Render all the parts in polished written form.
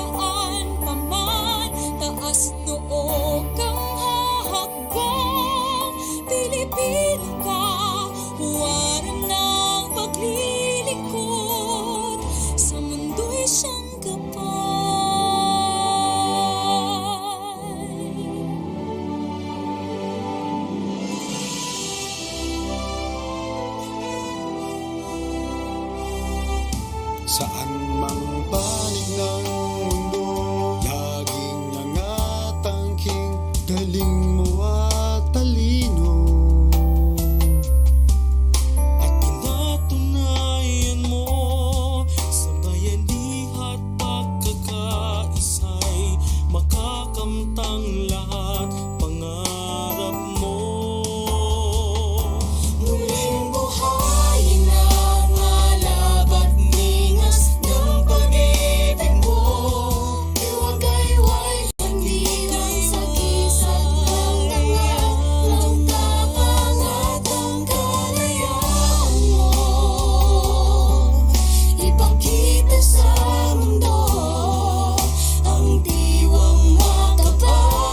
saan pa man, taas noo kang hahakbang. Pilipino ka, huwaran ng paglilingkod, sa mundo'y siyang gabay. Saan mang panig ng mundo, laging nangatangking galing mo at talino. At pinatunayan mo sa bayanihan pagkakaisa'y makakamtang lahat pangarap mo. Muling buhayin ang alab at ningas ng pag-ibig mo. Iwagayway landiran sa kisat ng dangal, ng tapang at ang kalayaan mo. Ipakita sa mundo ang diwang makapal.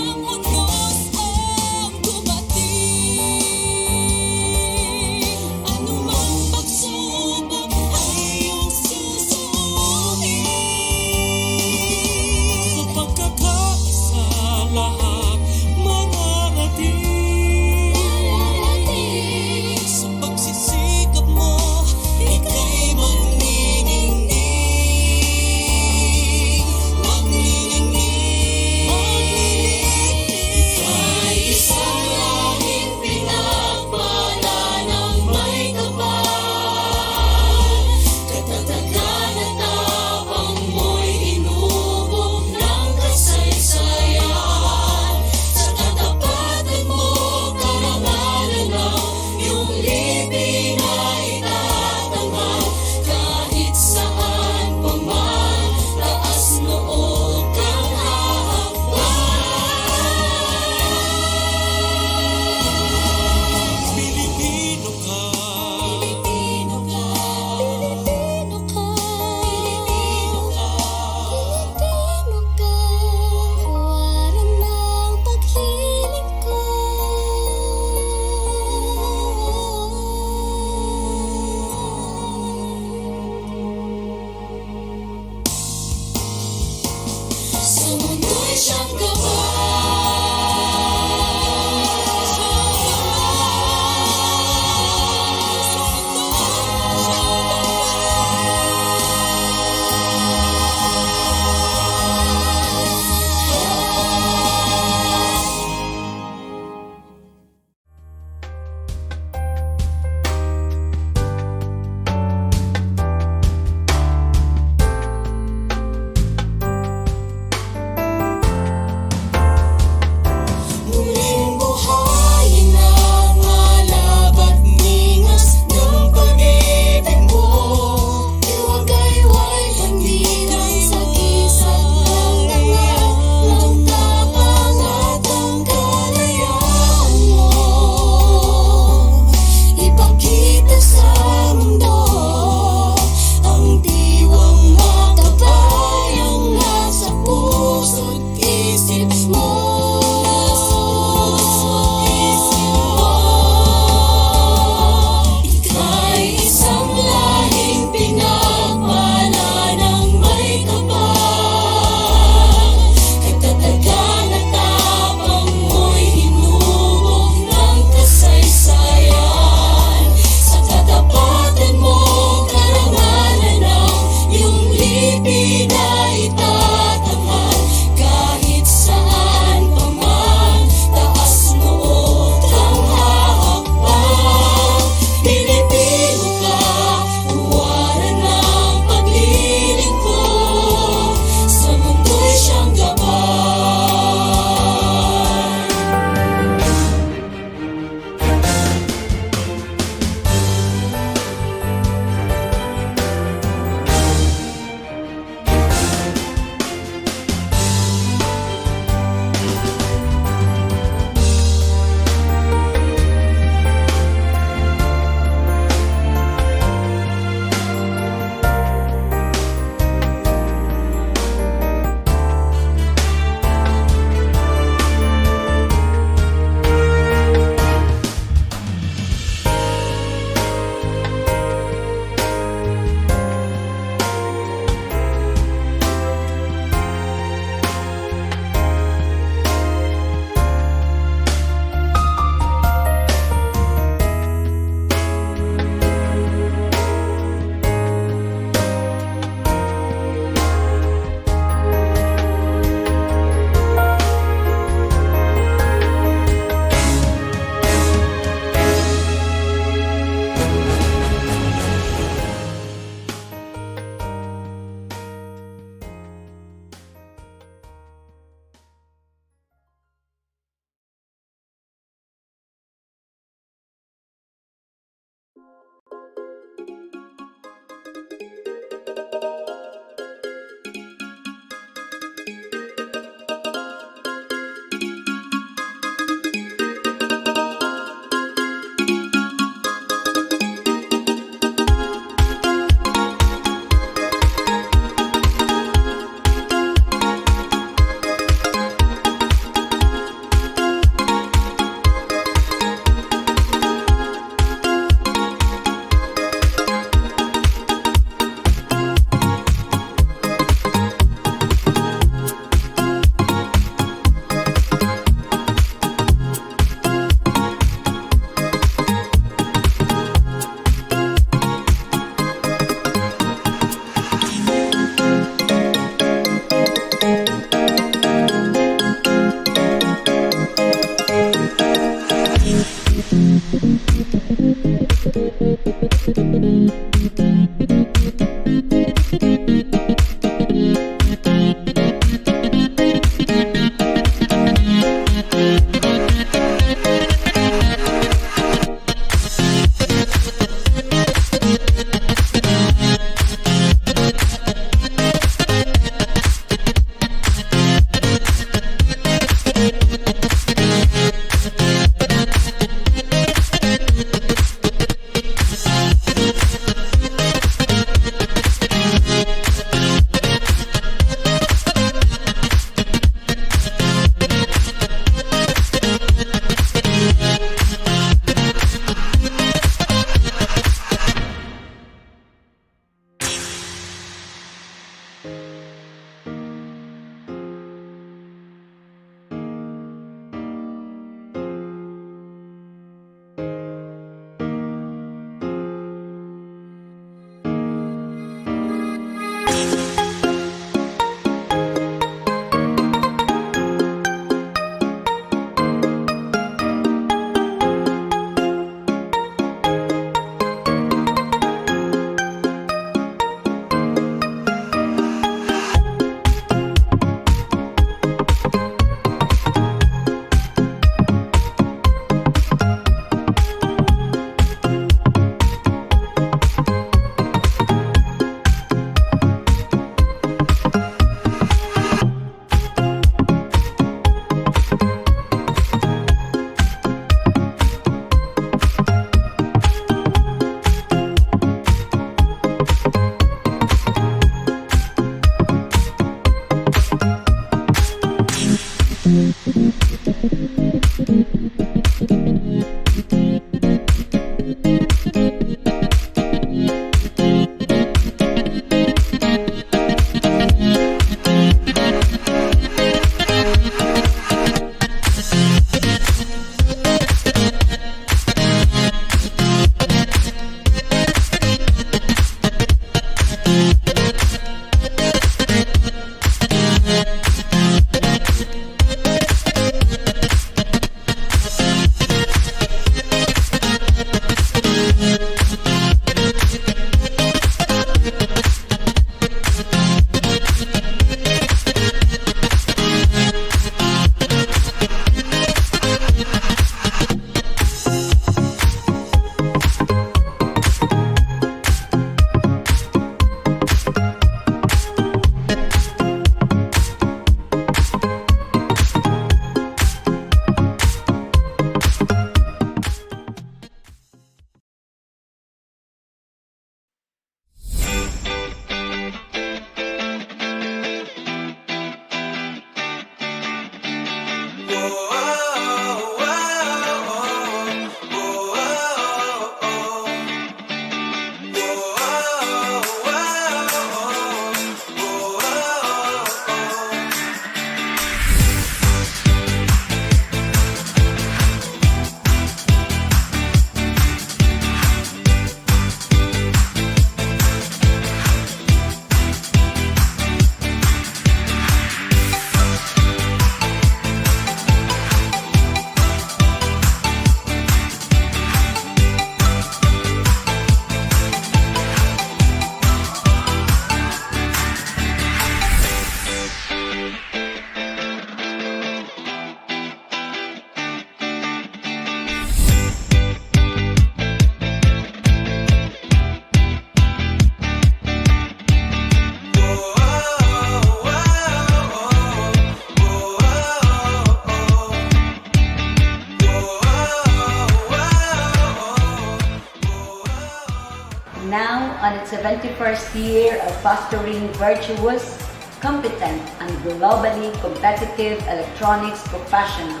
Now on its 71st year of fostering virtuous, competent, and globally competitive electronics professionals,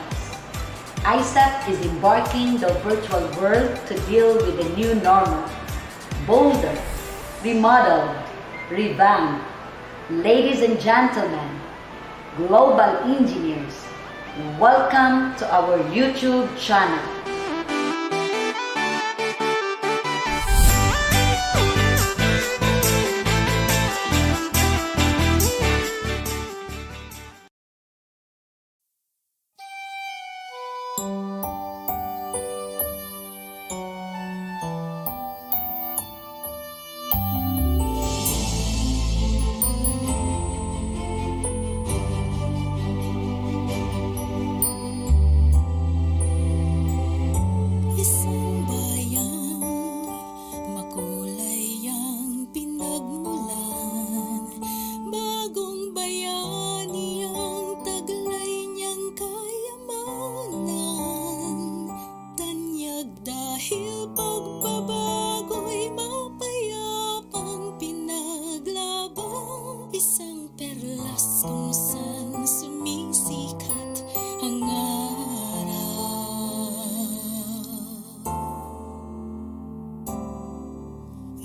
IECEP is embarking the virtual world to deal with the new normal, bolder, remodeled, revamped. Ladies and gentlemen, global engineers, welcome to our YouTube channel.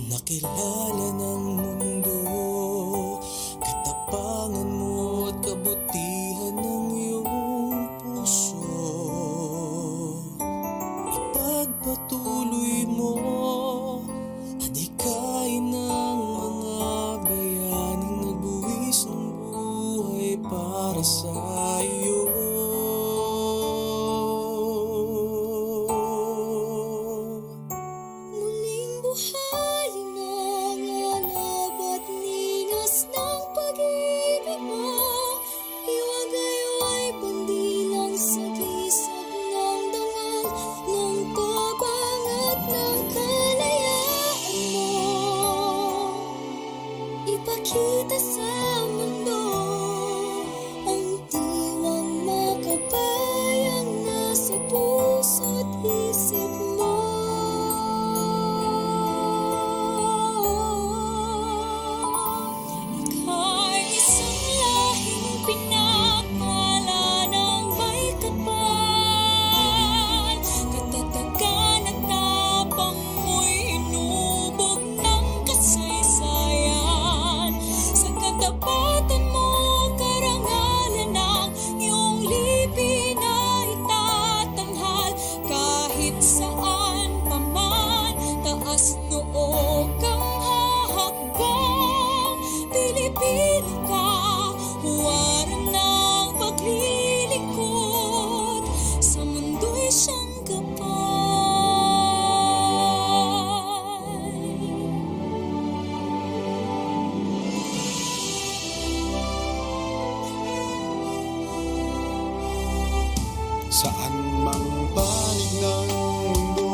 Nakilala ng mundo, katapangan mo at kabutihan ng iyong puso. Ipagpatuloy mo, adhikain ng mga bayaning nagbuwis ng buhay para sa iyo. Muling buhayin ang alab at ningas ng pag-ibig mo. Iwagayway pandilang sa kisap ng dangal ng tabang at ng kalayaan mo. Ipakita sa mundo ang diwang makabayang nasa puso't isip mo. Ika'y isang lahing pinakala ng may kapal. Katatagan at tapang mo'y inubog ng kasaysayan. Sa katapatan mo, karangalan ng iyong lipin ay itatanghal. Kahit saan pa man, taas noo kang hahakbang. Pilipino ka, huwaran ng paglilingkod. Sa mundo'y siyang Saan mang panig ng mundo,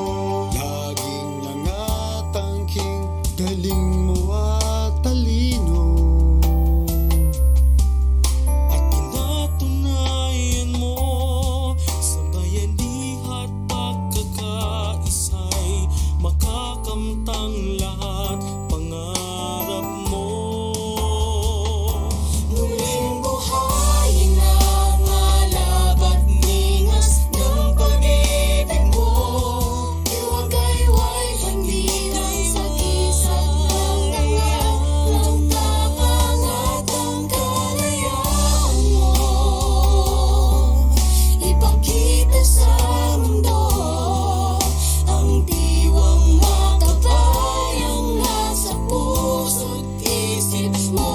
laging nangatangking galing mo at talino. At pinatunayan mo sa bayanihan at pagkakaisa'y makakamtang lahat pangarap mo. Muling buhayin ang alab at ningas ng pag-ibig mo. iwagayway pandilang sa kisap ng dangal ng tabang at ang kalayaan mo. Ipakita sa mundo ang diwang makabayang nasa puso't isip mo.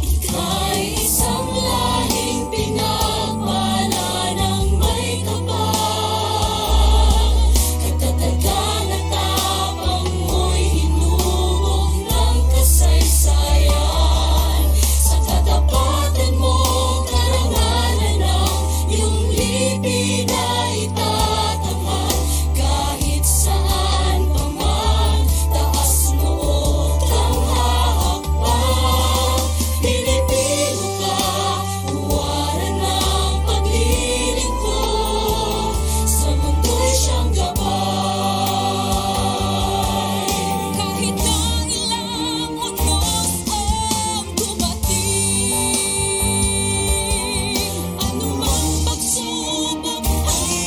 Ika'y isang lahing pinagpala ng may kapal. Katatagan at tapang mo'y hinubog ng kasaysayan. Sa katapatan mo, karangalan ng iyong lipin ay itatanghal. Kahit saan pa man, taas noo kang hahakbang. Pilipino ka, huwaran ng paglilingkod. Sa mundo'y siyang gabay. Kahit ang ilang unos ang dumating, anumang pagsubok ay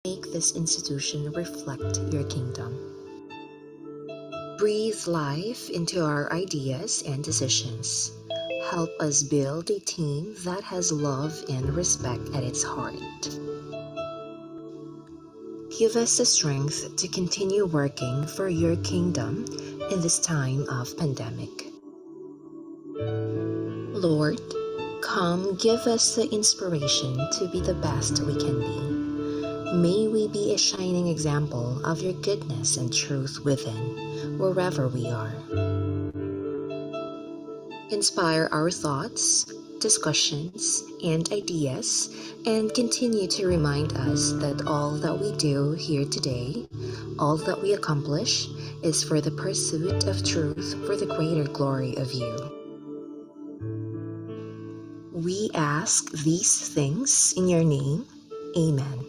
Make this institution reflect your kingdom. Breathe life into our ideas and decisions. Help us build a team that has love and respect at its heart. Give us the strength to continue working for your kingdom in this time of pandemic. Lord, come give us the inspiration to be the best we can be. May we be a shining example of your goodness and truth within, wherever we are. Inspire our thoughts, discussions, and ideas, and continue to remind us that all that we do here today, all that we accomplish, is for the pursuit of truth for the greater glory of you. We ask these things in your name. Amen.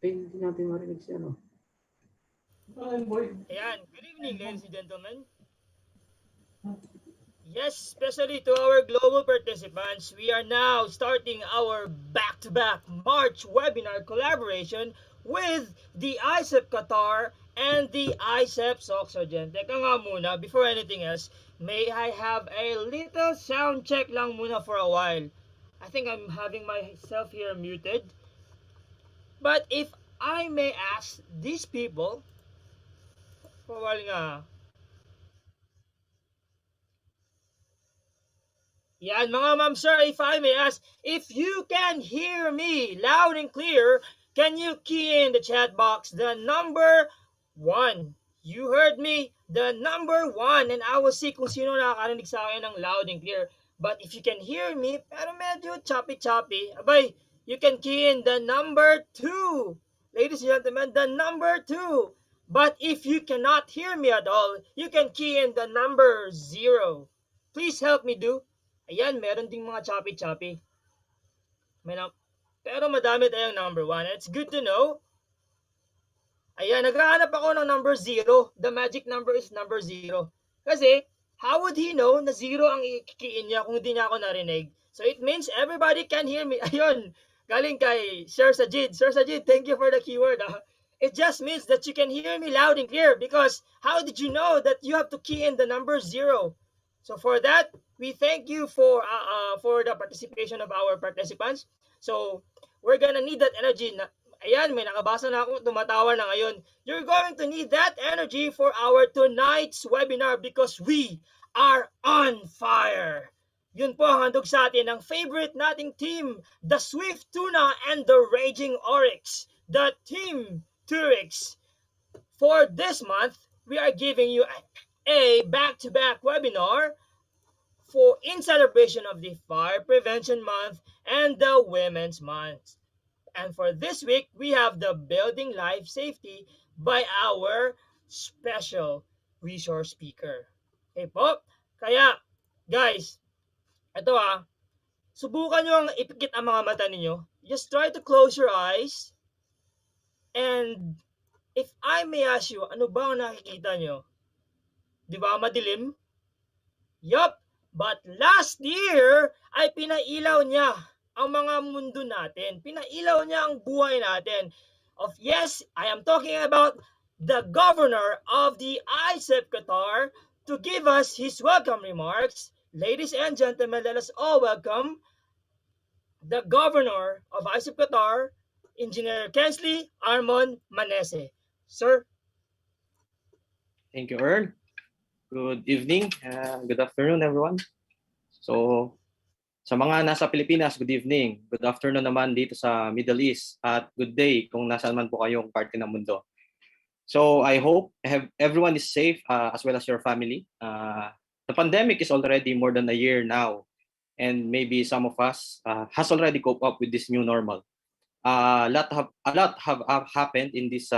Hindi natin marinig si ano. Ayan, good evening ladies and gentlemen. Yes, especially to our global participants, we are now starting our back-to-back March webinar collaboration with the IECEP Qatar and the IECEP SOCCSKSARGEN. Teka nga muna, before anything else, may I have a little sound check lang muna for a while? I think I'm having myself here muted. But if I may ask these people, for a while nga, yan mga ma'am sir, if I may ask, if you can hear me loud and clear, can you key in the chat box the number 1? You heard me, the number 1, and I will see kung sino nakakarinig sa akin ng loud and clear. But if you can hear me, pero medyo choppy-choppy, abay, you can key in the number 2. Ladies and gentlemen, the number 2. But if you cannot hear me at all, you can key in the number 0. Please help me do. Ayan, meron ding mga choppy-choppy. Pero madami tayong number 1. It's good to know. Ayan, naghahanap ako ng number 0. The magic number is number 0. Kasi, how would he know na 0 ang ikikiin niya kung hindi niya ako narinig? So it means everybody can hear me. Ayun, galing kay Sir Sajid. Sir Sajid, thank you for the keyword. It just means that you can hear me loud and clear because how did you know that you have to key in the number 0? So for that, we thank you for the participation of our participants. So we're gonna need that energy. Ayan, may nakabasa na ako, tumatawa na ngayon. You're going to need that energy for our tonight's webinar because we are on fire. Yun po ang handog sa atin ng favorite nating team, the Swift Tuna and the Raging Oryx, the Team Turix. For this month, we are giving you a back-to-back webinar in celebration of the Fire Prevention Month and the Women's Month. And for this week, we have the Building Life Safety by our special resource speaker. Okay po? Kaya, guys, ito subukan nyo ang ipikit ang mga mata ninyo. Just try to close your eyes. And if I may ask you, ano ba ang nakikita nyo? Di ba madilim? Yup! But last year ay pinailaw niya ang mga mundo natin. Pinailaw niya ang buhay natin. Yes, I am talking about the governor of the IECEP Qatar to give us his welcome remarks. Ladies and gentlemen, let us all welcome the governor of IECEP Qatar, Engineer Kensley Armon Manese. Sir? Thank you, Earl. Good evening, good afternoon, everyone. So, sa mga nasa Pilipinas, good evening. Good afternoon naman dito sa Middle East. At good day kung nasaan man po kayong parte ng mundo. So, I hope everyone is safe as well as your family. The pandemic is already more than a year now. And maybe some of us has already coped up with this new normal. A lot have happened in this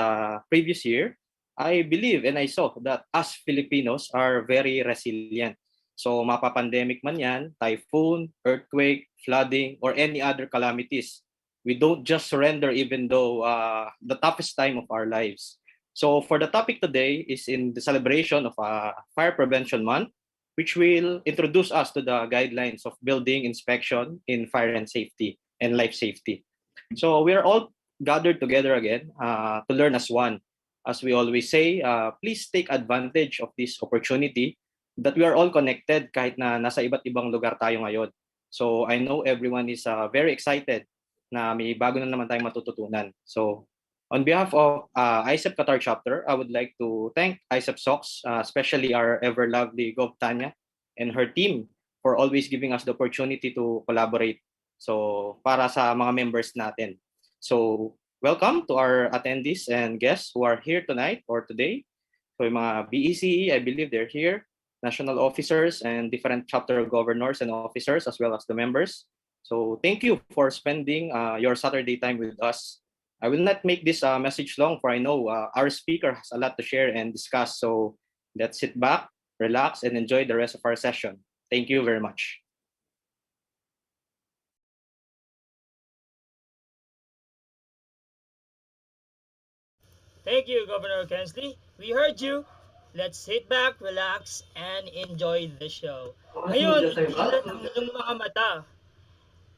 previous year. I believe and I saw that us Filipinos are very resilient. So mapa-pandemic man yan, typhoon, earthquake, flooding, or any other calamities, we don't just surrender even though the toughest time of our lives. So for the topic today is in the celebration of Fire Prevention Month, which will introduce us to the guidelines of building inspection in fire and safety and life safety. So we are all gathered together again to learn as one. As we always say, please take advantage of this opportunity that we are all connected kahit na nasa iba't ibang lugar tayo ngayon. So I know everyone is very excited na may bago na naman tayong matututunan. So on behalf of IECEP Qatar Chapter, I would like to thank IECEP SOCCS, especially our ever lovely Gov Tanya and her team for always giving us the opportunity to collaborate. So para sa mga members natin. So welcome to our attendees and guests who are here tonight or today. So yung mga BECE, I believe they're here, national officers and different chapter governors and officers as well as the members. So thank you for spending your Saturday time with us. I will not make this message long for I know our speaker has a lot to share and discuss. So let's sit back, relax, and enjoy the rest of our session. Thank you very much. Thank you, Governor Kensley. We heard you. Let's sit back, relax, and enjoy the show. Ngayon, ikilat ang inyong mga mata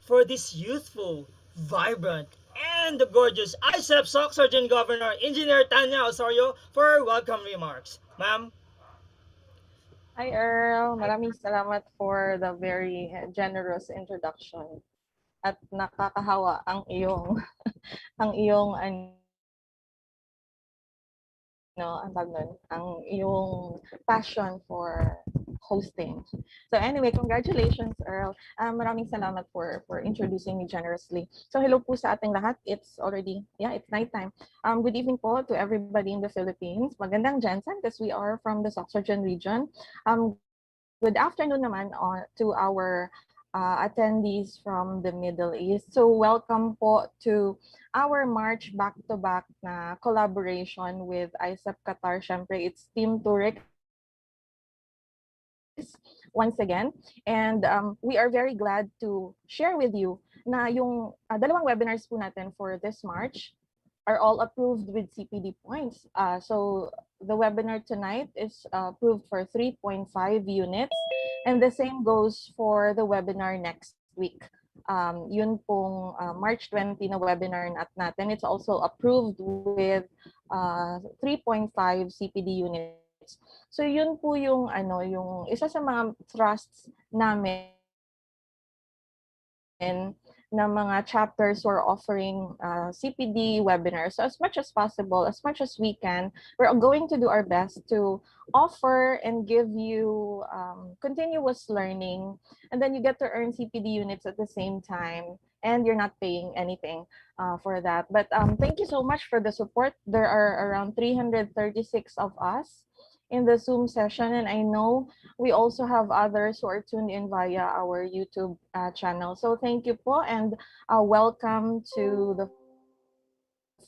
for this youthful, vibrant, and the gorgeous IECEP SOCCSKSARGEN Governor Engineer Tanya Osorio for her welcome remarks. Ma'am? Hi Earl, maraming salamat for the very generous introduction at nakakahawa ang iyong ang iyong ang tawag nun, ang iyong passion for hosting. So anyway, congratulations Earl. Maraming salamat for introducing me generously. So hello po sa ating lahat. It's already, it's nighttime. Good evening po to everybody in the Philippines. Magandang Jensen because we are from the SOCCSKSARGEN region. Good afternoon naman to our attendees from the Middle East. So welcome po to our March back-to-back na collaboration with IECEP Qatar. Syempre, it's Team Turek once again. And we are very glad to share with you na yung dalawang webinars po natin for this March are all approved with CPD points. So the webinar tonight is approved for 3.5 units, and the same goes for the webinar next week. Yun pong March 20 na webinar natin. It's also approved with 3.5 CPD units. So yun po yung yung isa sa mga trusts namin na mga chapters who are offering CPD webinars. So as much as possible, as much as we can, we're going to do our best to offer and give you continuous learning, and then you get to earn CPD units at the same time, and you're not paying anything for that. But thank you so much for the support. There are around 336 of us in the Zoom session, and I know we also have others who are tuned in via our YouTube channel. So thank you po, and welcome to the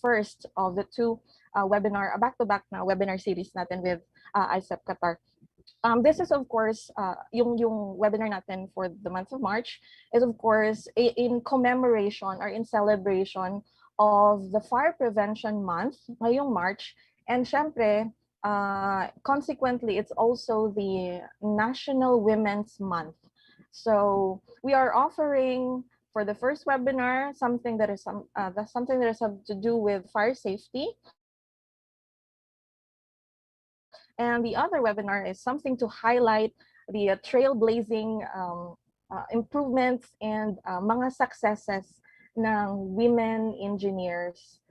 first of the two webinar, back-to-back na webinar series natin with IECEP Qatar. This is of course, yung webinar natin for the month of March is of course in commemoration or in celebration of the Fire Prevention Month ngayong March, and syempre, consequently, it's also the National Women's Month. So we are offering for the first webinar something that is to do with fire safety, and the other webinar is something to highlight the trailblazing improvements and mga successes ng women engineers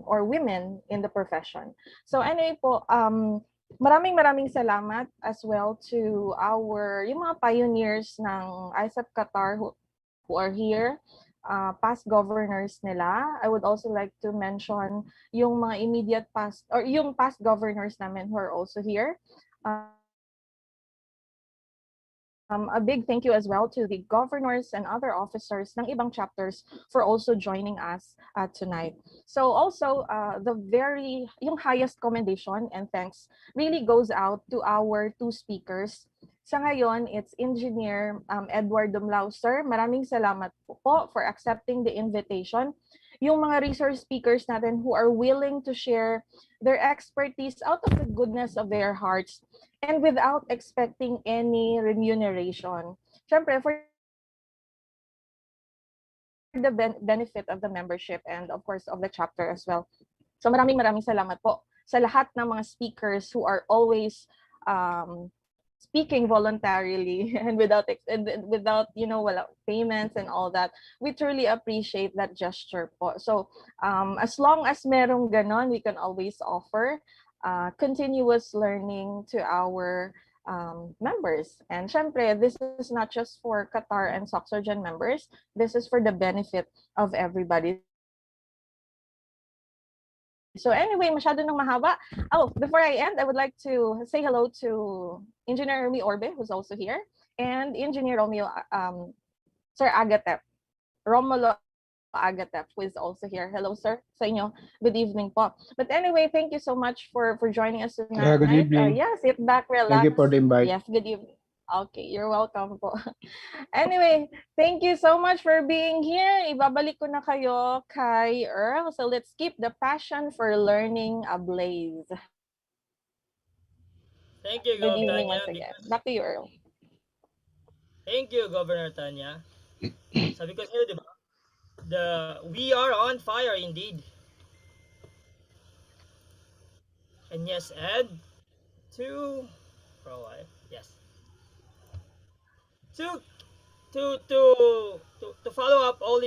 or women in the profession. So anyway po, maraming salamat as well to yung mga pioneers ng IECEP Qatar who are here, past governors nila. I would also like to mention yung mga immediate past or yung past governors namin who are also here. A big thank you as well to the governors and other officers ng ibang chapters for also joining us tonight. So also, yung highest commendation and thanks really goes out to our two speakers. Sa ngayon, it's Engineer Edward Dumlao. Sir, maraming salamat po for accepting the invitation. Yung mga resource speakers natin who are willing to share their expertise out of the goodness of their hearts and without expecting any remuneration. Siyempre, for the benefit of the membership and of course of the chapter as well. So maraming salamat po sa lahat ng mga speakers who are always speaking voluntarily and without wala payments and all that. We truly appreciate that gesture po. So as long as merong ganon, we can always offer continuous learning to our members. And syempre, this is not just for Qatar and SOCCSKSARGEN members. This is for the benefit of everybody. So anyway, masyado nang mahaba. Oh, before I end, I would like to say hello to Engineer Ermi Orbe, who's also here, and Engineer Romeo, Sir Agatep, Romulo Agatep, who is also here. Hello, sir, sa inyo. Good evening po. But anyway, thank you so much for joining us tonight. Good evening. Yeah, sit back, relax. Thank you for the invite. Yes, good evening. Okay, you're welcome po. Anyway, thank you so much for being here. Ibabalik ko na kayo kay Earl. So let's keep the passion for learning ablaze. Thank you, Good Gov. evening Tanya. once again. Back to you, Earl. Thank you, Governor Tanya. Sabi ko sa'yo, di ba? We are on fire indeed. And yes, Ed, for a while. Yes. So to follow up all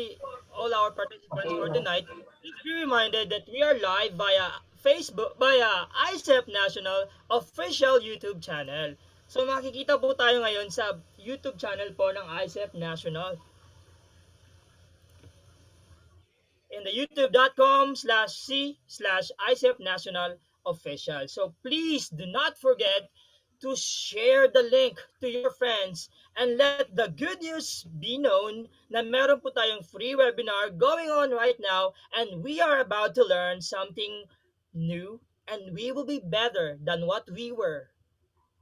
our participants for tonight, let's be reminded that we are live via Facebook, via ICEP National official YouTube channel. So makikita po tayo ngayon sa YouTube channel po ng ICEP National in the youtube.com/c/ICEP National Official. So please do not forget to share the link to your friends and let the good news be known na meron po tayong free webinar going on right now, and we are about to learn something new, and we will be better than what we were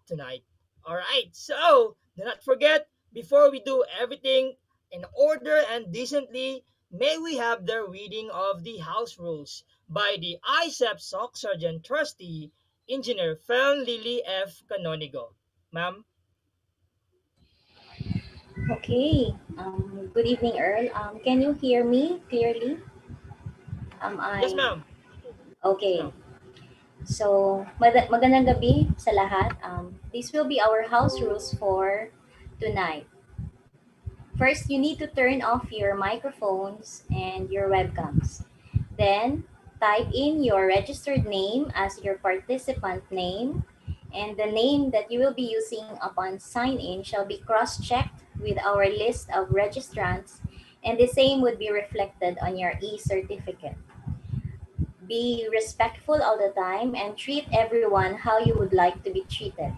tonight. All right, so do not forget, before we do everything in order and decently, may we have the reading of the house rules by the ICEP SOC Sergeant Trustee, Engineer Fern Lily F. Canonigo. Ma'am? Okay. Good evening, Earl. Can you hear me clearly? Yes, ma'am. Okay. Ma'am. So, magandang gabi sa lahat. These will be our house rules for tonight. First, you need to turn off your microphones and your webcams. Then, type in your registered name as your participant name, and the name that you will be using upon sign-in shall be cross-checked with our list of registrants, and the same would be reflected on your e-certificate. Be respectful all the time and treat everyone how you would like to be treated.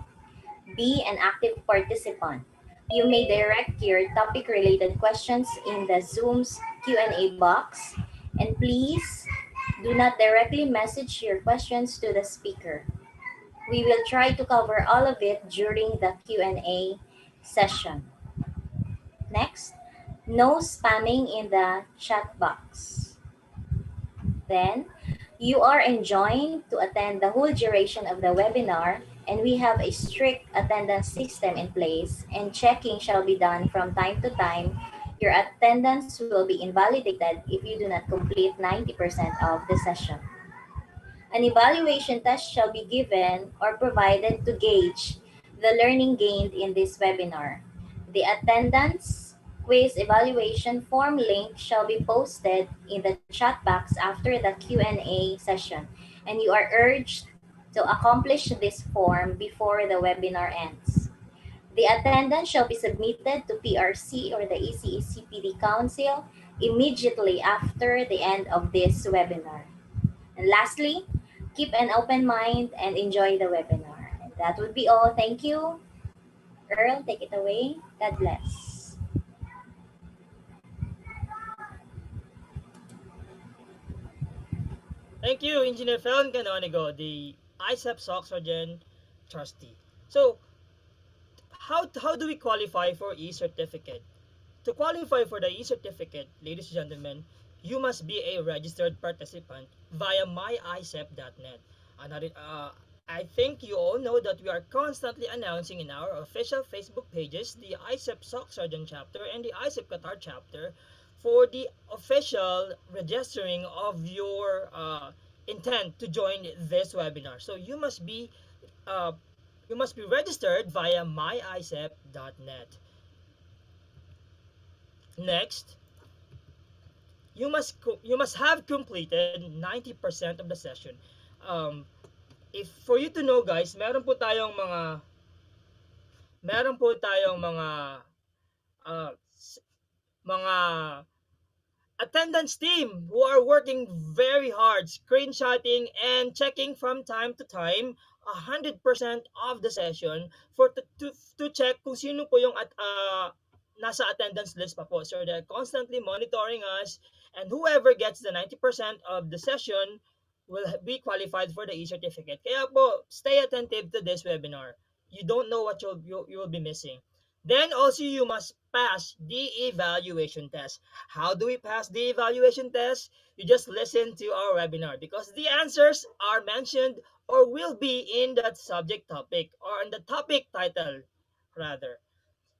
Be an active participant. You may direct your topic-related questions in the Zoom's Q&A box, and please do not directly message your questions to the speaker. We will try to cover all of it during the Q&A session. Next, no spamming in the chat box. Then, you are enjoined to attend the whole duration of the webinar, and we have a strict attendance system in place, and checking shall be done from time to time. Your attendance will be invalidated if you do not complete 90% of the session. An evaluation test shall be given or provided to gauge the learning gained in this webinar. The attendance quiz evaluation form link shall be posted in the chat box after the Q&A session, and you are urged to accomplish this form before the webinar ends. The attendance shall be submitted to PRC or the IECEP Council immediately after the end of this webinar. And lastly, keep an open mind and enjoy the webinar. And that would be all. Thank you. Earl, take it away. God bless. Thank you, Engineer Fern Canonigo, the ICEP SOC Sergeant Trustee. So, how do we qualify for e-certificate? To qualify for the e-certificate, ladies and gentlemen, you must be a registered participant via myicep.net. I think you all know that we are constantly announcing in our official Facebook pages the ICEP SOC Sergeant Chapter and the ICEP Qatar Chapter for the official registering of your intent to join this webinar. So uh, you must be registered via myicep.net. Next, you must have completed 90% of the session. If for you to know, guys, meron po tayong uh, mga attendance team who are working very hard, screenshotting and checking from time to time 100% of the session for to check kung sino po yung nasa attendance list pa po. So they're constantly monitoring us, and whoever gets the 90% of the session will be qualified for the e-certificate. Kaya po, stay attentive to this webinar. You don't know what you will be missing. Then also you must pass the evaluation test. How do we pass the evaluation test? You just listen to our webinar because the answers are mentioned or will be in that subject topic or in the topic title rather.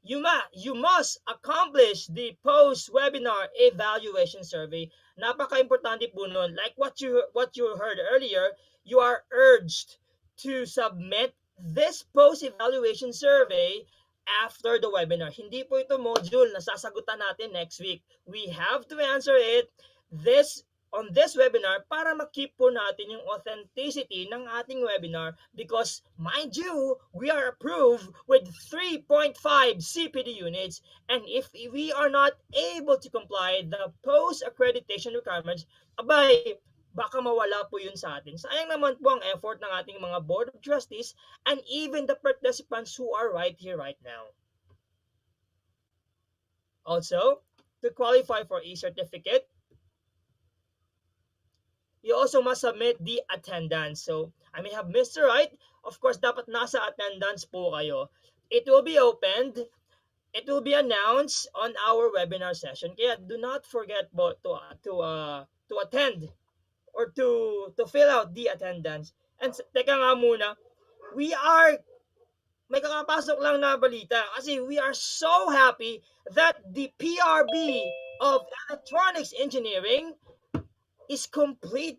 You must accomplish the post-webinar evaluation survey. Napaka-importante po nun. Like what you heard earlier, you are urged to submit this post-evaluation survey after the webinar. Hindi po ito module na sasagutan natin next week. We have to answer it on this webinar para makip po natin yung authenticity ng ating webinar because, mind you, we are approved with 3.5 CPD units, and if we are not able to comply the post-accreditation requirements, abay, baka mawala po yun sa atin. Sayang naman po ang effort ng ating mga Board of Trustees and even the participants who are right here, right now. Also, to qualify for a certificate, you also must submit the attendance. So, I may have missed it, right? Of course, dapat nasa attendance po kayo. It will be opened. It will be announced on our webinar session. Kaya do not forget to attend or to fill out the attendance. And teka nga muna, may kakapasok lang na balita kasi we are so happy that the PRB of Electronics Engineering is complete.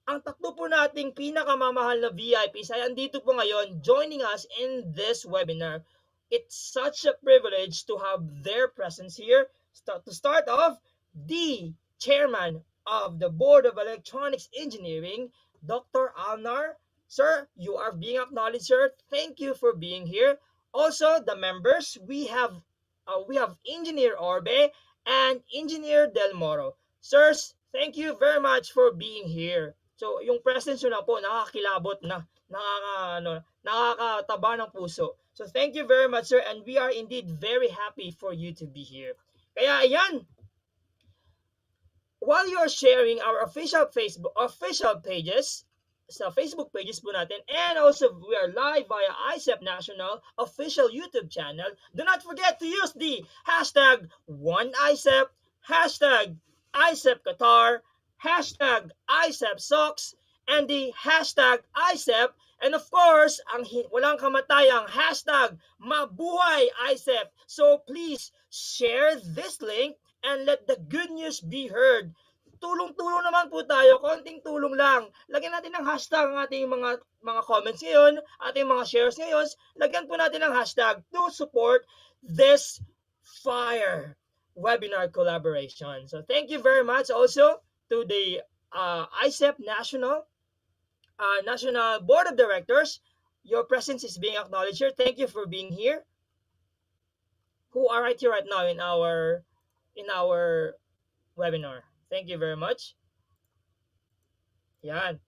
Ang tatlo po nating pinakamamahal na VIPs ay andito po ngayon joining us in this webinar. It's such a privilege to have their presence here. To start off, the chairman of the Board of Electronics Engineering, Dr. Alnar. Sir, you are being acknowledged, sir. Thank you for being here. Also, the members, we have Engineer Orbe and Engineer Del Moro. Sirs, thank you very much for being here. So, yung presence nyo na po, nakakilabot na, nakakataba ng puso. So, thank you very much, sir, and we are indeed very happy for you to be here. Kaya, ayan, while you are sharing our official pages, sa Facebook pages po natin, and also we are live via IECEP National official YouTube channel, do not forget to use the hashtag #OneICEP, hashtag IECEP Qatar, hashtag IECEP SOCCS, and the hashtag IECEP, and of course, ang walang kamatayang hashtag Mabuhay IECEP. So please share this link and let the good news be heard. Tulong-tulong naman po tayo, konting tulong lang. Lagyan natin ng hashtag ang ating mga comments ngayon, ating mga shares ngayon. Lagyan po natin ng hashtag to support this FIRE webinar collaboration. So thank you very much also to the IECEP National Board of Directors. Your presence is being acknowledged here. Thank you for being here. Who are right here right now in our webinar. Thank you very much. Yan.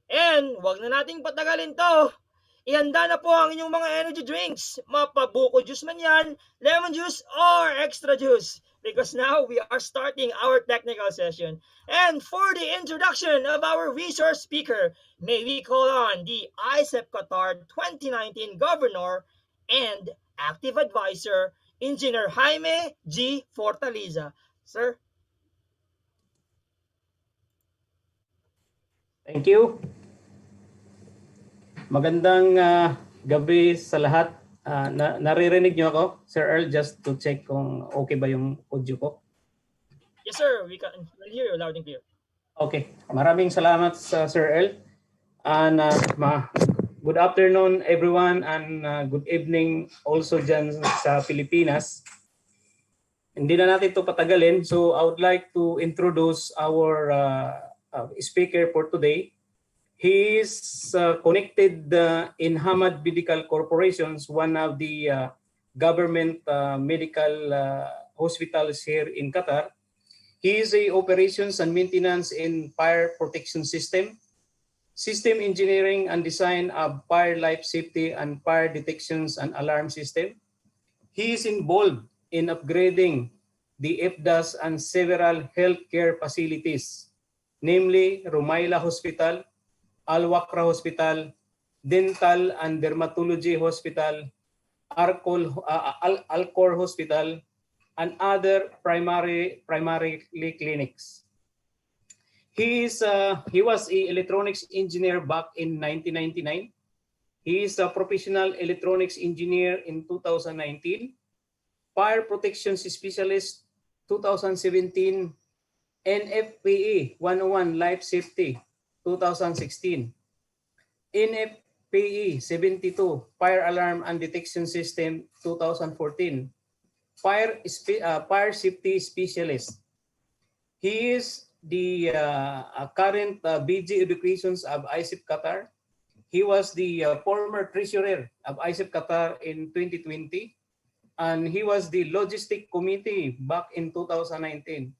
And wag na nating patagalin to. Ihanda na po ang inyong mga energy drinks. Mapabuko juice man yan, lemon juice, or extra juice. Because now we are starting our technical session. And for the introduction of our resource speaker, may we call on the IECEP Qatar 2019 Governor and Active Advisor, Engineer Jaime G. Fortaliza. Sir? Thank you. Magandang gabi sa lahat. Naririnig niyo ako, Sir Earl, just to check kung okay ba yung audio ko? Yes, sir. We can hear you loud and clear. Okay. Maraming salamat Sir Earl. And good afternoon everyone, and good evening also dyan sa Pilipinas. Hindi na natin ito patagalin, so I would like to introduce our speaker for today. He is connected in Hamad Medical Corporations, one of the government medical hospitals here in Qatar. He is a operations and maintenance in fire protection system engineering and design of fire life safety and fire detections and alarm system. He is involved in upgrading the FDAS and several healthcare facilities, namely Rumaila Hospital, Al-Wakra Hospital, Dental and Dermatology Hospital, Alcor Hospital, and other primary clinics. He was an electronics engineer back in 1999. He is a professional electronics engineer in 2019, fire protection specialist 2017, NFPA 101 life safety 2016. NFPE 72, Fire Alarm and Detection System 2014, Fire Safety Specialist. He is the current BG Educations of IECEP Qatar. He was the former treasurer of IECEP Qatar in 2020, and he was the logistic committee back in 2019.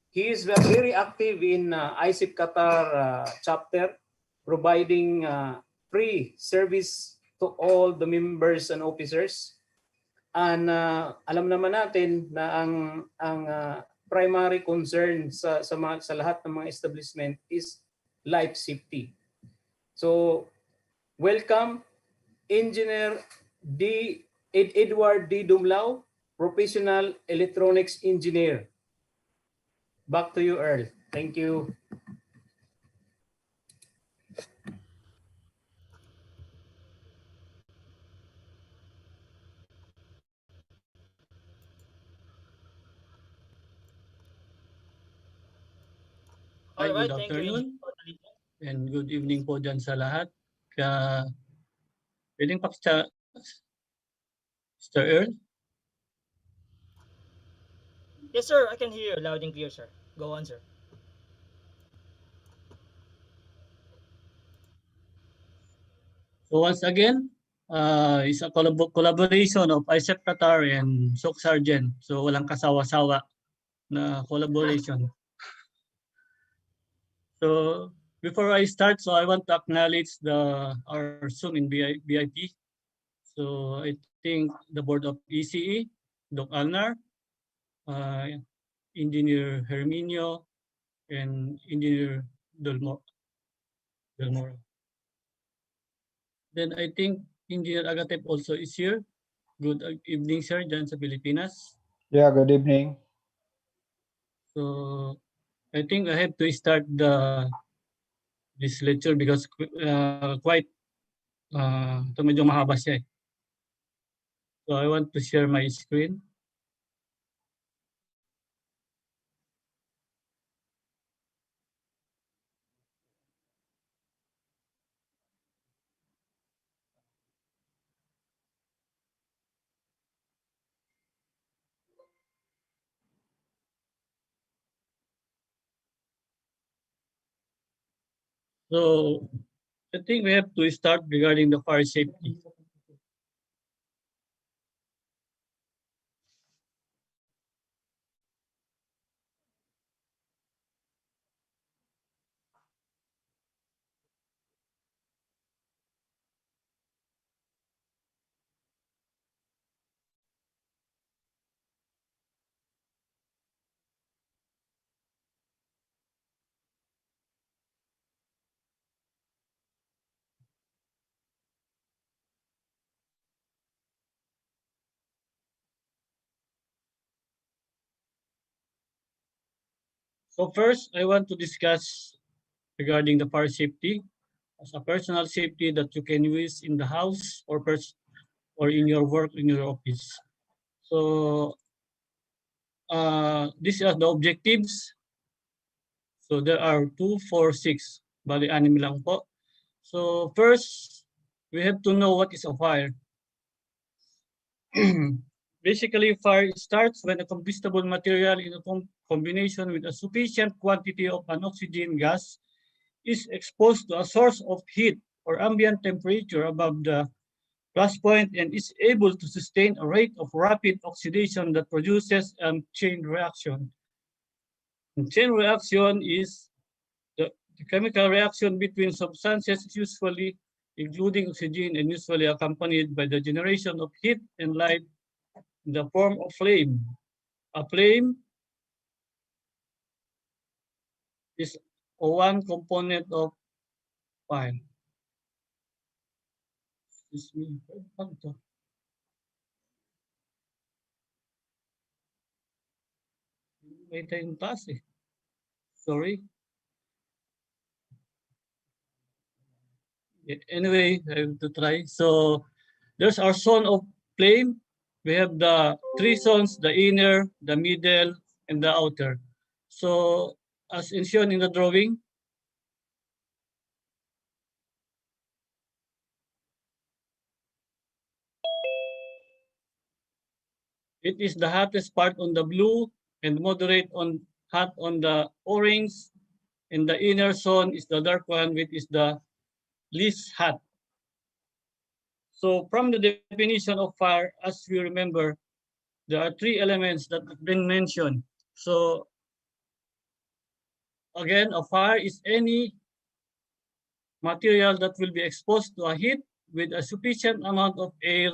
He is very active in IECEP Qatar chapter, providing free service to all the members and officers. And alam naman natin na ang primary concern sa lahat ng mga establishment is life safety. So, welcome Engineer Edward D. Dumlao, Professional Electronics Engineer. Back to you, Earl. Thank you. Hi, Alright, good thank you, afternoon Engineer. and good evening po dyan sa lahat. Pwedeng pakita, Mr. Earl? Yes, sir. I can hear you loud and clear, sir. Go on, sir. So once again, it's a collaboration of IECEP Qatar and SOCCSKSARGEN. So walang kasawa-sawa na collaboration. So before I start, so I want to acknowledge our Zoom in VIP. So I think the board of ECE, Doc Alnar, Engineer Herminio, and Engineer Delmoro. Then I think Engineer Agatep also is here. Good evening, sir, dyan sa Pilipinas. Yeah, good evening. So I think I have to start this lecture because quite ito medyo mahaba siya eh. So I want to share my screen. So I think we have to start regarding the fire safety. So first, I want to discuss regarding the fire safety as a personal safety that you can use in the house or in your work, in your office. So these are the objectives. So there are 2, 4, 6. Bali, 6 lang po. So first, we have to know what is a fire. Basically, fire starts when a combustible material in a combination with a sufficient quantity of an oxygen gas is exposed to a source of heat or ambient temperature above the plus point and is able to sustain a rate of rapid oxidation that produces a chain reaction. And chain reaction is the chemical reaction between substances usually including oxygen and usually accompanied by the generation of heat and light in the form of flame. A flame is one component of fire. Excuse me. May tayong taas eh. Sorry. Anyway, I have to try. So there's our zone of flame. We have the 3 zones, the inner, the middle, and the outer. So as shown in the drawing, It is the hottest part on the blue and moderate on hot on the orange. And the inner zone is the dark one, which is the least hot. So from the definition of fire, as we remember, there are three elements that have been mentioned. So again, a fire is any material that will be exposed to a heat with a sufficient amount of air.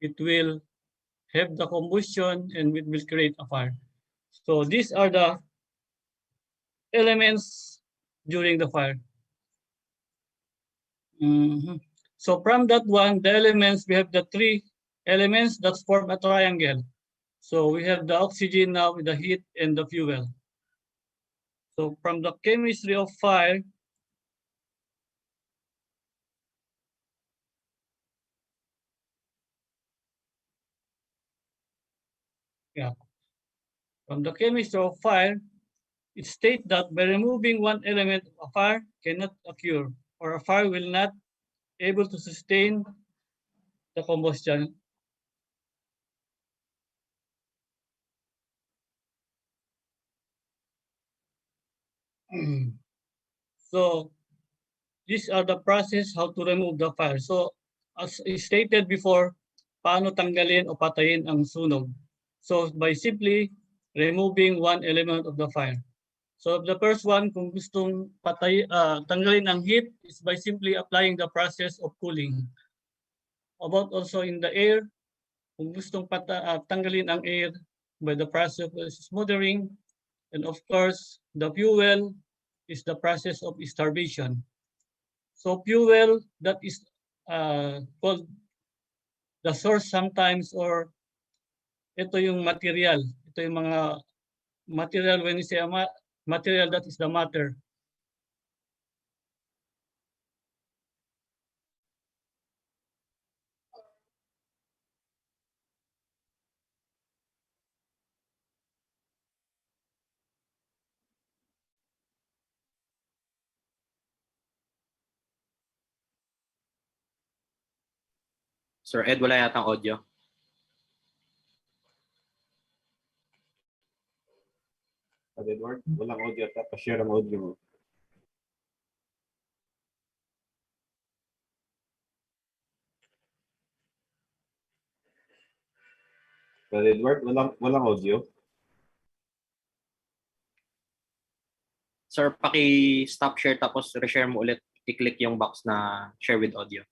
It will have the combustion and it will create a fire. So these are the elements during the fire. So from that one, the elements, we have the three elements that form a triangle. So we have the oxygen now with the heat and the fuel. So from the chemistry of fire, from the chemistry of fire, it states that by removing one element, a fire cannot occur, or a fire will not able to sustain the combustion. So these are the process how to remove the fire. So as stated before, paano tanggalin o patayin ang sunog? So by simply removing one element of the fire. So the first one, kung gustong tanggalin ang heat, is by simply applying the process of cooling. About also in the air, kung gustong tanggalin ang air by the process of smothering, and of course, the fuel is the process of starvation. So fuel, that is called the source sometimes, or ito yung material. Ito yung mga material, when you say material, that is the matter. Sir Ed, wala yatang audio. Edward, walang audio at pa-share ang audio mo. Edward, walang audio. Sir, paki-stop share tapos reshare mo ulit. I-click yung box na share with audio.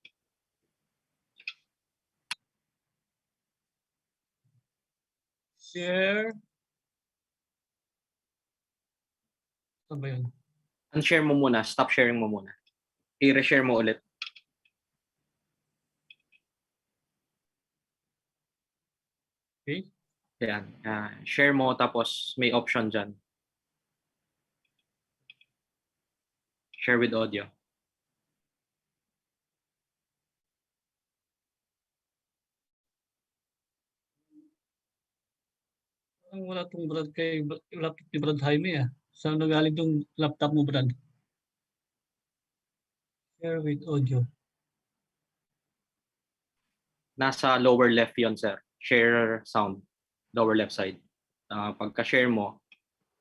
Share. Ano ba yun? Unshare mo muna. Stop sharing mo muna. I-reshare mo ulit. Okay. Yan. Share mo tapos may option dyan. Share with audio. Wala tong Brad kay laptop ni Brad Jaime. Saan nagaling tong laptop mo, Brad? Share with audio. Nasa lower left yon, sir. Share sound. Lower left side. Pagka-share mo,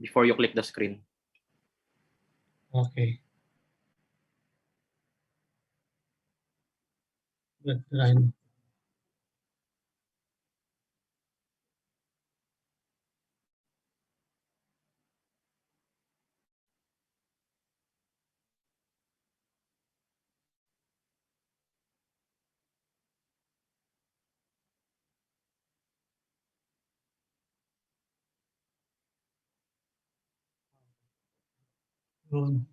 before you click the screen. Okay. Right. Yun.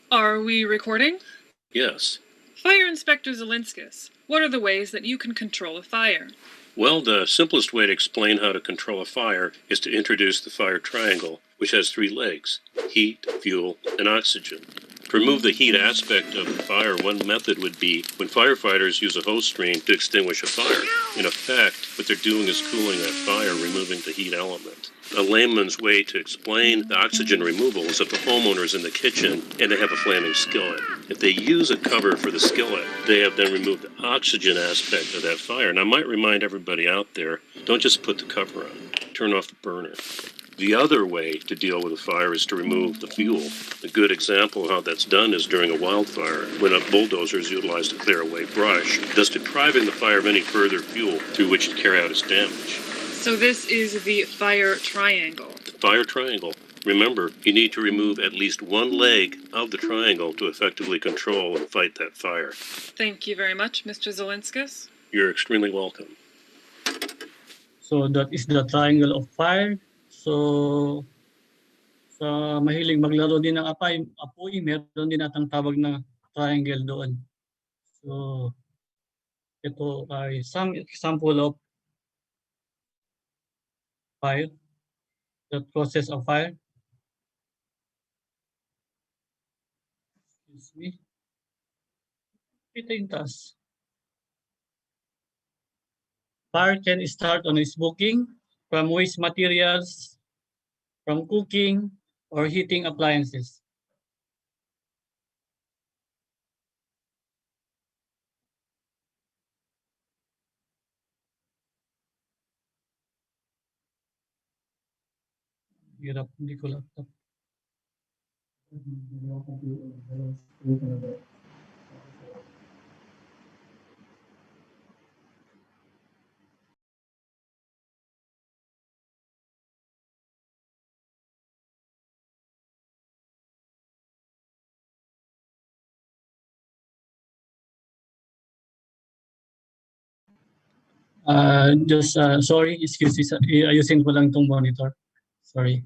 Are we recording? Yes. Fire Inspector Zelinskis, what are the ways that you can control a fire? Well, the simplest way to explain how to control a fire is to introduce the fire triangle, which has 3 legs: heat, fuel, and oxygen. To remove the heat aspect of the fire, one method would be when firefighters use a hose stream to extinguish a fire. In effect, what they're doing is cooling that fire, removing the heat element. A layman's way to explain the oxygen removal is if the homeowner's in the kitchen and they have a flaming skillet. If they use a cover for the skillet, they have then removed the oxygen aspect of that fire. And I might remind everybody out there, don't just put the cover on. Turn off the burner. The other way to deal with a fire is to remove the fuel. A good example of how that's done is during a wildfire, when a bulldozer is utilized to clear away brush, thus depriving the fire of any further fuel through which to carry out its damage. So this is the fire triangle. The fire triangle. Remember, you need to remove at least one leg of the triangle to effectively control and fight that fire. Thank you very much, Mr. Zelinskis. You're extremely welcome. So that is the triangle of fire. So sa mahilig maglaro din ng apoy, meron din natang tawag na triangle doon. So ito ay some example of fire, the process of fire. Excuse me. Ito yung taas. Fire can start on smoking, from waste materials, from cooking, or heating appliances. Hirap, hindi ko laptop. Sorry, excuse me, ayusin ko lang itong monitor. Sorry.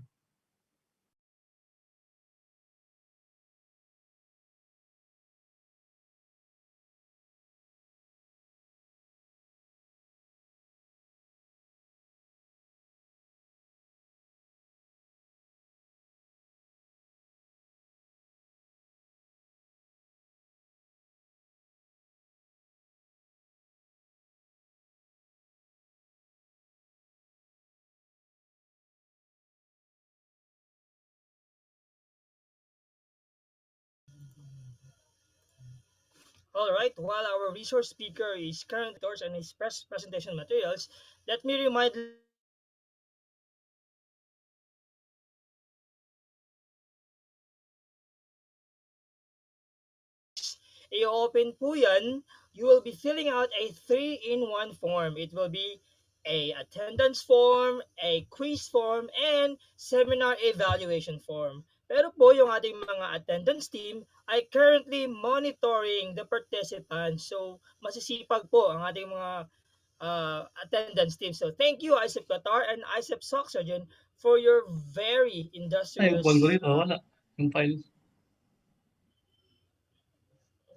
Alright, while our resource speaker is currently on his presentation materials, let me remind i-open po yan, you will be filling out a 3-in-1 form. It will be a attendance form, a quiz form, and seminar evaluation form. Pero po yung ating mga attendance team ay currently monitoring the participants. So masisipag po ang ating mga attendance team. So thank you IECEP Qatar and IECEP SOCCSKSARGEN for your very industrious... Wala. Yung file.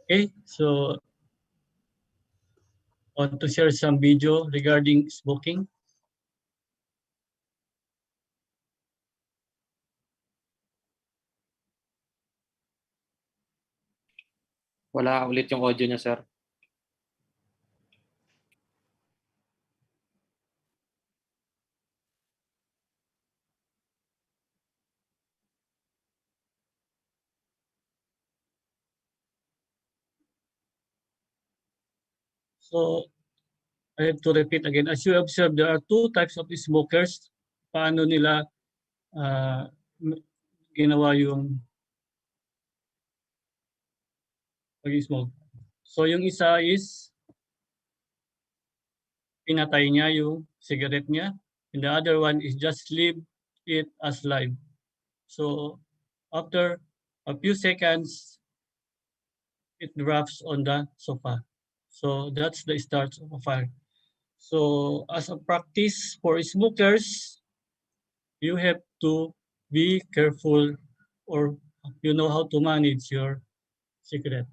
Okay, so I want to share some video regarding smoking. Wala ulit yung audio niya, sir. So I have to repeat again. As you observe, there are 2 types of smokers. Paano nila ginawa yung pag-smoke. So yung isa is pinatay niya yung cigarette niya, and the other one is just leave it as live. So after a few seconds, it drops on the sofa. So that's the start of a fire. So as a practice for smokers, you have to be careful, or you know how to manage your cigarette.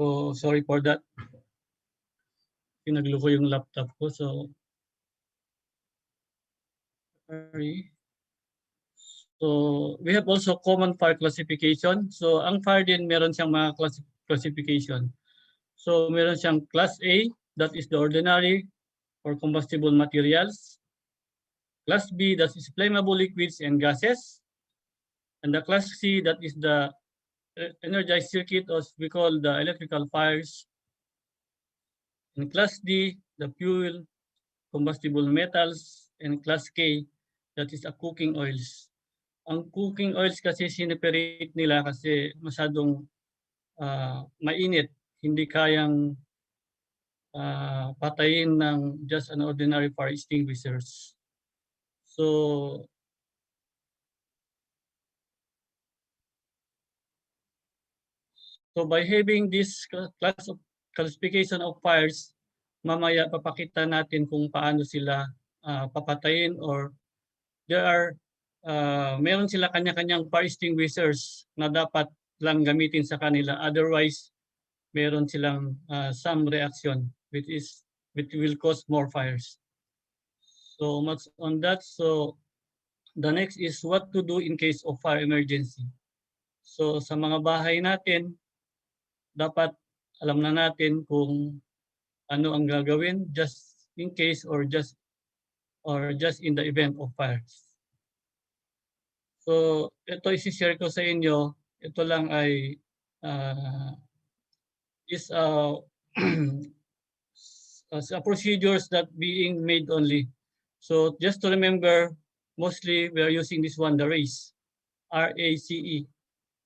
So sorry for that. Pinaglo ko yung laptop ko. So sorry. So we have also common fire classification. So ang fire din meron siyang mga classification. So meron siyang class A, that is the ordinary or combustible materials. Class B, that is flammable liquids and gases. And the class C, that is the energized circuit, as we call the electrical fires. And class D, the fuel, combustible metals. And class K, that is a cooking oils. Ang cooking oils kasi sineperate nila kasi masyadong mainit. Hindi kayang patayin ng just an ordinary fire extinguishers. So by having this class of classification of fires, mamaya papakita natin kung paano sila papatayin, or there are meron sila kanya-kanyang fire extinguishers na dapat lang gamitin sa kanila. Otherwise, meron silang some reaction which will cause more fires. So much on that. So the next is what to do in case of fire emergency. So sa mga bahay natin, dapat alam na natin kung ano ang gagawin just in case or just in the event of fires. So ito isi-share ko sa inyo. Ito lang ay is procedures that being made only. So just to remember, mostly we are using this one, the RACE, R-A-C-E.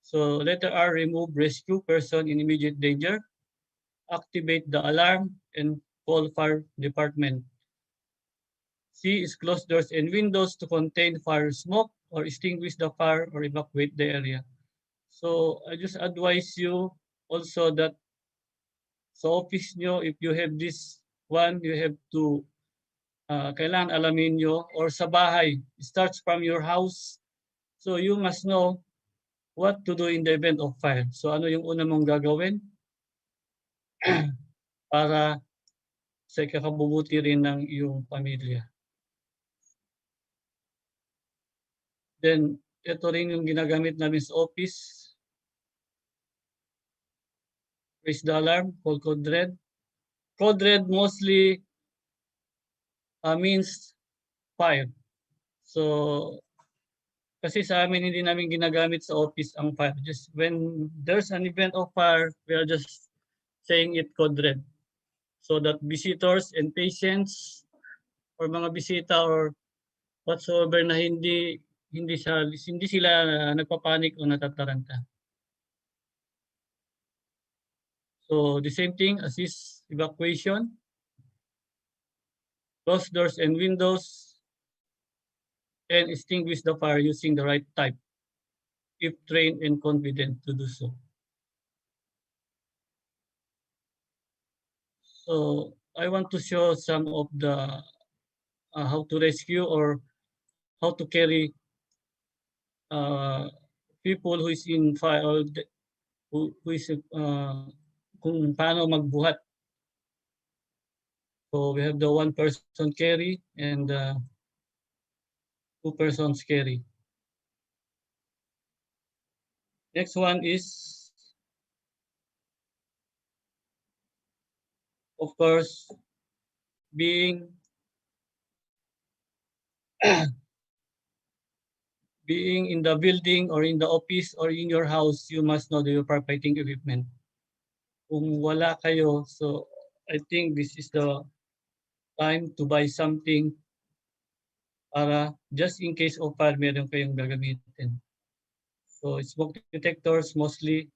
So letter R, remove, rescue person in immediate danger, activate the alarm, and call fire department. C is close doors and windows to contain fire smoke or extinguish the fire or evacuate the area. So I just advise you also that sa office nyo, if you have this one, you have to kailangan alamin nyo, or sa bahay, it starts from your house. So you must know what to do in the event of fire. So ano yung una mong gagawin para sa ikakabubuti rin ng iyong pamilya. Then, ito rin yung ginagamit namin sa office. Raise the alarm, call code red. Code red mostly means fire. So, kasi sa amin, hindi namin ginagamit sa office ang fire. Just when there's an event of fire, we are just saying it code red. So that visitors and patients or mga bisita or whatsoever na hindi sila nagpapanik o natataranta. So the same thing, assist evacuation, close doors and windows, and extinguish the fire using the right type if trained and confident to do so. So I want to show some of the how to rescue or how to carry people who is in fire, or who is kung paano magbuhat. So we have the 1 person carry and 2 persons carry. Next one is, of course, being in the building or in the office or in your house, you must know your firefighting equipment. Kung wala kayo, so I think this is the time to buy something para just in case of fire, meron kayong gagamitin. So smoke detectors mostly.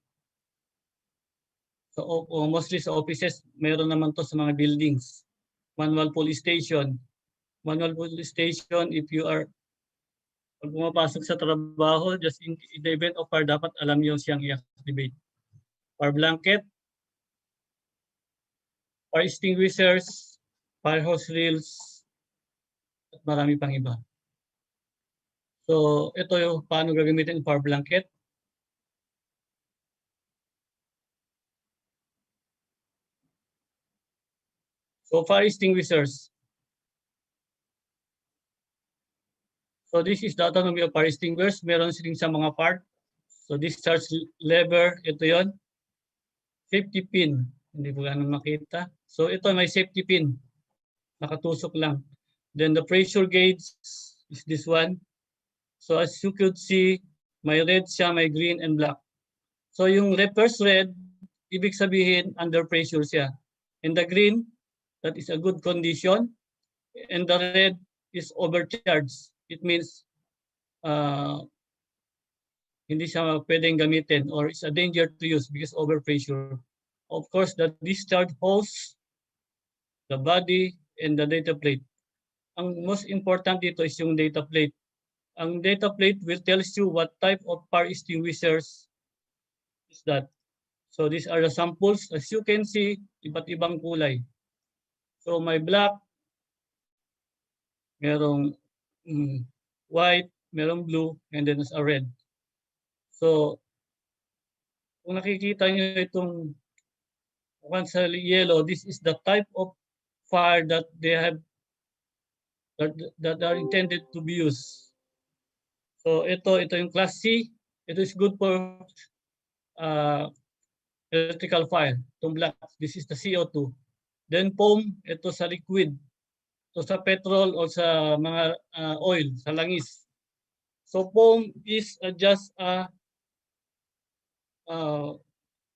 So mostly sa offices, meron naman to sa mga buildings. Manual police station. Manual police station, if you are pag pumapasok sa trabaho, just in the event of fire, dapat alam nyo siyang i-activate. Fire blanket, fire extinguishers, fire hose reels, at marami pang iba. So ito yung paano gagamitin yung fire blanket. So fire extinguishers. So this is the autonomy of fire extinguishers. Meron siling sa mga part. So discharge lever, ito yon. Safety pin, hindi ko ganun makita. So ito may safety pin, nakatusok lang. Then the pressure gauge is this one. So as you could see, may red siya, may green and black. So yung first red, ibig sabihin under pressure siya. And the green, that is a good condition. And the red is overcharged. It means hindi siya pwedeng gamitin or it's a danger to use because overpressure. Of course, the discharge hose, the body, and the data plate. Ang most important dito is yung data plate. Ang data plate will tell you what type of fire extinguishers is that. So these are the samples. As you can see, iba't ibang kulay. So may black, merong white, merong blue, and then there's a red. So kung nakikita nyo itong once yellow, this is the type of fire that they have that are intended to be used. So ito yung class C. Ito is good for electrical fire. Itong black, this is the CO2. Then foam, ito sa liquid. Ito sa petrol o sa mga oil, sa langis. So foam is just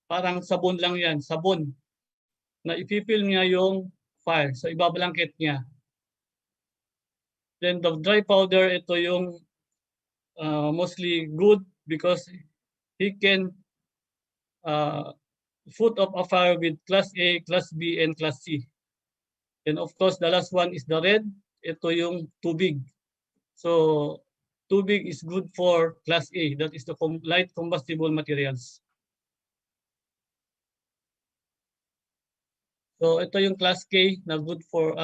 parang sabon lang yan, sabon na ipipil niya yung fire. So ibabalangkit niya. Then the dry powder, ito yung mostly good because he can put up a fire with class A, class B, and class C. And of course, the last one is the red. Ito yung tubig. So tubig is good for class A. That is the light combustible materials. So ito yung class K na good for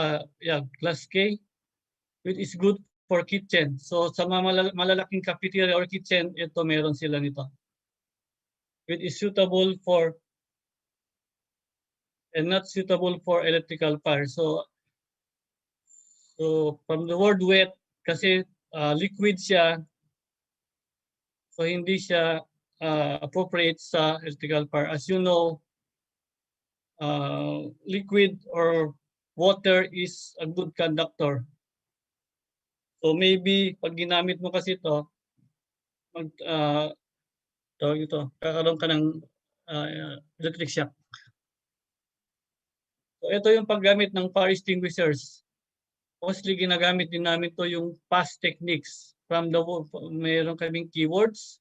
class K, which is good for kitchen. So sa mga malalaking cafeteria or kitchen, ito meron sila nito. It is suitable for and not suitable for electrical fire. So from the word wet, kasi liquid siya, so hindi siya appropriate sa electrical fire. As you know, liquid or water is a good conductor. So maybe pag ginamit mo kasi ito, kakaroon ka ng electric shock. So ito yung paggamit ng fire extinguishers. Mostly ginagamit din namin to yung pass techniques. From the mayroon kaming keywords,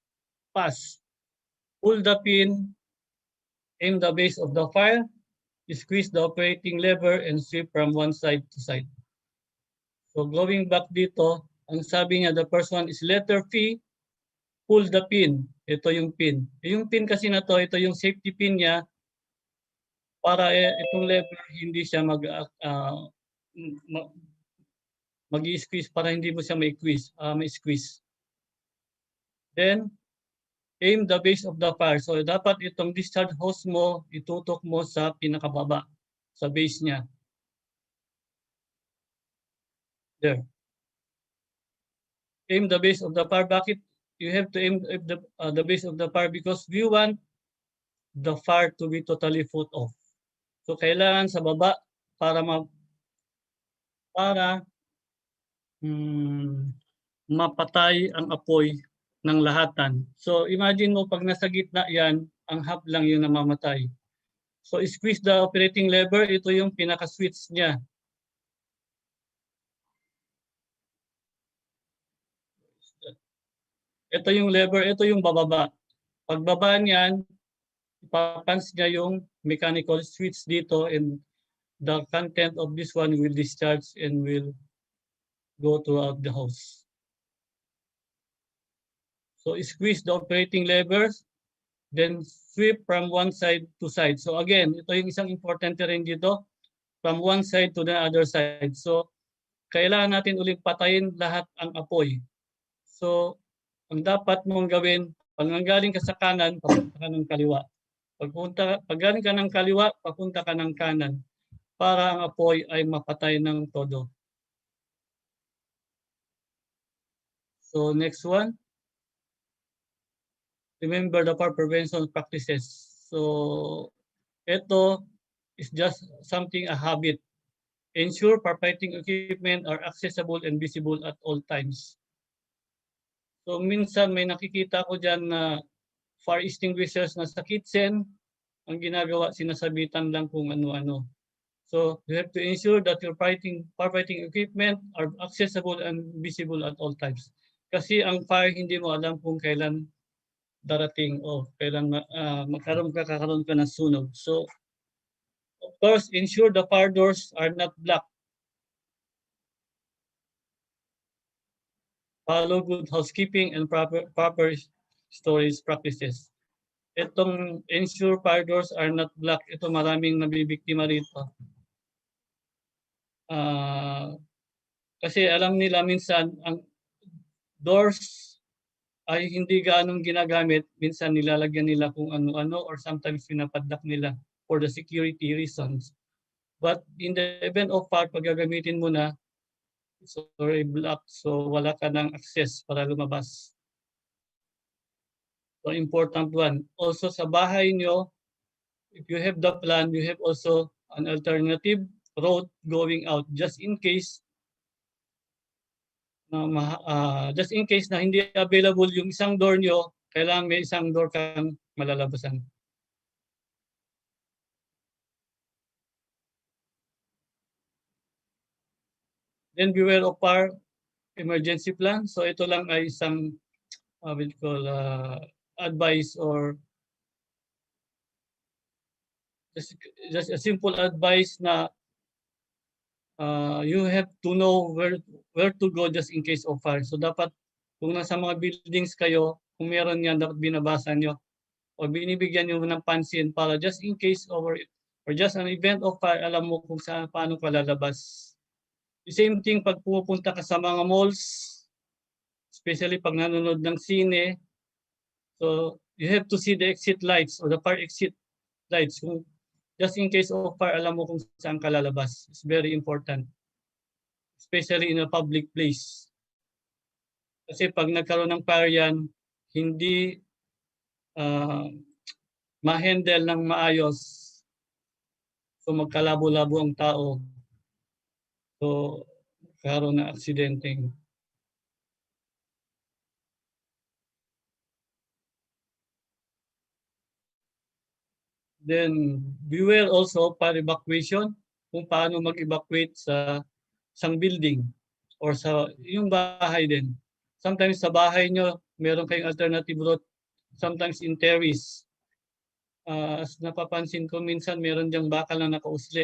pass. Pull the pin, aim the base of the fire, squeeze the operating lever, and sweep from one side to side. So going back dito, ang sabi niya, the first one is letter P, pull the pin. Ito yung pin. Yung pin kasi na to, ito yung safety pin niya para itong lever hindi siya mag-squeeze para hindi mo siya may-squeeze. Then, aim the base of the fire. So dapat itong discharge hose mo, itutok mo sa pinakababa, sa base niya. There. Aim the base of the fire. Bakit you have to aim the base of the fire? Because we want the fire to be totally put off. So kailangan sa baba para mapatay ang apoy ng lahatan. So imagine mo pag nasa gitna yan, ang half lang yung namamatay. So squeeze the operating lever, ito yung pinaka-switch niya. Ito yung lever, ito yung bababa. Pagbaba niyan, ipapans niya yung mechanical switch dito and the content of this one will discharge and will go throughout the house. So squeeze the operating levers, then sweep from one side to side. So again, ito yung isang important rin dito, from one side to the other side. So kailangan natin ulit patayin lahat ang apoy. So ang dapat mong gawin, pag galing ka sa kanan, papunta ka ng kaliwa. Pag galing ka ng kaliwa, papunta ka ng kanan. para ang apoy ay mapatay ng todo. So next one, remember the fire prevention practices. So ito is just something, a habit. Ensure firefighting equipment are accessible and visible at all times. So minsan may nakikita ko dyan na fire extinguishers na sa kitchen, ang ginagawa, sinasabitan lang kung ano-ano. So you have to ensure that your firefighting equipment are accessible and visible at all times. Kasi ang fire, hindi mo alam kung kailan darating o kailan kakaroon ka ng sunog. So of course, ensure the fire doors are not blocked. Follow good housekeeping and proper storage practices. Itong ensure fire doors are not blocked, ito maraming nabibiktima rito. Kasi alam nila minsan ang doors ay hindi gaanong ginagamit, minsan nilalagyan nila kung ano-ano or sometimes pinapadlock nila for the security reasons. But in the event of fire, pag gagamitin mo na, it's already blocked, so wala ka ng access para lumabas. So important one. Also sa bahay nyo, if you have the plan, you have also an alternative road going out just in case na hindi available yung isang door nyo, kailangan may isang door kang malalabasan. Then beware of fire emergency plan. So ito lang ay isang we'll call advice or just a simple advice na you have to know where to go just in case of fire. So dapat kung nasa mga buildings kayo, kung meron yan, dapat binabasa nyo o binibigyan nyo ng pansin para just in case or just an event of fire, alam mo kung saan, paano ka lalabas. The same thing pag pumupunta ka sa mga malls, especially pag nanonood ng sine, so you have to see the exit lights or the fire exit lights. Kung just in case of fire, alam mo kung saan ka lalabas. It's very important, especially in a public place. Kasi pag nagkaroon ng fire yan, hindi ma-handle ng maayos. So magkalabo-labo ang tao. So karoon na aksidente. Then beware also para evacuation, kung paano mag-evacuate sa isang building or sa yung bahay din. Sometimes sa bahay nyo, meron kayong alternative route. Sometimes in terrace. As napapansin ko, minsan meron diyang bakal na nakausli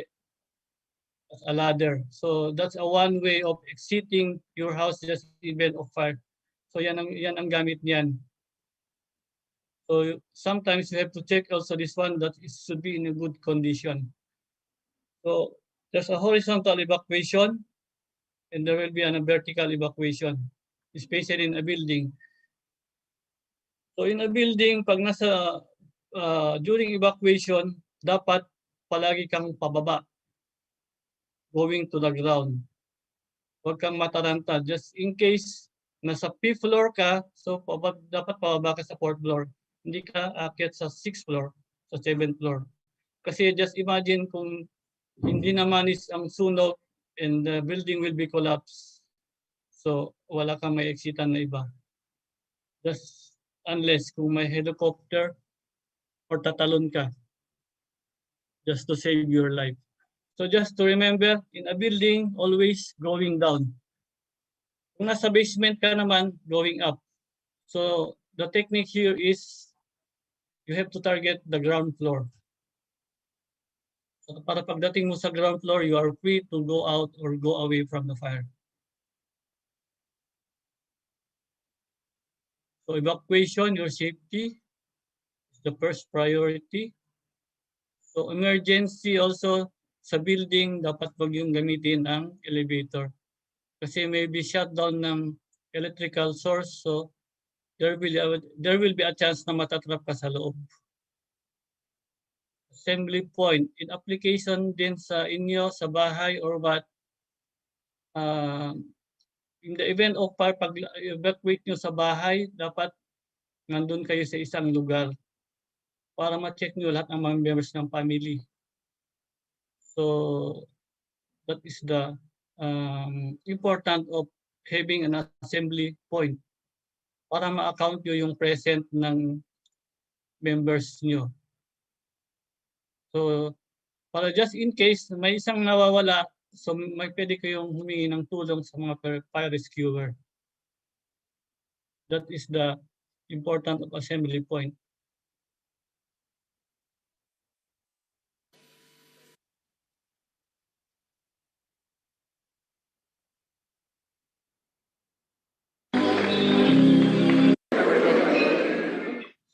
as a ladder. So that's a one way of exiting your house just in event of fire. So yan ang gamit niyan. So sometimes you have to check also this one that it should be in a good condition. So there's a horizontal evacuation and there will be a vertical evacuation, especially in a building. So in a building, pag nasa during evacuation, dapat palagi kang pababa, going to the ground. Huwag kang mataranta. Just in case nasa 5th floor ka, so dapat pababa ka sa 4th floor. Hindi ka aakyat sa 6th floor, sa 7th floor. Kasi just imagine kung hindi naman is ang sunog and the building will be collapsed. So wala kang may exitan na iba. Just unless kung may helicopter or tatalon ka just to save your life. So just to remember, in a building, always going down. Kung nasa basement ka naman, going up. So the technique here is you have to target the ground floor. So para pagdating mo sa ground floor, you are free to go out or go away from the fire. So evacuation, your safety is the first priority. So emergency also sa building, dapat wag yung gamitin ang elevator. Kasi may be shutdown ng electrical source, so there will be a chance na matatrap ka sa loob. assembly point in application din sa inyo sa bahay or what, in the event of pag-evacuate nyo sa bahay, dapat nandun kayo sa isang lugar para ma-check nyo lahat ng mga members ng family. So that is the important of having an assembly point para ma-account nyo yung present ng members nyo. So para just in case may isang nawawala, so may pwede kayong humingi ng tulong sa mga fire rescuer. That is the important of assembly point.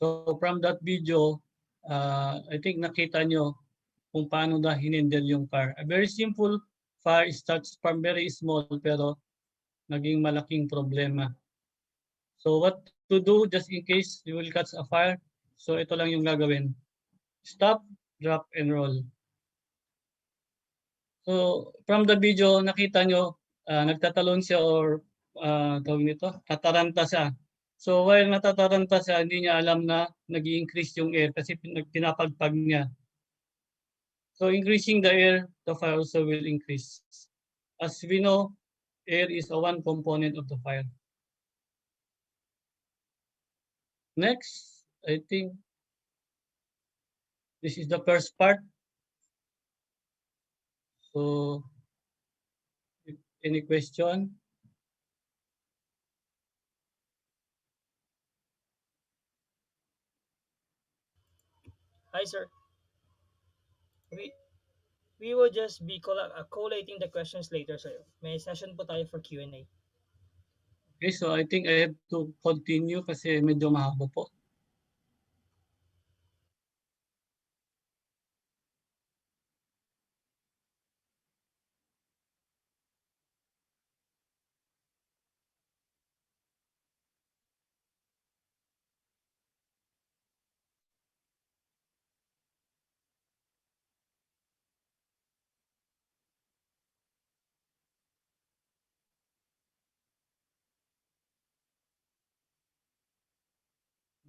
So from that video, I think nakita nyo kung paano na hinindle yung fire. A very simple fire starts from very small pero naging malaking problema. So what to do just in case you will catch a fire? So ito lang yung gagawin. Stop, drop, and roll. So from the video, nakita nyo, nagtatalon siya or tawag nito, tataranta siya. So while natataranta siya, hindi niya alam na nag-i-increase yung air kasi pinapagpag niya. So increasing the air, the fire also will increase. As we know, air is one component of the fire. Next, I think this is the first part. So, any question? Hi, sir. We will just be collating the questions later, sir. May session po tayo for Q&A. Okay, so I think I have to continue kasi medyo mahaba po.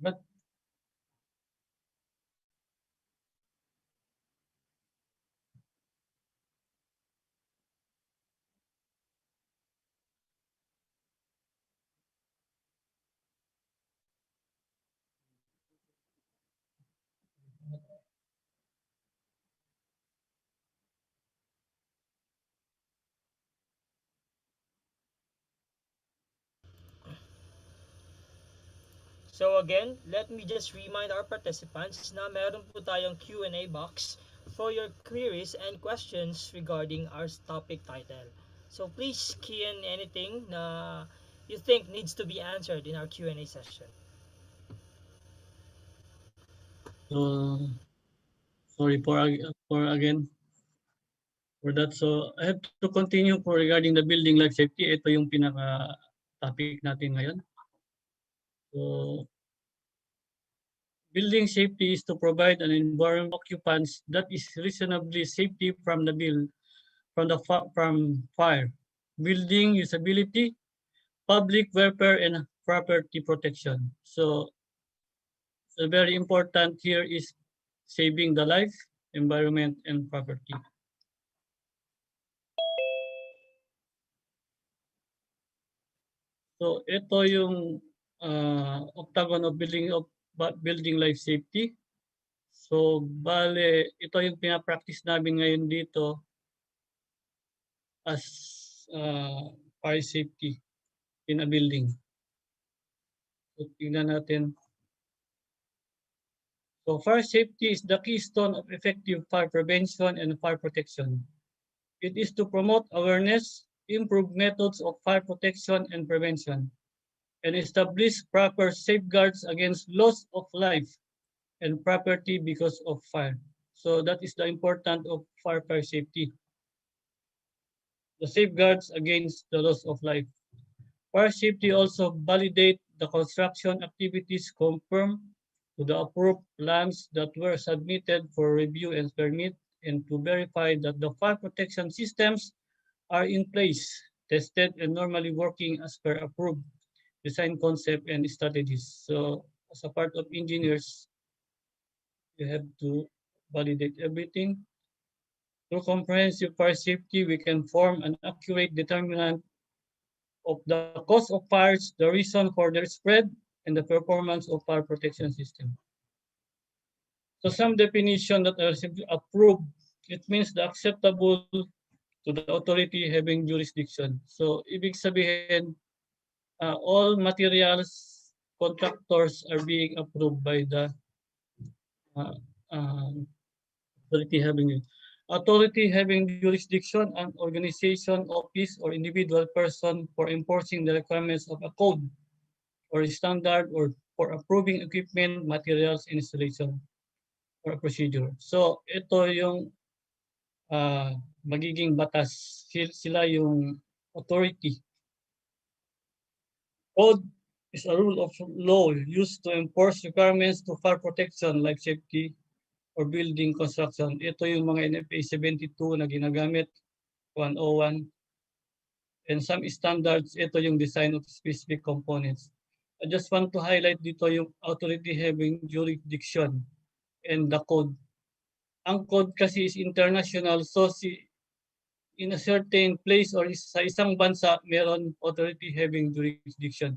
But So again, let me just remind our participants na meron po tayong Q&A box for your queries and questions regarding our topic title. So please key in anything na you think needs to be answered in our Q&A session. so sorry for again for that. So I have to continue for regarding the building life safety. Ito yung pinaka topic natin ngayon. So building safety is to provide an environment occupants that is reasonably safety from fire, building usability, public welfare, and property protection. So very important here is saving the life, environment, and property. So ito yung octagon of building life safety. So bale, ito yung pinapractice namin ngayon dito as fire safety in a building. So tingnan natin. So fire safety is the keystone of effective fire prevention and fire protection. It is to promote awareness, improve methods of fire protection and prevention, and establish proper safeguards against loss of life and property because of fire. So that is the importance of fire safety. The safeguards against the loss of life. Fire safety also validate the construction activities conform to to the approved plans that were submitted for review and permit, and to verify that the fire protection systems are in place, tested, and normally working as per approved design concept and strategies. So as a part of engineers, you have to validate everything. Through comprehensive fire safety, we can form an accurate determinant of the cause of fires, the reason for their spread, and the performance of fire protection system. So some definition that are simply approved, it means the acceptable to the authority having jurisdiction. So ibig sabihin, all materials contractors are being approved by the authority having jurisdiction, an organization, office, or individual person for enforcing the requirements of a code or standard, or for approving equipment, materials, installation, or procedure. So ito yung magiging batas. Sila yung authority. Code is a rule of law used to enforce requirements to fire protection, life safety, or building construction. Ito yung mga NFA 72 na ginagamit, 101. And some standards, ito yung design of specific components. I just want to highlight dito yung authority having jurisdiction and the code. Ang code kasi is international, so in a certain place or sa isang bansa, meron authority having jurisdiction.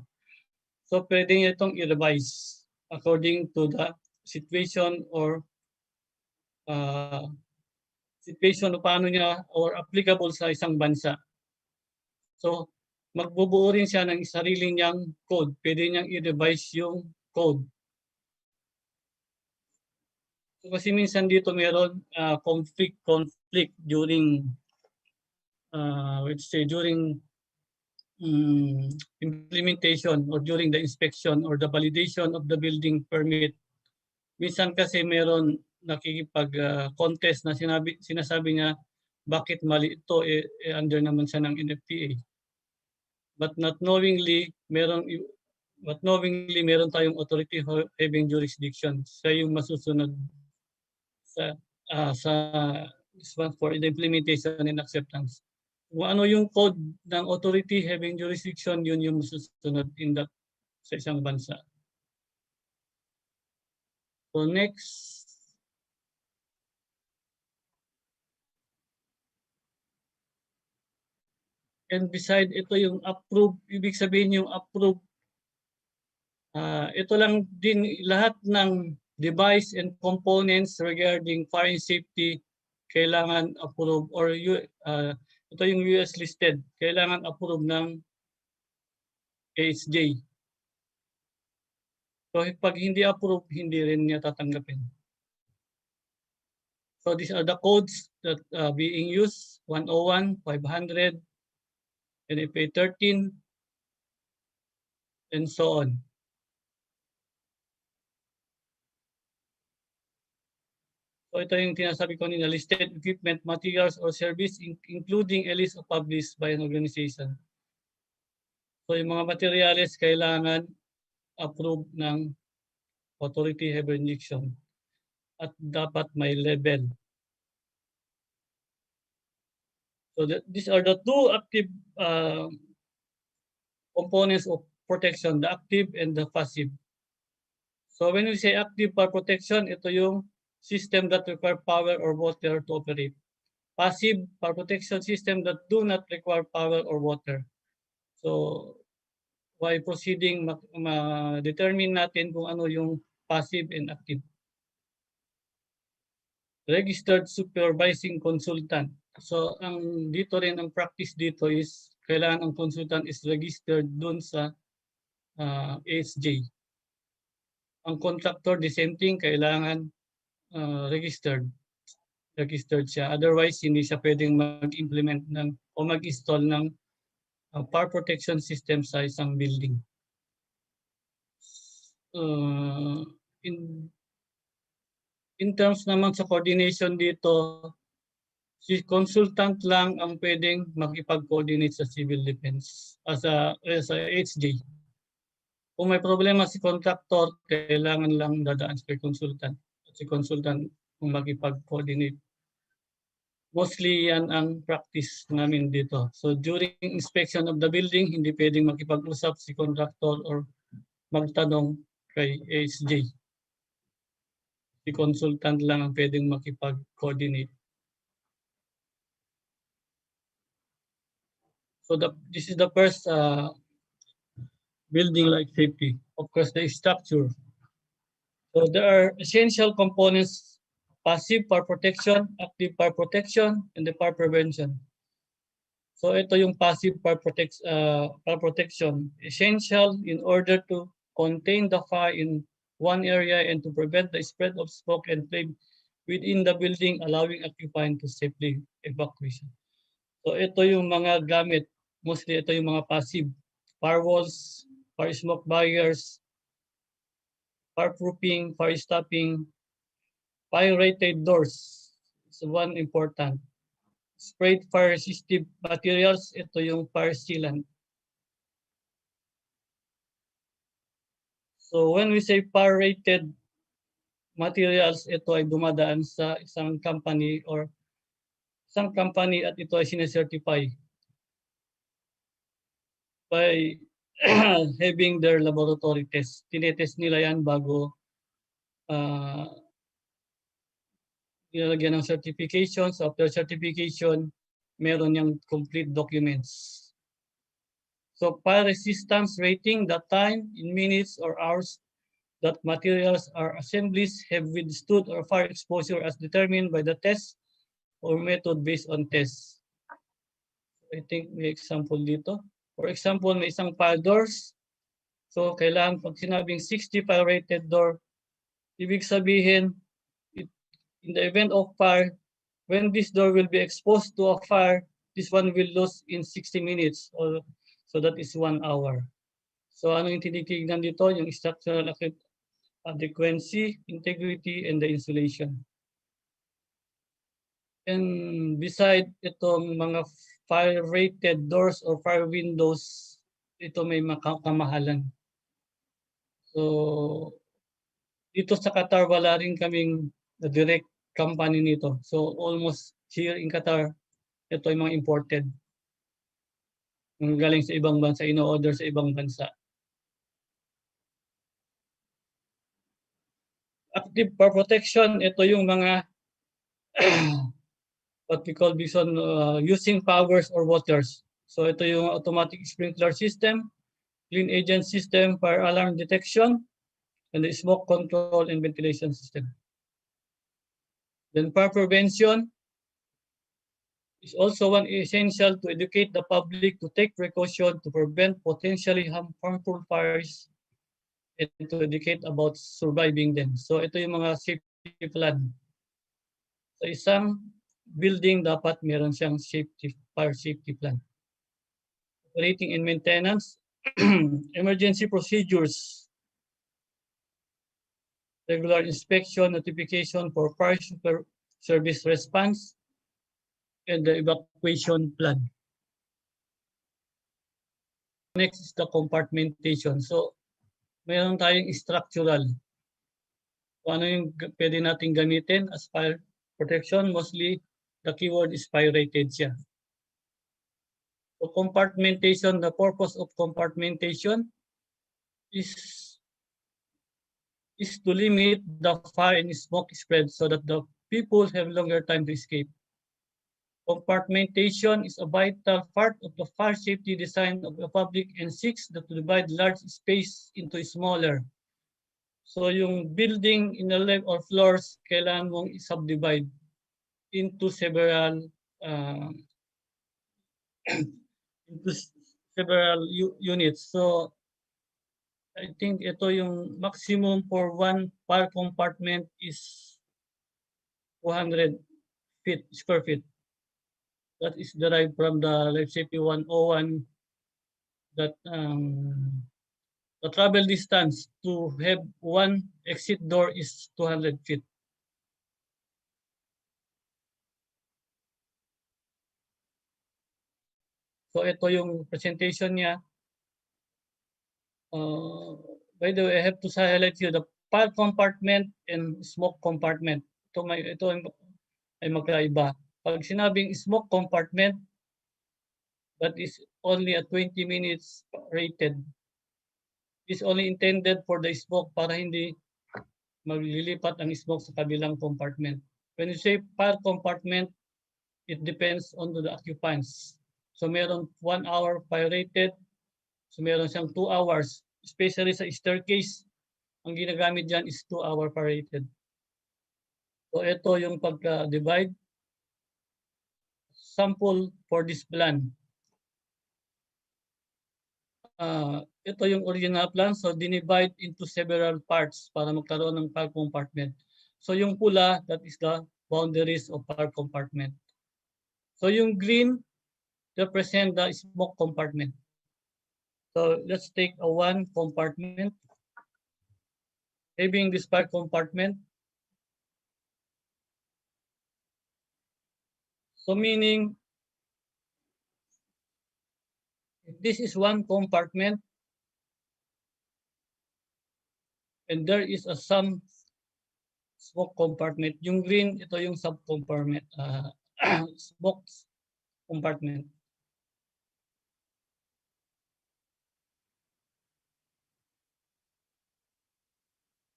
So pwede niya itong i-revise according to the situation or situation o paano niya or applicable sa isang bansa. So magbubuo rin siya ng sarili niyang code. Pwede niyang i-revise yung code. So kasi minsan dito meron conflict during let's say during implementation or during the inspection or the validation of the building permit. Minsan kasi meron nakikipag-contest na sinasabi niya bakit mali ito, under naman siya ng NFPA. But not knowingly meron tayong authority having jurisdiction. Siya yung masusunod sa this one for the implementation and acceptance. Kung ano yung code ng authority having jurisdiction, yun yung masusunod sa isang bansa. So next. And beside ito yung approved, ibig sabihin yung approved, ito lang din lahat ng device and components regarding fire and safety kailangan approve or ito yung US listed, kailangan approve ng ASJ. So pag hindi approve, hindi rin niya tatanggapin. So these are the codes that being used, 101, 500, NFA 13, and so on. So ito yung tinasabi ko nila, listed equipment, materials, or service, including a list of published by an organization. So yung mga materials kailangan approve ng authority having jurisdiction at dapat may level. So these are the two active components of protection, the active and the passive. So when we say active fire protection, ito yung system that require power or water to operate. Passive fire protection system that do not require power or water. So while proceeding, determine natin kung ano yung passive and active. Registered supervising consultant. So ang dito rin, ang practice dito is kailangan ang consultant is registered dun sa ASJ. Ang contractor, the same thing, kailangan registered siya. Otherwise, hindi siya pwedeng mag-implement o mag-install ng fire protection system sa isang building. In terms naman sa coordination dito, si consultant lang ang pwedeng makipag-coordinate sa civil defense as a HJ. Kung may problema si contractor, kailangan lang dadaan sa consultant. Si consultant kung makipag-coordinate. Mostly yan ang practice namin dito. So during inspection of the building, hindi pwedeng makipag-usap si contractor or magtanong kay ASJ. Si consultant lang ang pwedeng makipag-coordinate. So this is the first building life safety. Of course, the structure. So there are essential components: passive fire protection, active fire protection, and the fire prevention. So ito yung passive fire protection, essential in order to contain the fire in one area and to prevent the spread of smoke and flame within the building, allowing occupant to safely evacuation. So ito yung mga gamit, mostly ito yung mga passive, firewalls, fire smoke barriers, fireproofing, fire stopping, fire-rated doors. So one important. Sprayed fire resistive materials, ito yung fire sealant. So when we say fire-rated materials, ito ay dumadaan sa isang company at ito ay sinecertify by having their laboratory test. Tinetest nila yan bago nilalagyan ng certification. So after certification, meron yung complete documents. So fire resistance rating, the time in minutes or hours that materials or assemblies have withstood or fire exposure as determined by the test or method based on tests. I think may example dito. For example, may isang fire doors. So kailangan pag sinabing 60 fire rated door, ibig sabihin, in the event of fire, when this door will be exposed to a fire, this one will lose in 60 minutes, or so that is 1 hour. So ano yung tinitignan dito? Yung structural adequacy, integrity, and the insulation. And beside itong mga fire-rated doors or fire windows, ito may kamahalan. So dito sa Qatar, wala rin kaming direct company nito. So almost here in Qatar, ito ay mga imported. Yung galing sa ibang bansa, ino-order sa ibang bansa. Active fire protection, ito yung mga what we call this one, using powers or waters. So ito yung automatic sprinkler system, clean agent system, fire alarm detection, and the smoke control and ventilation system. Then fire prevention is also one essential to educate the public to take precaution to prevent potentially harmful fires and to educate about surviving them. So ito yung mga safety plan. Sa isang building, dapat meron siyang fire safety plan. Operating and maintenance, emergency procedures, regular inspection, notification for fire service response, and the evacuation plan. Next is the compartmentation. So, mayroon tayong structural. Kung ano yung pwede natin gamitin as fire protection, mostly the keyword is fire-rated siya. So compartmentation, the purpose of compartmentation is to limit the fire and smoke spread so that the people have longer time to escape. Compartmentation is a vital part of the fire safety design of the public and seeks to divide large space into smaller. So yung building in the level or floors, kailangan mong i-subdivide into several units. So I think ito yung maximum for one fire compartment is 200 square feet. That is derived from the Life Safety 101 that the travel distance to have one exit door is 200 feet. So ito yung presentation niya. By the way, I have to highlight here the fire compartment and smoke compartment. Ito ay magkaiba. Pag sinabing smoke compartment, that is only a 20 minutes rated. Is only intended for the smoke para hindi maglilipat ang smoke sa kabilang compartment. When you say fire compartment, it depends on the occupants. So meron 1 hour fire rated, so meron siyang 2 hours. Especially sa staircase, ang ginagamit dyan is 2 hour fire rated. So ito yung pagka-divide. Sample for this plan. Ito yung original plan. So dinivide into several parts para magkaroon ng fire compartment. So yung pula, that is the boundaries of fire compartment. So yung green represent the smoke compartment. So let's take a one compartment. Having this fire compartment. So meaning, if this is one compartment, and there is a some smoke compartment. Yung green, ito yung sub-compartment, smoke compartment.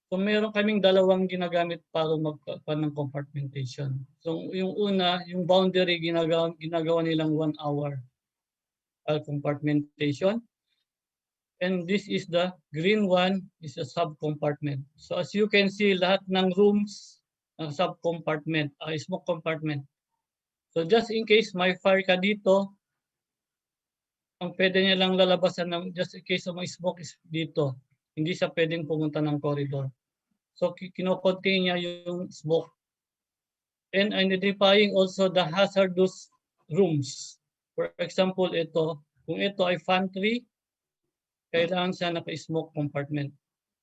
So meron kaming dalawang ginagamit para magkaroon ng compartmentation. So yung una, yung boundary ginagawa nilang 1 hour compartmentation. And this is the green one, is a sub-compartment. So as you can see, lahat ng rooms ng sub-compartment, smoke compartment. So just in case may fire ka dito, ang pwede niya lang lalabasan ng just in case may smoke is dito. Hindi siya pwedeng pumunta ng corridor. So kino-contain niya yung smoke. And identifying also the hazardous rooms. For example, ito, kung ito ay pantry, kailangan siya naka-smoke compartment,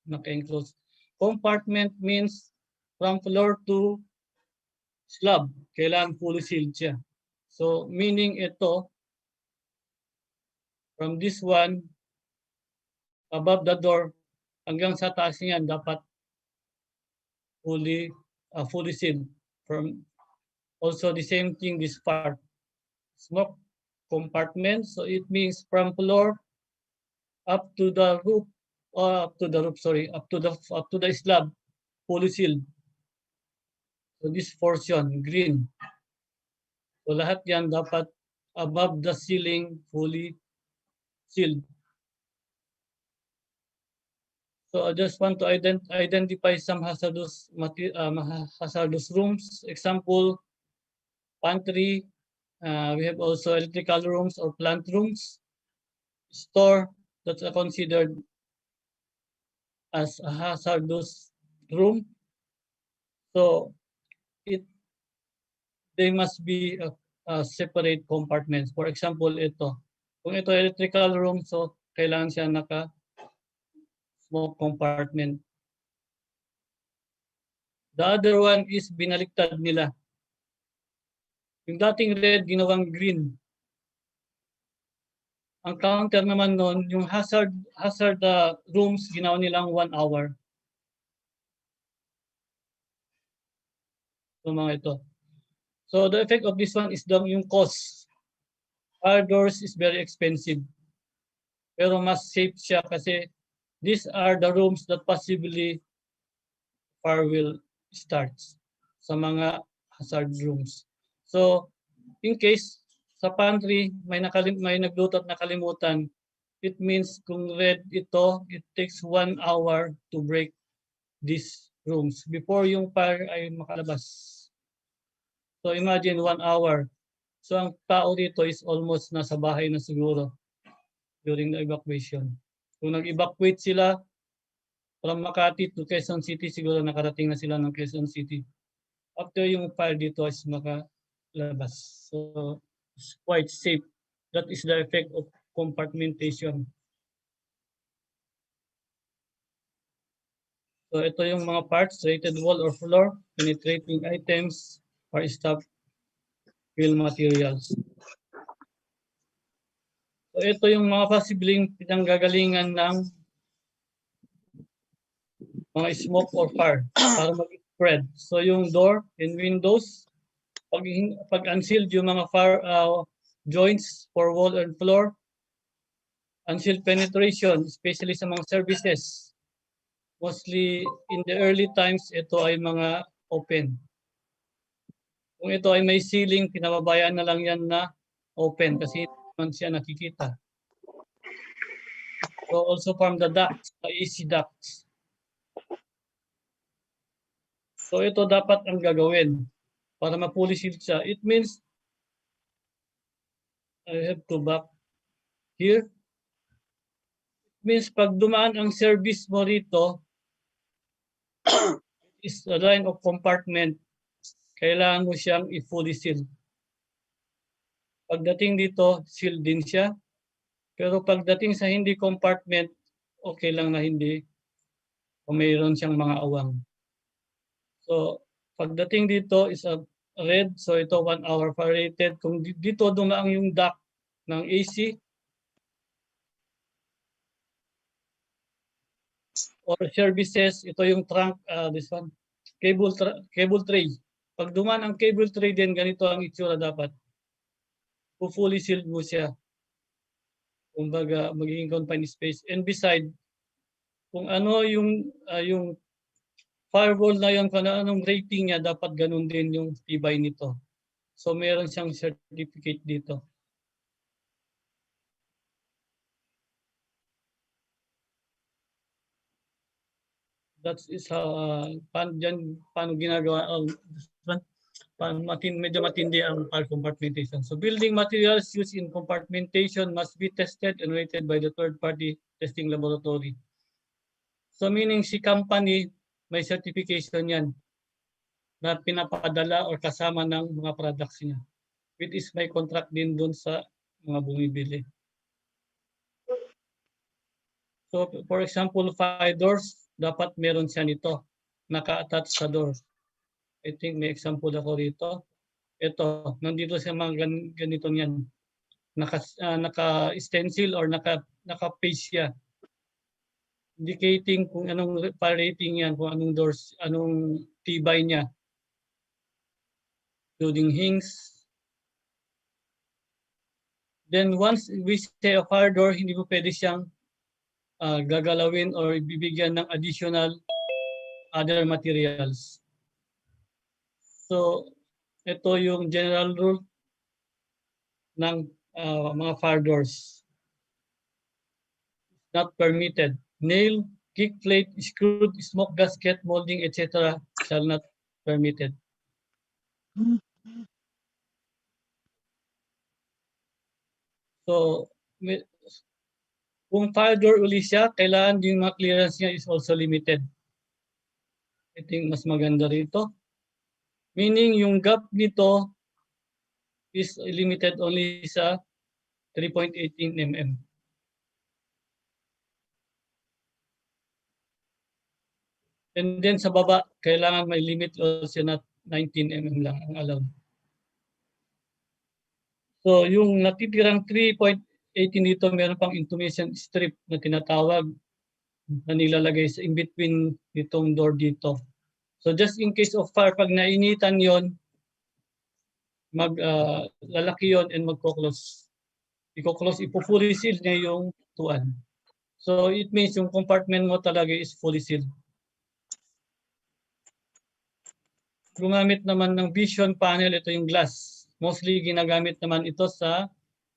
naka-enclosed. Compartment means from floor to slab, kailangan fully sealed siya. So meaning ito, from this one, above the door, hanggang sa taas niyan, dapat fully sealed. From also the same thing, this part, smoke compartment. So it means from floor up to the roof, up to the slab, fully sealed. So this portion, green. So lahat yan dapat above the ceiling, fully sealed. So I just want to identify some hazardous rooms. Example, pantry. We have also electrical rooms or plant rooms. Store, that's considered as a hazardous room. So they must be separate compartments. For example, ito. Kung ito electrical room, so kailangan siya smoke compartment. The other one is binaliktad nila. Yung dating red, ginawang green. Ang counter naman nun, yung hazard rooms, ginawa nilang 1 hour. So mga ito. So the effect of this one is yung cost. Fire doors is very expensive. Pero mas safe siya kasi these are the rooms that possibly fire will start sa mga hazard rooms. So, in case sa pantry may nagluto at nakalimutan, it means kung red ito, it takes 1 hour to break these rooms before yung fire ay makalabas. So, imagine 1 hour. So, ang tao dito is almost nasa bahay na siguro during the evacuation. Kung nag-evacuate sila from Makati to Quezon City, siguro nakarating na sila ng Quezon City. After yung fire dito is makalabas. So, it's quite safe. That is the effect of compartmentation. So, ito yung mga parts, rated wall or floor, penetrating items, or stop fill materials. So, ito yung mga posibleng pinanggagalingan ng mga smoke or fire para mag-spread. So yung door and windows, pag unsealed yung mga fire joints for wall and floor, unsealed penetration, especially sa mga services. Mostly in the early times, ito ay mga open. Kung ito ay may ceiling, pinababayaan na lang yan na open kasi naman siya nakikita. So also from the ducts, the AC ducts. So ito dapat ang gagawin para ma-fully sealed siya. It means I have to back here. It means pag dumaan ang service mo rito, is a line of compartment, kailangan mo siyang i-fully seal. Pagdating dito, seal din siya. Pero pagdating sa hindi compartment, okay lang na hindi o mayroon siyang mga awang. So, pagdating dito is a red, so ito 1 hour fire rated. Kung dito dumaang yung duct ng AC or services, ito yung trunk, this one, cable tray. Pag dumaan ang cable tray din, ganito ang itsura dapat. Fully sealed mo siya. Kumbaga, magiging confined space. And beside, kung ano yung firewall na yun, kung anong rating niya, dapat ganun din yung tibay nito. So, meron siyang certificate dito. That is how, paano ginagawa, medyo matindi ang fire compartmentation. So building materials used in compartmentation must be tested and rated by the third-party testing laboratory. So meaning si company may certification yan na pinapadala or kasama ng mga products niya. Which is may contract din dun sa mga bumibili. So for example, fire doors, dapat meron siya nito, naka-attach sa door. I think may example ako rito. Ito, nandito sa mga ganito niyan. Naka-stencil or naka-page siya. Indicating kung anong fire rating yan, kung anong doors, anong tibay niya. Including hinges. Then once we say a fire door, hindi mo pwede siyang gagalawin or bibigyan ng additional other materials. So, ito yung general rule ng mga fire doors. Not permitted. Nail, kick plate, screw, smoke gasket, molding, etc. shall not permitted. So, kung fire door uli siya, kailangan yung mga clearance niya is also limited. I think mas maganda rito. Meaning yung gap nito is limited only sa 3.18 mm. And then sa baba, kailangan may limit also na 19 mm lang ang allowed. So yung natitirang 3.18 dito, meron pang intumescent strip na tinatawag na nilalagay sa in-between nitong door dito. So just in case of fire, pag nainitan yon, lalaki yon and magko-close. Iko-close, ipo-fully seal niya yung tuan. So it means yung compartment mo talaga is fully sealed. Gumamit naman ng vision panel, ito yung glass. Mostly ginagamit naman ito sa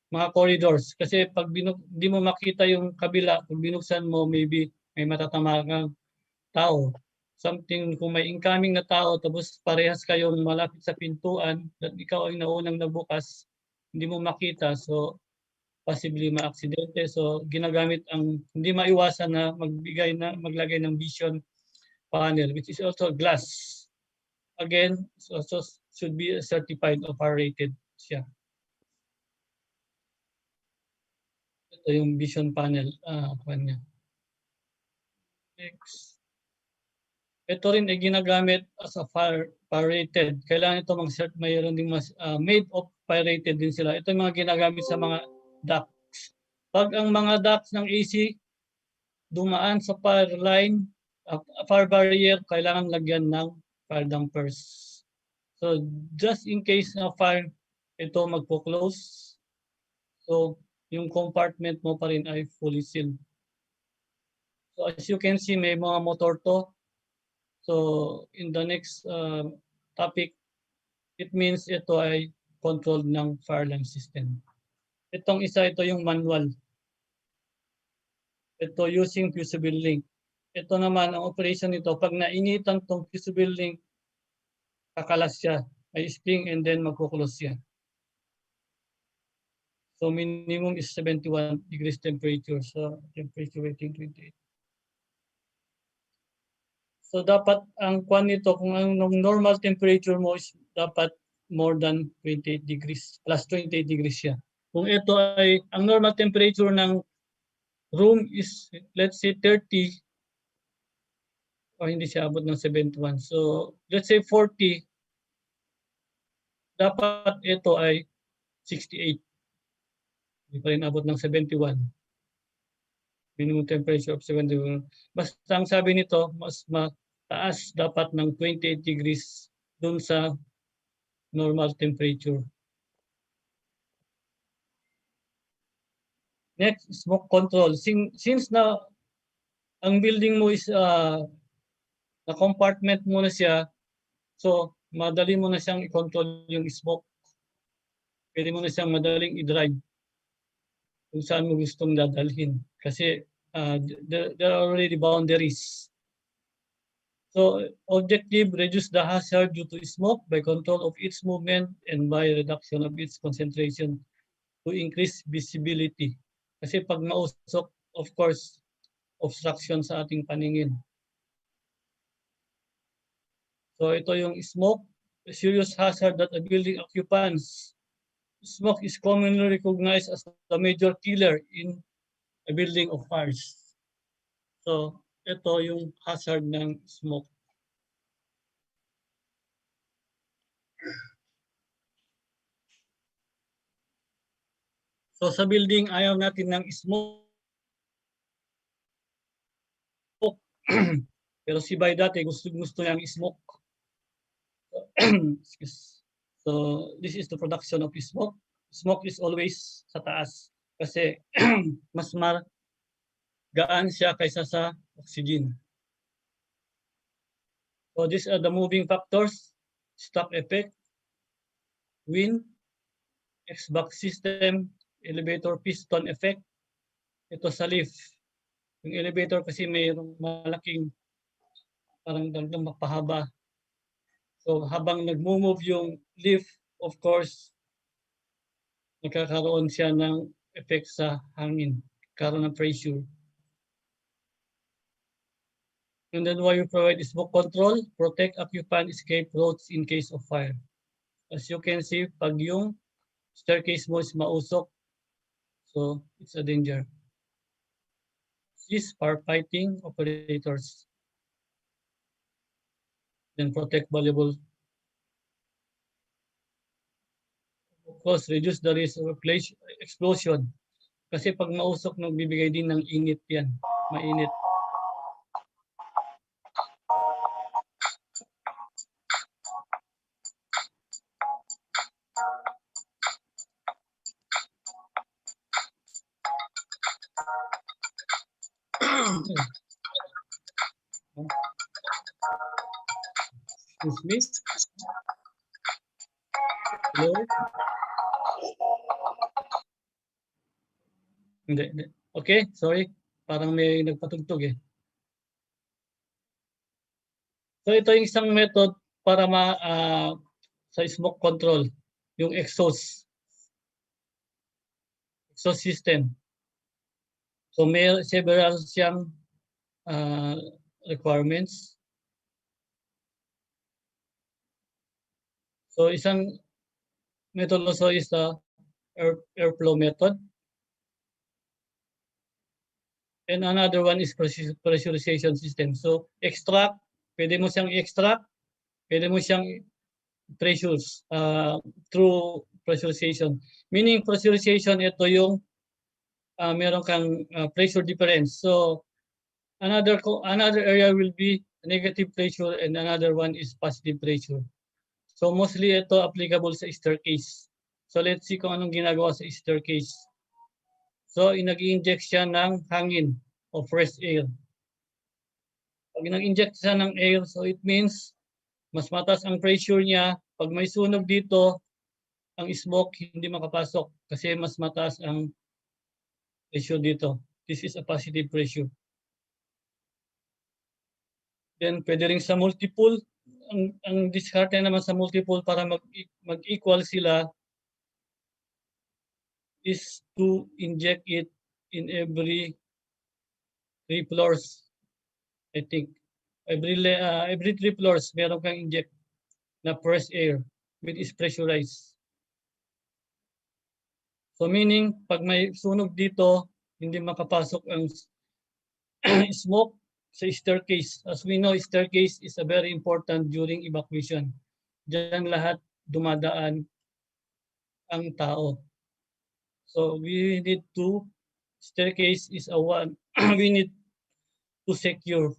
mga corridors. Kasi pag di mo makita yung kabila, pag binuksan mo, maybe may matatama kang tao. Something, kung may incoming na tao, tapos parehas kayong malapit sa pintuan, at ikaw ay naunang nabukas, hindi mo makita, so possibly ma-aksidente. So ginagamit ang, hindi maiwasan na maglagay ng vision panel, which is also glass. Again, also should be certified or fire rated siya. Ito yung vision panel. Kanya. Next. Ito rin ay ginagamit as a fire rated. Kailangan ito mayroon din made of fire rated din sila. Ito yung mga ginagamit sa mga ducts. Pag ang mga ducts ng AC dumaan sa fire line, fire barrier, kailangan lagyan ng fire dampers. So just in case na fire ito magpo-close, so yung compartment mo pa rin ay fully sealed. So as you can see, may mga motor to. So in the next topic, it means ito ay controlled ng fire alarm system. Itong isa, ito yung manual. Ito using fusible link. Ito naman, ang operation nito, pag nainitan tong fusible link, kakalas siya. May spring and then magkukulos siya. So minimum is 71 degrees temperature. So temperature rating 28. So dapat ang kwan nito, kung ang normal temperature mo is dapat more than 28 degrees, plus 28 degrees siya. Kung ito ay, ang normal temperature ng room is, let's say 30, o hindi siya abot ng 71. So let's say 40, dapat ito ay 68. Hindi pa rin abot ng 71. Minimum temperature of 71. Basta ang sabi nito, mas mataas dapat ng 28 degrees dun sa normal temperature. Next, smoke control. Since na ang building mo is na compartment mo na siya, so madali mo na siyang i-control yung smoke. Pwede mo na siyang madaling i-drive kung saan mo gustong dadalhin. Kasi there are already boundaries. So objective, reduce the hazard due to smoke by control of its movement and by reduction of its concentration to increase visibility. Kasi pag mausok, of course, obstruction sa ating paningin. So ito yung smoke, a serious hazard that a building occupants. Smoke is commonly recognized as the major killer in a building of fires. So ito yung hazard ng smoke. So sa building, ayaw natin ng smoke. Pero si Bay dati gusto niyang smoke. So this is the production of smoke. Smoke is always sa taas kasi mas gaan siya kaysa sa oxygen. So these are the moving factors: stop effect, wind, X-box system, elevator piston effect. Ito sa lift. Yung elevator kasi mayroong malaking parang dagdag mapahaba. So habang nagmo-move yung lift, of course, nagkakaroon siya ng effect sa hangin, karoon ng pressure. And then why you provide smoke control, protect occupant escape routes in case of fire. As you can see, pag yung staircase mo is mausok, so it's a danger. These firefighting operators. Then protect valuable. Of course, reduce the risk of explosion. Kasi pag mausok, nagbibigay din ng init yan. Mainit. Excuse me. Hello? Hindi. Okay, sorry. Parang may nagpatugtog eh. So ito yung isang method para sa smoke control, yung exhaust system. So may several siyang requirements. So isang method also is the airflow method. And another one is pressurization system. So extract, pwede mo siyang i-extract, pwede mo siyang pressures through pressurization. Meaning pressurization, ito yung meron kang pressure difference. So Another area will be negative pressure and another one is positive pressure. So mostly ito applicable sa staircase. So let's see kung anong ginagawa sa staircase. So nag-i-inject siya ng hangin o fresh air. Pag nag-inject siya ng air, so it means mas mataas ang pressure niya. Pag may sunog dito, ang smoke hindi makapasok kasi mas mataas ang pressure dito. This is a positive pressure. Then pwede rin sa multiple. Ang diskarte naman sa multiple para mag-equal sila is to inject it in every 3 floors. I think every 3 floors meron kang inject na fresh air which is pressurized. So meaning pag may sunog dito, hindi makapasok ang smoke sa staircase. As we know, staircase is a very important during evacuation. Diyan lahat dumadaan ang tao. So we need to, staircase is a one, we need to secure.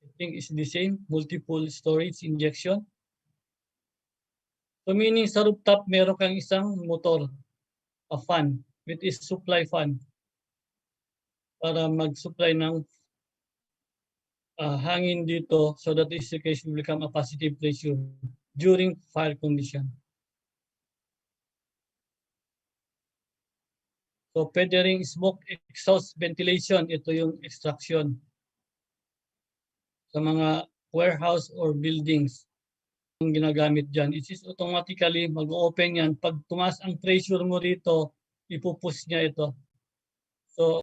I think it's the same, multiple storage injection. So meaning sa rooftop, meron kang isang motor, a fan, which is supply fan para mag-supply ng hangin dito so that the staircase will become a positive pressure during fire condition. So pwede ring smoke exhaust ventilation, ito yung extraction sa mga warehouse or buildings. Ang ginagamit dyan, it is automatically mag-open yan. Pag tumaas ang pressure mo rito, ipupush niya ito. So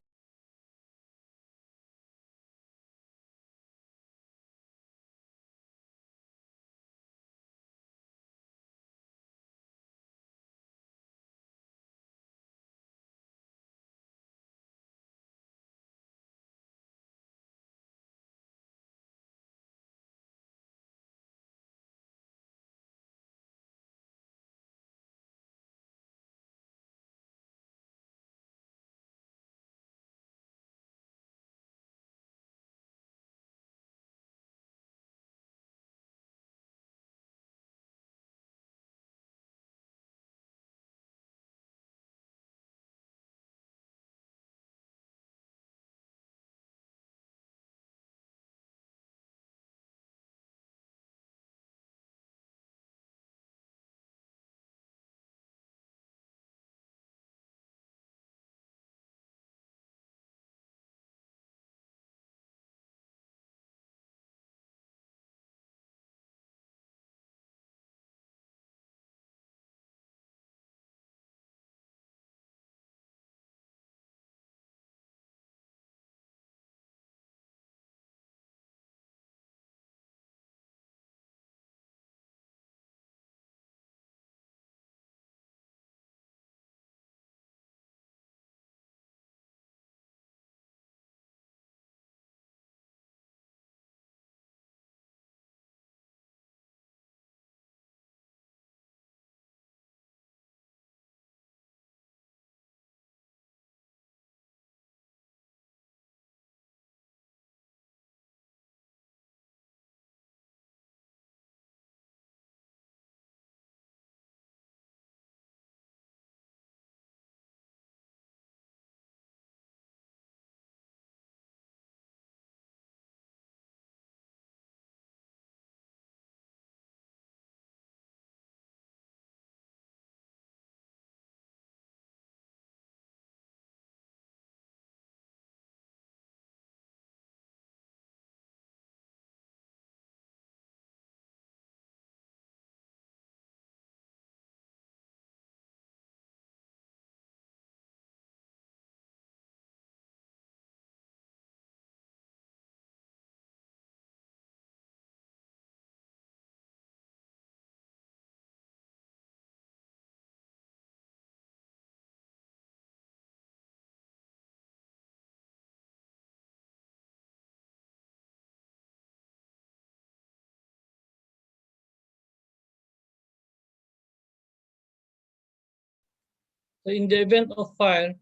in the event of fire,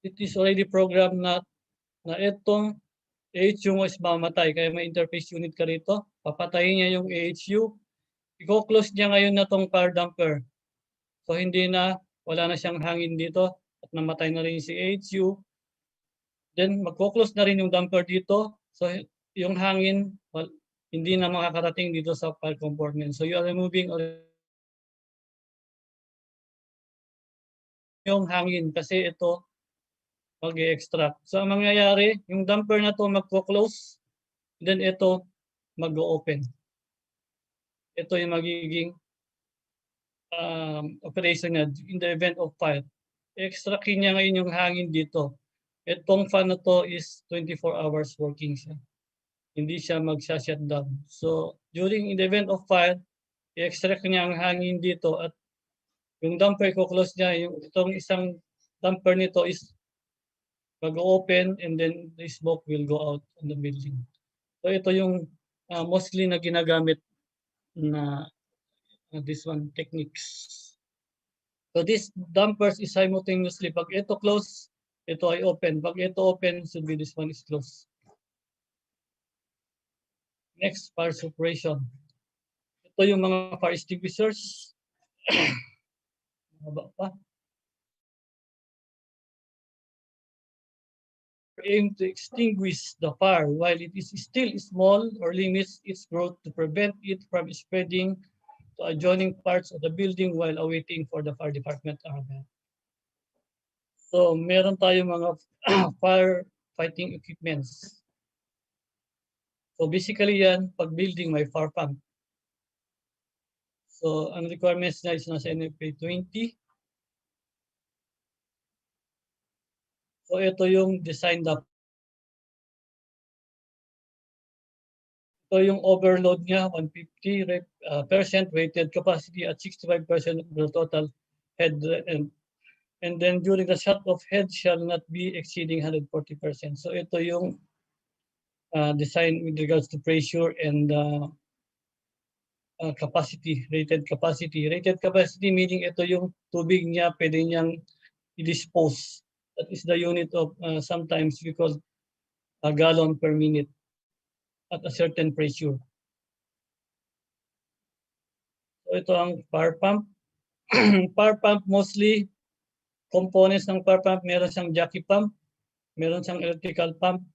it is already programmed na itong AHU mo is mamatay. Kaya may interface unit ka rito. Papatayin niya yung AHU. I-close niya ngayon na tong fire damper. So hindi na, wala na siyang hangin dito at namatay na rin si AHU. Then magko-close na rin yung damper dito. So yung hangin, hindi na makakarating dito sa fire compartment. So you are removing yung hangin kasi ito mag-extract. So ang mangyayari, yung damper na to magko-close, then ito mag-open. Ito yung magiging operation niya in the event of fire. I-extract niya ngayon yung hangin dito. Itong fan na to is 24 hours working siya. Hindi siya mag-shutdown. So during in the event of fire, i-extract niya ang hangin dito at yung damper ko-close niya, yung itong isang damper nito is mag-open and then the smoke will go out on the building. So ito yung mostly na ginagamit na this one techniques. So this dampers is simultaneously, pag ito close, ito ay open. Pag ito open, should be this one is closed. Next, fire suppression. Ito yung mga fire extinguishers. Haba pa. Aim to extinguish the fire while it is still small or limits its growth to prevent it from spreading to adjoining parts of the building while awaiting for the fire department. So meron tayong mga fire fighting equipments. So basically yan, pag building may fire pump. So ang requirements niya is nasa NFPA 20. So ito yung design na. Ito yung overload niya, 150% rated capacity at 65% of the total head. And then during the shut-off, head shall not be exceeding 140%. So ito yung design with regards to pressure and capacity, rated capacity. Rated capacity meaning ito yung tubig niya, pwede niyang i-dispose. That is the unit of sometimes we call a gallon per minute at a certain pressure. So ito ang fire pump. Fire pump mostly, components ng fire pump, meron siyang jockey pump, meron siyang electrical pump,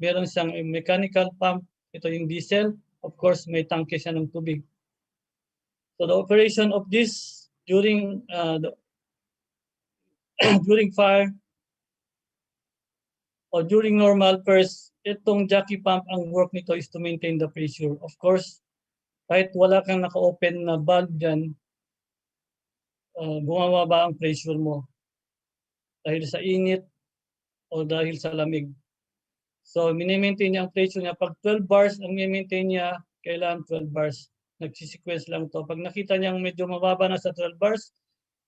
meron siyang mechanical pump, ito yung diesel. Of course, may tangke siya ng tubig. So the operation of this during during fire or during normal, first, itong jockey pump, ang work nito is to maintain the pressure. Of course, kahit wala kang naka-open na valve dyan, bumababa ang pressure mo dahil sa init o dahil sa lamig. So, mini-maintain niya ang pressure niya. Pag 12 bars, ang mini-maintain niya, kailangan 12 bars. Nagsisequence lang to. Pag nakita niyang medyo mababa na sa 12 bars,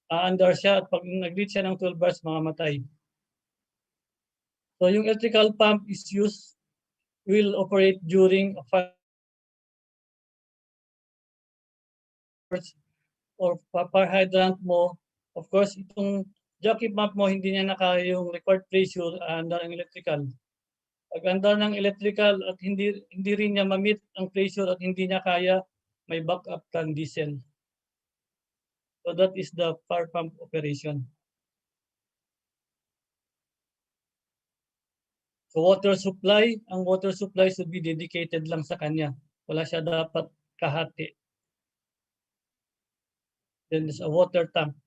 under siya at pag nag-reach siya ng 12 bars, mamamatay. So, yung electrical pump is used, will operate during a fire or fire hydrant mo. Of course, itong jockey pump mo, hindi niya nakaya yung required pressure under ang electrical. Pag under ng electrical at hindi rin niya ma-meet ang pressure at hindi niya kaya, may backup kang diesel. So that is the fire pump operation. So water supply, ang water supply should be dedicated lang sa kanya. Wala siya dapat kahati. Then there's a water tank.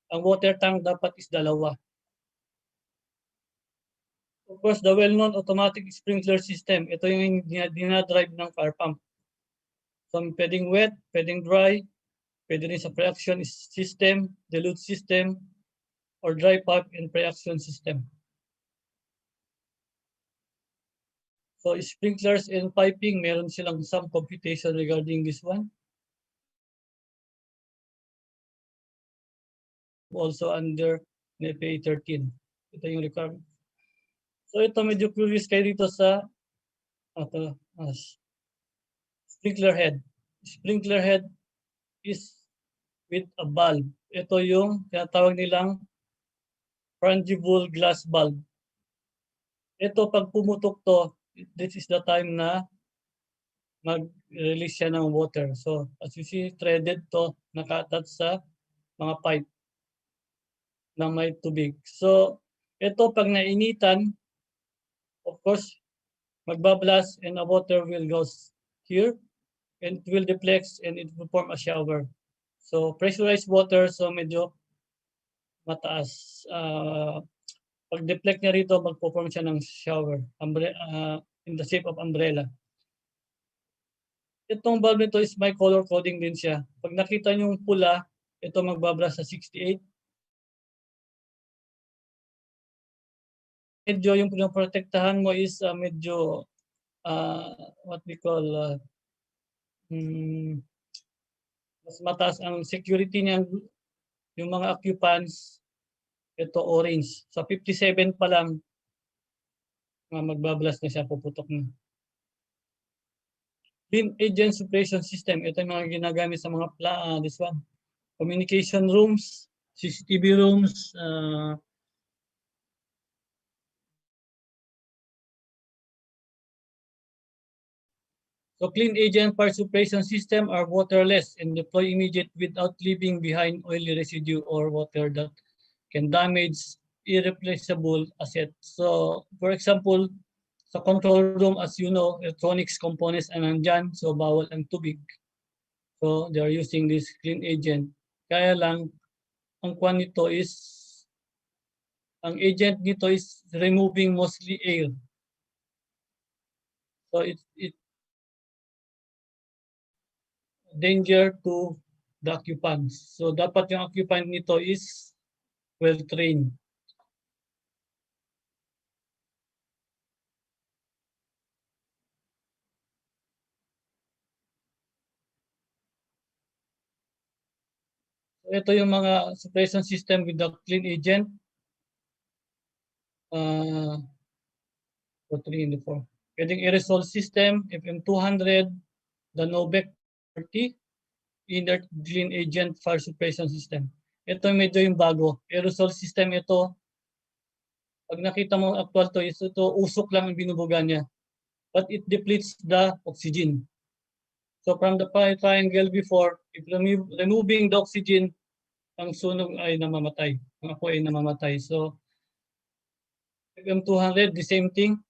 Ang water tank dapat is dalawa. Of course, the well-known automatic sprinkler system. Ito yung dinadrive ng fire pump. So pwedeng wet, pwedeng dry, pwede rin sa pre-action system, dilute system, or dry pipe and pre-action system. So sprinklers and piping, meron silang some computation regarding this one. Also under NFPA 13. Ito yung requirement. So ito medyo curious kayo dito sa sprinkler head. Sprinkler head is with a valve. Ito yung tinatawag nilang fungible glass bulb. Ito, pag pumutok to, this is the time na mag-release siya ng water. So, as you see, threaded to, naka-attach sa mga pipe na may tubig. So, ito pag nainitan, of course, magbablast and the water will go here and it will deflect and it will form a shower. So, pressurized water, so medyo mataas. Pag deflect niya rito, magpo-form siya ng shower in the shape of umbrella. Itong bulb nito is may color coding din siya. Pag nakita niyo yung pula, ito magbablast sa 68. Medyo yung pinaprotektahan mo is medyo what we call mas mataas ang security niya, yung mga occupants, ito orange. Sa 57 pa lang, magbablast na siya, puputok na. Clean agent suppression system, ito yung mga ginagamit sa mga this one. Communication rooms, CCTV rooms, so clean agent fire suppression system are waterless and deploy immediate without leaving behind oily residue or water that can damage irreplaceable assets. So, for example, sa control room, as you know, electronics components ang nandyan, so bawal ang tubig. So, they are using this clean agent. Kaya lang, ang kwan nito is, ang agent nito is removing mostly air. So, it danger to the occupants. So, dapat yung occupant nito is well-trained. So, ito yung mga suppression system with the clean agent. 3 and 4. Pwedeng aerosol system, FM200, the Novec 30, inert clean agent fire suppression system. Ito medyo yung bago. Aerosol system ito, pag nakita mo actual to, ito usok lang ang binubuga niya. But it depletes the oxygen. So from the fire triangle before, if removing the oxygen, ang sunog ay namamatay. Ang apoy ay namamatay. So, FM200, the same thing.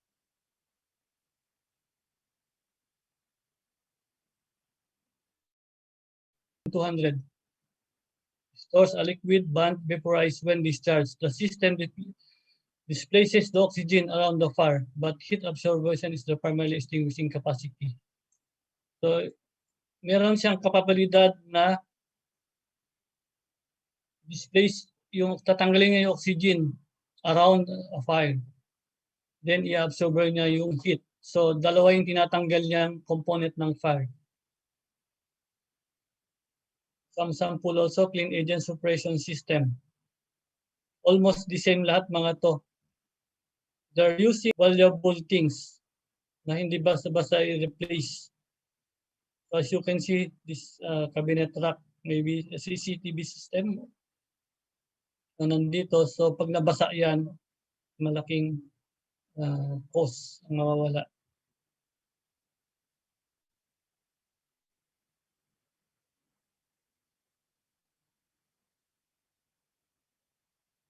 FM200. Stores a liquid band vaporized when discharged. The system displaces the oxygen around the fire, but heat absorption is the primary extinguishing capacity. So, meron siyang kapabilidad na displace yung tatanggalin niya yung oxygen around a fire. Then, i-absorb niya yung heat. So, dalawa yung tinatanggal niyang component ng fire. Some sample also, clean agent suppression system. Almost the same lahat mga to. They're using valuable things na hindi basta-basta i-replace. So as you can see, this cabinet rack, maybe a CCTV system na nandito. So pag nabasa yan, malaking cost ang mawawala.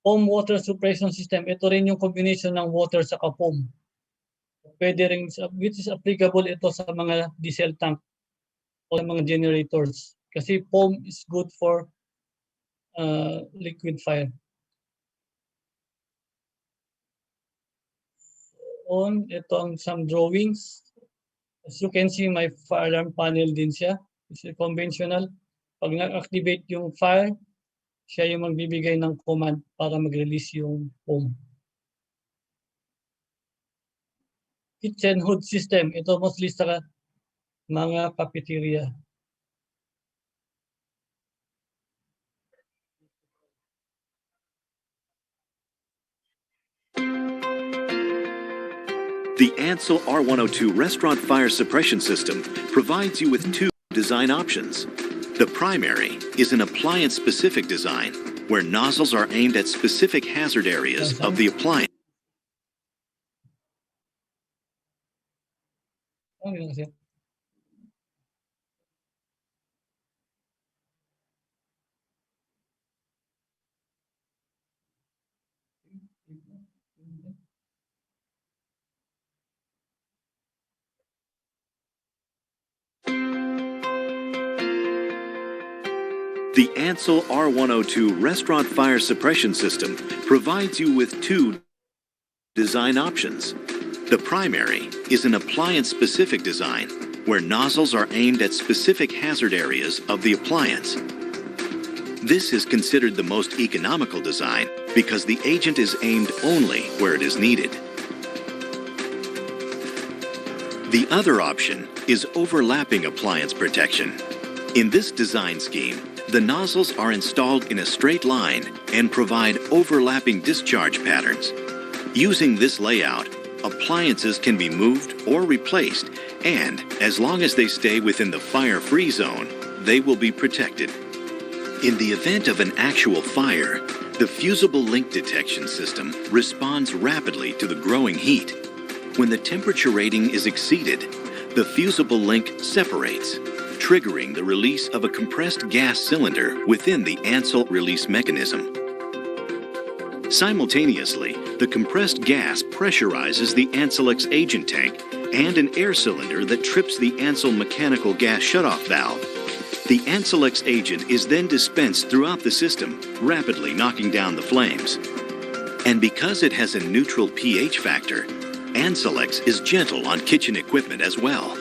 Foam water suppression system, ito rin yung combination ng water sa foam. Pwede rin, which is applicable ito sa mga diesel tank o mga generators. Kasi foam is good for liquid fire. Ito ang some drawings. As you can see, may fire alarm panel din siya. It's conventional. Pag nag-activate yung fire, siya yung magbibigay ng command para mag-release yung foam. Kitchen hood system. Ito mostly sa mga cafeteria. The Ansel R102 Restaurant Fire Suppression System provides you with two design options. The primary is an appliance-specific design where nozzles are aimed at specific hazard areas of the appliance. The Ansel R102 Restaurant Fire Suppression System provides you with two design options. The primary is an appliance-specific design, where nozzles are aimed at specific hazard areas of the appliance. This is considered the most economical design because the agent is aimed only where it is needed. The other option is overlapping appliance protection. In this design scheme, the nozzles are installed in a straight line and provide overlapping discharge patterns. Using this layout, appliances can be moved or replaced, and as long as they stay within the fire-free zone, they will be protected. In the event of an actual fire, the fusible link detection system responds rapidly to the growing heat. When the temperature rating is exceeded, the fusible link separates, triggering the release of a compressed gas cylinder within the Ansel release mechanism. Simultaneously, the compressed gas pressurizes the Anselix agent tank and an air cylinder that trips the Ansel mechanical gas shutoff valve. The Anselix agent is then dispensed throughout the system, rapidly knocking down the flames. And because it has a neutral pH factor, Anselix is gentle on kitchen equipment as well.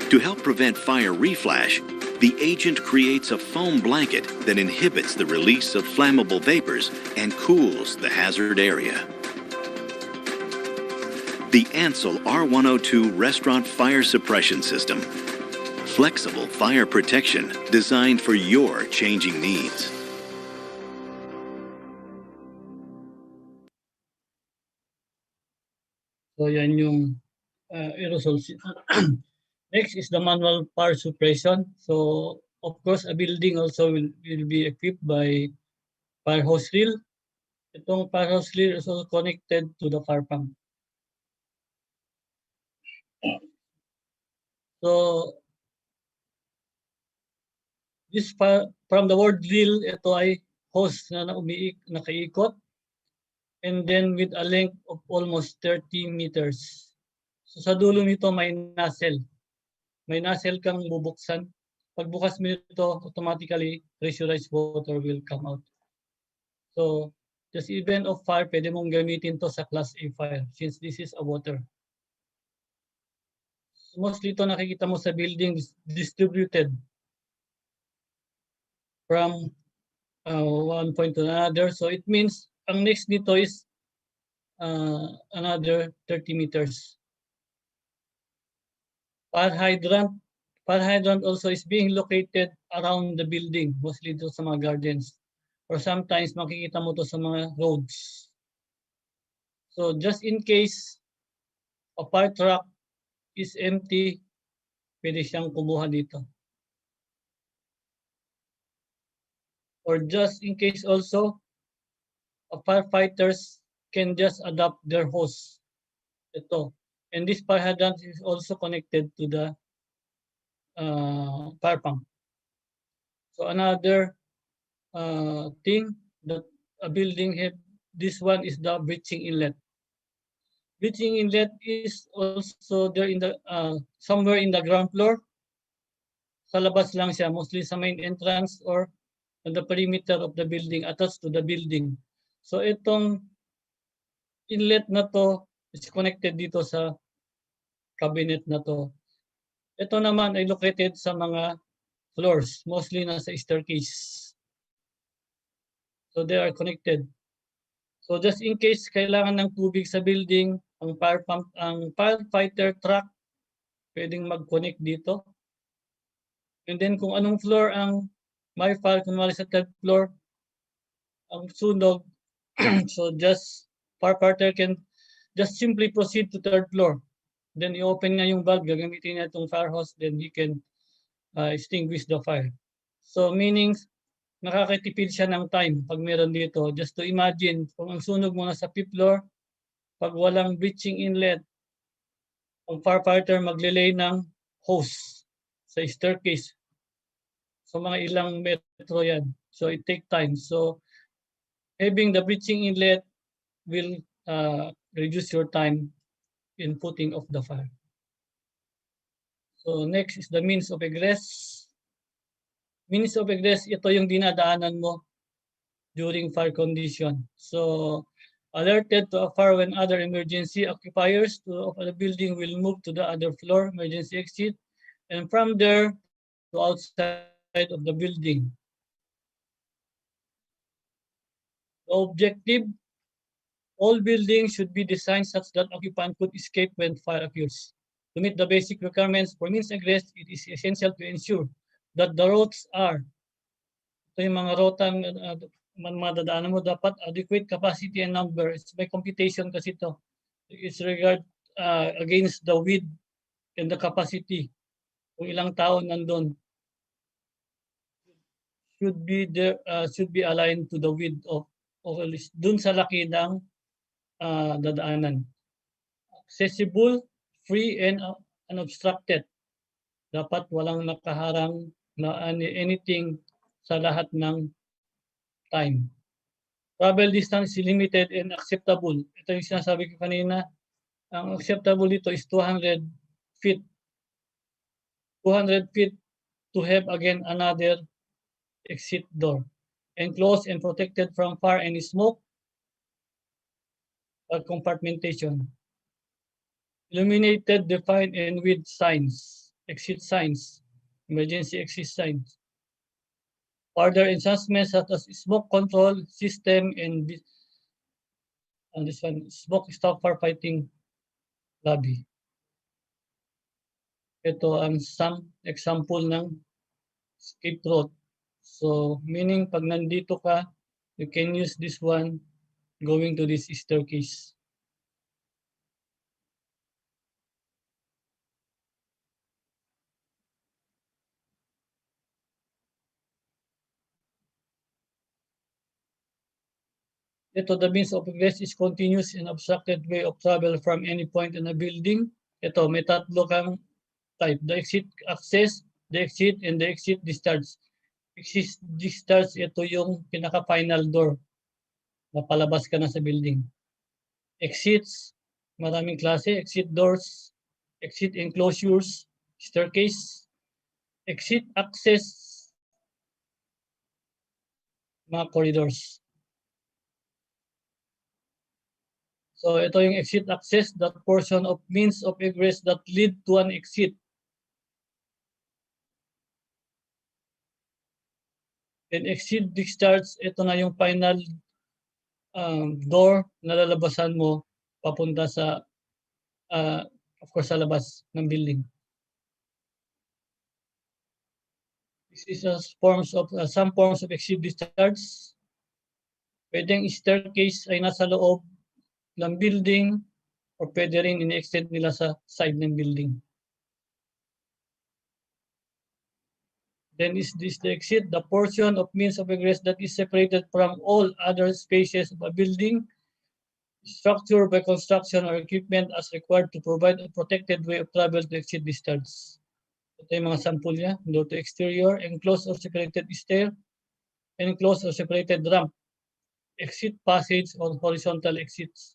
To help prevent fire reflash, the agent creates a foam blanket that inhibits the release of flammable vapors and cools the hazard area. The Ansel R102 Restaurant Fire Suppression System. Flexible fire protection designed for your changing needs. So yan yung aerosol. Next is the manual fire suppression. So of course, a building also will be equipped by fire hose reel. Itong fire hose reel is also connected to the fire pump. So this from the word reel, ito ay hose na nakaikot, and then with a length of almost 30 meters. So sa dulo nito may nozzle. May nozzle kang bubuksan. Pagbukas mo ito, automatically pressurized water will come out. So just event of fire, pwede mong gamitin to sa Class A fire since this is a water. Mostly ito nakikita mo sa building distributed from one point to another. So it means ang next nito is another 30 meters. Fire hydrant also is being located around the building, mostly dito sa mga gardens. Or sometimes makikita mo to sa mga roads. So just in case a fire truck is empty, pwede siyang kumuha dito. Or just in case also, firefighters can just adopt their hose. Ito. And this fire hydrant is also connected to the fire pump. So another thing that a building have, this one is the breaching inlet. Breaching inlet is also there in the somewhere in the ground floor. Sa labas lang siya, mostly sa main entrance or on the perimeter of the building, attached to the building. So itong inlet na to is connected dito sa cabinet na to. Ito naman ay located sa mga floors, mostly nasa staircase. So they are connected. So just in case kailangan ng tubig sa building, ang fire pump, ang firefighter truck, pwedeng mag-connect dito. And then kung anong floor ang may fire, kunwari sa third floor, ang sunog, so just firefighter can just simply proceed to third floor. Then i-open nga yung valve, gagamitin niya itong fire hose, then he can extinguish the fire. So meaning nakakatipid siya ng time pag meron dito. Just to imagine, kung ang sunog mo nasa 5th floor, pag walang breaching inlet, ang firefighter maglilay ng hose sa staircase. So mga ilang metro yan. So it take time. So having the breaching inlet will reduce your time in putting off the fire. So next is the means of egress. Means of egress, ito yung dinadaanan mo during fire condition. So alerted to a fire when other emergency occupiers of the building will move to the other floor, emergency exit, and from there to outside of the building. The objective, all buildings should be designed such that occupant could escape when fire occurs. To meet the basic requirements for means egress, it is essential to ensure that the routes are, ito yung mga rotang madadaanan mo, dapat adequate capacity and number. It's by computation kasi ito. It's regard against the width and the capacity. Kung ilang tao nandun, should be aligned to the width of at least dun sa laki ng dadaanan. Accessible, free, and unobstructed. Dapat walang nakaharang na anything sa lahat ng time. Travel distance is limited and acceptable. Ito yung sinasabi ko kanina. Ang acceptable dito is 200 feet. 200 feet to have again another exit door. Enclosed and protected from fire and smoke. Compartmentation. Illuminated, defined, and with signs. Exit signs. Emergency exit signs. Further enhancements such as smoke control system and this one, smoke stop firefighting lobby. Ito ang some example ng escape route. So meaning pag nandito ka, you can use this one going to this staircase. Ito, the means of egress is continuous and obstructed way of travel from any point in a building. Ito, may tatlo kang type. The exit access, the exit, and the exit discharge. Exit discharge, ito yung pinaka-final door na palabas ka na sa building. Exits, maraming klase. Exit doors, exit enclosures, staircase, exit access, mga corridors. So ito yung exit access, that portion of means of egress that lead to an exit. And exit discharge, ito na yung final door na lalabasan mo papunta sa, of course, sa labas ng building. This is some forms of exit discharge. Pwedeng staircase ay nasa loob ng building o pwede rin in-extend nila sa side ng building. Then is this the exit, the portion of means of egress that is separated from all other spaces of a building, structured by construction or equipment as required to provide a protected way of travel to exit discharge. Ito yung mga sample niya. Door to exterior, enclosed or separated stair, enclosed or separated ramp, exit passage or horizontal exits.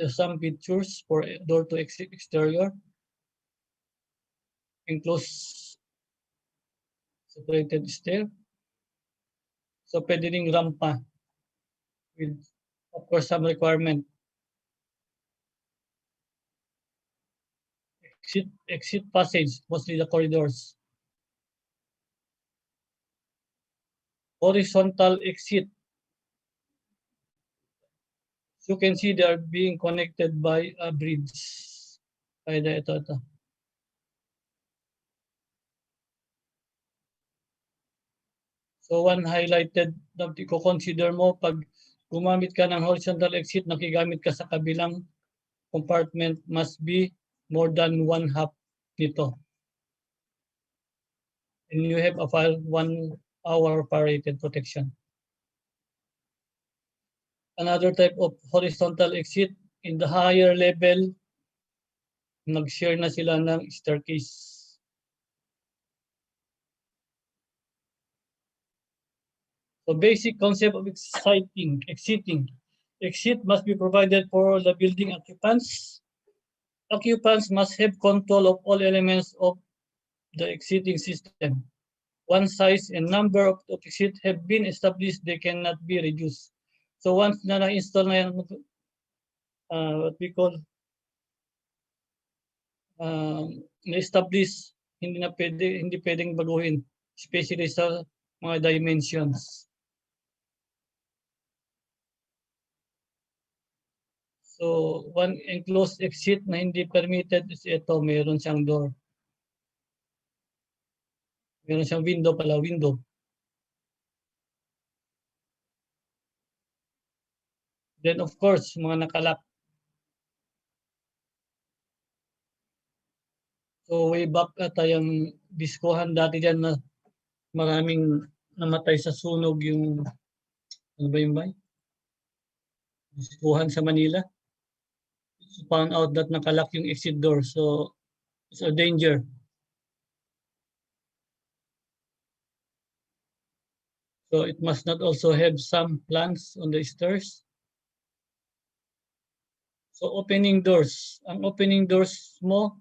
Some pictures for door to exit exterior, enclosed separated stair. So pwede ring rampa with, of course, some requirement. Exit passage, mostly the corridors. Horizontal exit. You can see they are being connected by a bridge. Kaya ito. So one highlighted na i-consider mo pag gumamit ka ng horizontal exit, nakigamit ka sa kabilang compartment, must be more than 1/2 nito. and you have a 1 hour fire rated protection. Another type of horizontal exit, in the higher level, nag-share na sila ng staircase. So basic concept of exiting. Exit must be provided for the building occupants. Occupants must have control of all elements of the exiting system. Once size and number of exit have been established, they cannot be reduced. So once na na-install na yan, what we call na-establish, hindi pwedeng baguhin, especially sa mga dimensions. So, one enclosed exit na hindi permitted is ito, meron siyang door. Meron siyang window. Then of course, mga nakalak. So way back tayong diskohan dati dyan na maraming namatay sa sunog yung, ano ba yung bay? Diskohan sa Manila. Found out that nakalak yung exit door. So, it's a danger. So, it must not also have some plants on the stairs. So, opening doors. Ang opening doors mo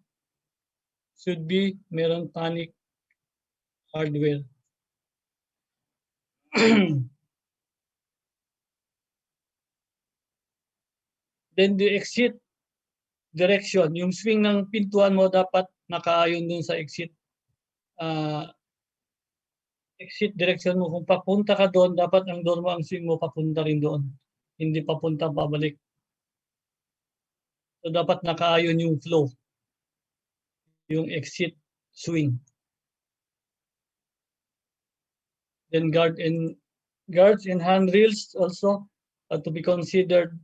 should be meron panic hardware. Then the exit direction, yung swing ng pintuan mo dapat nakaayon dun sa exit exit direction mo. Kung papunta ka doon, dapat ang door mo, ang swing mo papunta rin doon. Hindi papunta pabalik. So dapat nakaayon yung flow, yung exit swing. Then guards and handrails also are to be considered.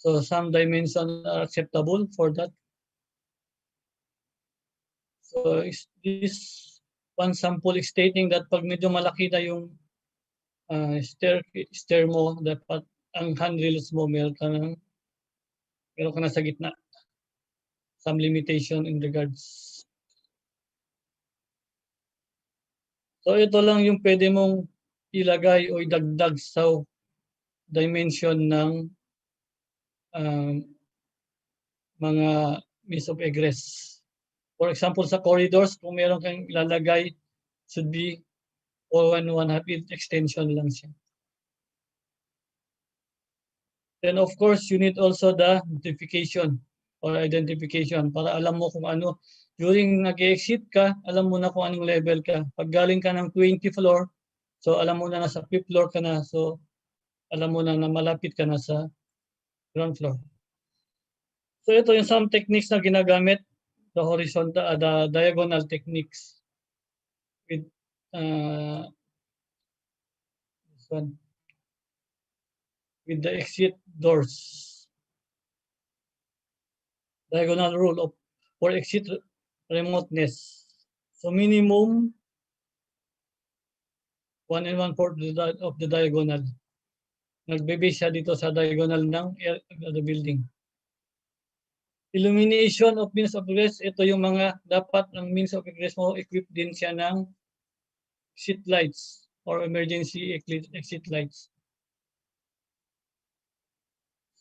So some dimensions are acceptable for that. So this one sample is stating that pag medyo malaki na yung stair mo, dapat ang handrails mo meron ka na sa gitna. Some limitation in regards. So ito lang yung pwede mong ilagay o idagdag sa dimension ng mga means of egress. For example, sa corridors, kung meron kang ilalagay, should be 1/2 inch extension lang siya. Then of course, you need also the notification or identification para alam mo kung ano. During nag-exit ka, alam mo na kung anong level ka. Pag galing ka ng 20th floor, so alam mo na nasa 5th floor ka na. So alam mo na malapit ka na sa ground floor. So ito yung some techniques na ginagamit, the horizontal, the diagonal techniques with this one, with the exit doors. Diagonal rule for exit remoteness. So minimum 1 1/4 of the diagonal. Nagbe-base siya dito sa diagonal ng the building. Illumination of means of egress, ito yung mga dapat ang means of egress mo, equipped din siya ng exit lights or emergency exit lights.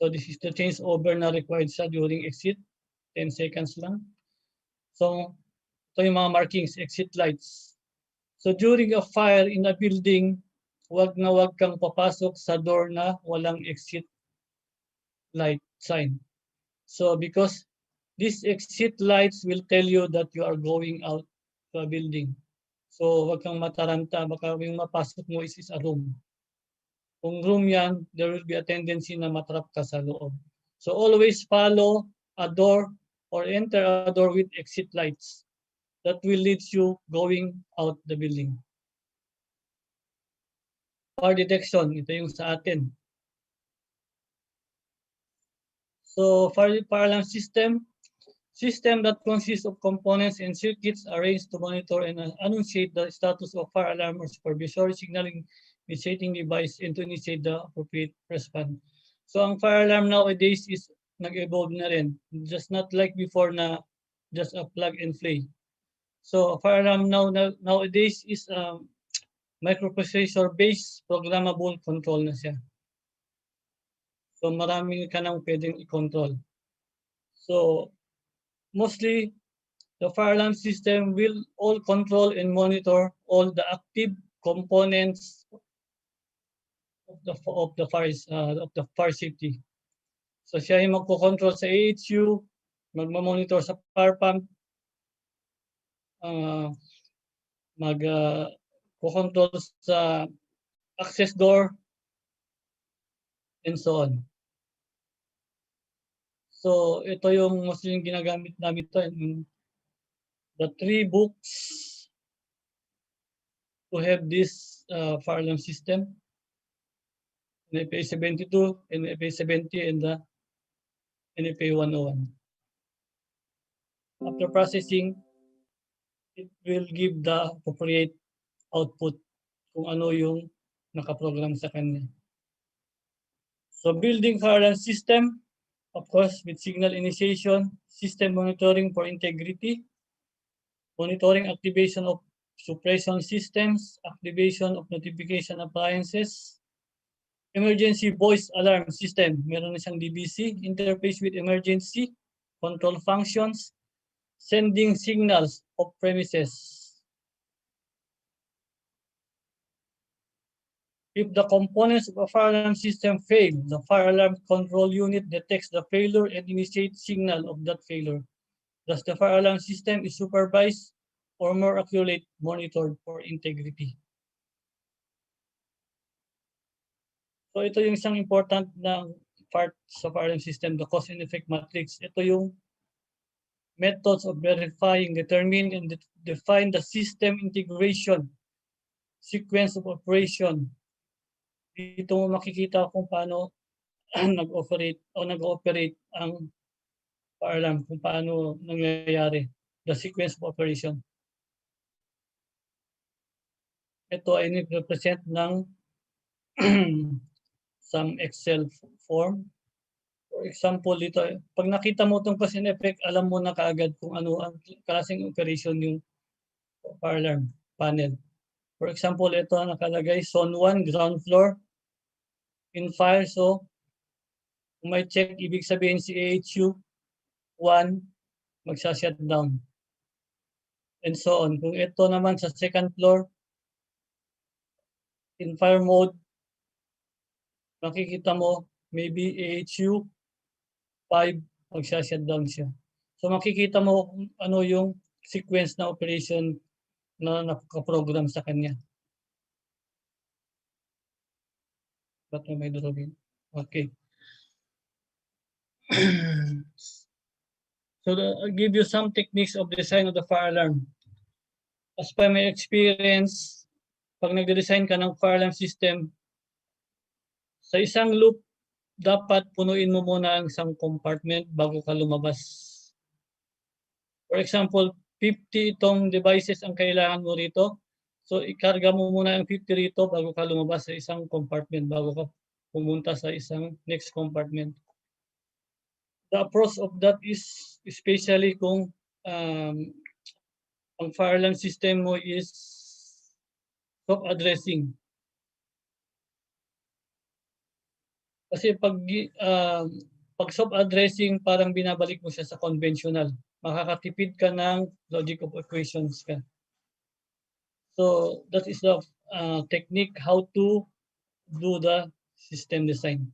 So this is the change over na required sa during exit, 10 seconds lang. So ito yung mga markings, exit lights. So during a fire in a building, wag kang papasok sa door na walang exit light sign. So because these exit lights will tell you that you are going out to a building. So wag kang mataranta, baka yung mapasok mo is a room. Kung room yan, there will be a tendency na matrap ka sa loob. So always follow a door or enter a door with exit lights. That will lead you going out the building. Fire detection, ito yung sa atin. So fire alarm system System that consists of components and circuits arranged to monitor and annunciate the status of fire alarm or supervisory signaling initiating device and to initiate the appropriate response. So ang fire alarm nowadays is nag-evolve na rin. Just not like before na just a plug and play. So fire alarm nowadays is microprocessor-based programmable control na siya. So marami ka nang pwedeng i-control. So mostly, the fire alarm system will all control and monitor all the active components of the fire safety. So siya yung magko-control sa AHU, magmo-monitor sa fire pump, mag-control sa access door, and so on. So ito yung mostly yung ginagamit namin ito. The 3 books to have this fire alarm system. NFA 72, NFA 70, and the NFA 101. After processing, it will give the appropriate output kung ano yung nakaprogram sa kanya. So building fire alarm system, of course, with signal initiation, system monitoring for integrity, monitoring activation of suppression systems, activation of notification appliances, emergency voice alarm system, meron na siyang DVC, interface with emergency, control functions, sending signals of premises. If the components of a fire alarm system fail, the fire alarm control unit detects the failure and initiates signal of that failure. Thus, the fire alarm system is supervised or more accurately monitored for integrity. So ito yung isang important na part sa fire alarm system, the cause and effect matrix. Ito yung methods of verifying, determine, and define the system integration, sequence of operation. Dito mo makikita kung paano nag-operate o nag-ooperate ang fire alarm, kung paano nangyayari, the sequence of operation. Ito ay represent ng some Excel form. For example, dito, pag nakita mo itong cause and effect, alam mo na kaagad kung ano ang klaseng operation yung fire alarm panel. For example, ito nakalagay, zone 1, ground floor, in fire. So, kung may check, ibig sabihin si AHU 1, magsa-shut down. And so on. Kung ito naman sa second floor, in fire mode, makikita mo, maybe AHU 5, magsa-shut down siya. So makikita mo kung ano yung sequence na operation na nakaprogram sa kanya. Ba't may drawing? Okay. So I'll give you some techniques of design of the fire alarm. As per my experience, pag nagde-design ka ng fire alarm system, sa isang loop, dapat punuin mo muna ang isang compartment bago ka lumabas. For example, 50 itong devices ang kailangan mo rito. So ikarga mo muna ang 50 rito bago ka lumabas sa isang compartment, bago ka pumunta sa isang next compartment. The approach of that is especially kung ang fire alarm system mo is self-addressing. Kasi pag self-addressing, parang binabalik mo siya sa conventional. Makakatipid ka ng logic of equations ka. So that is the technique how to do the system design.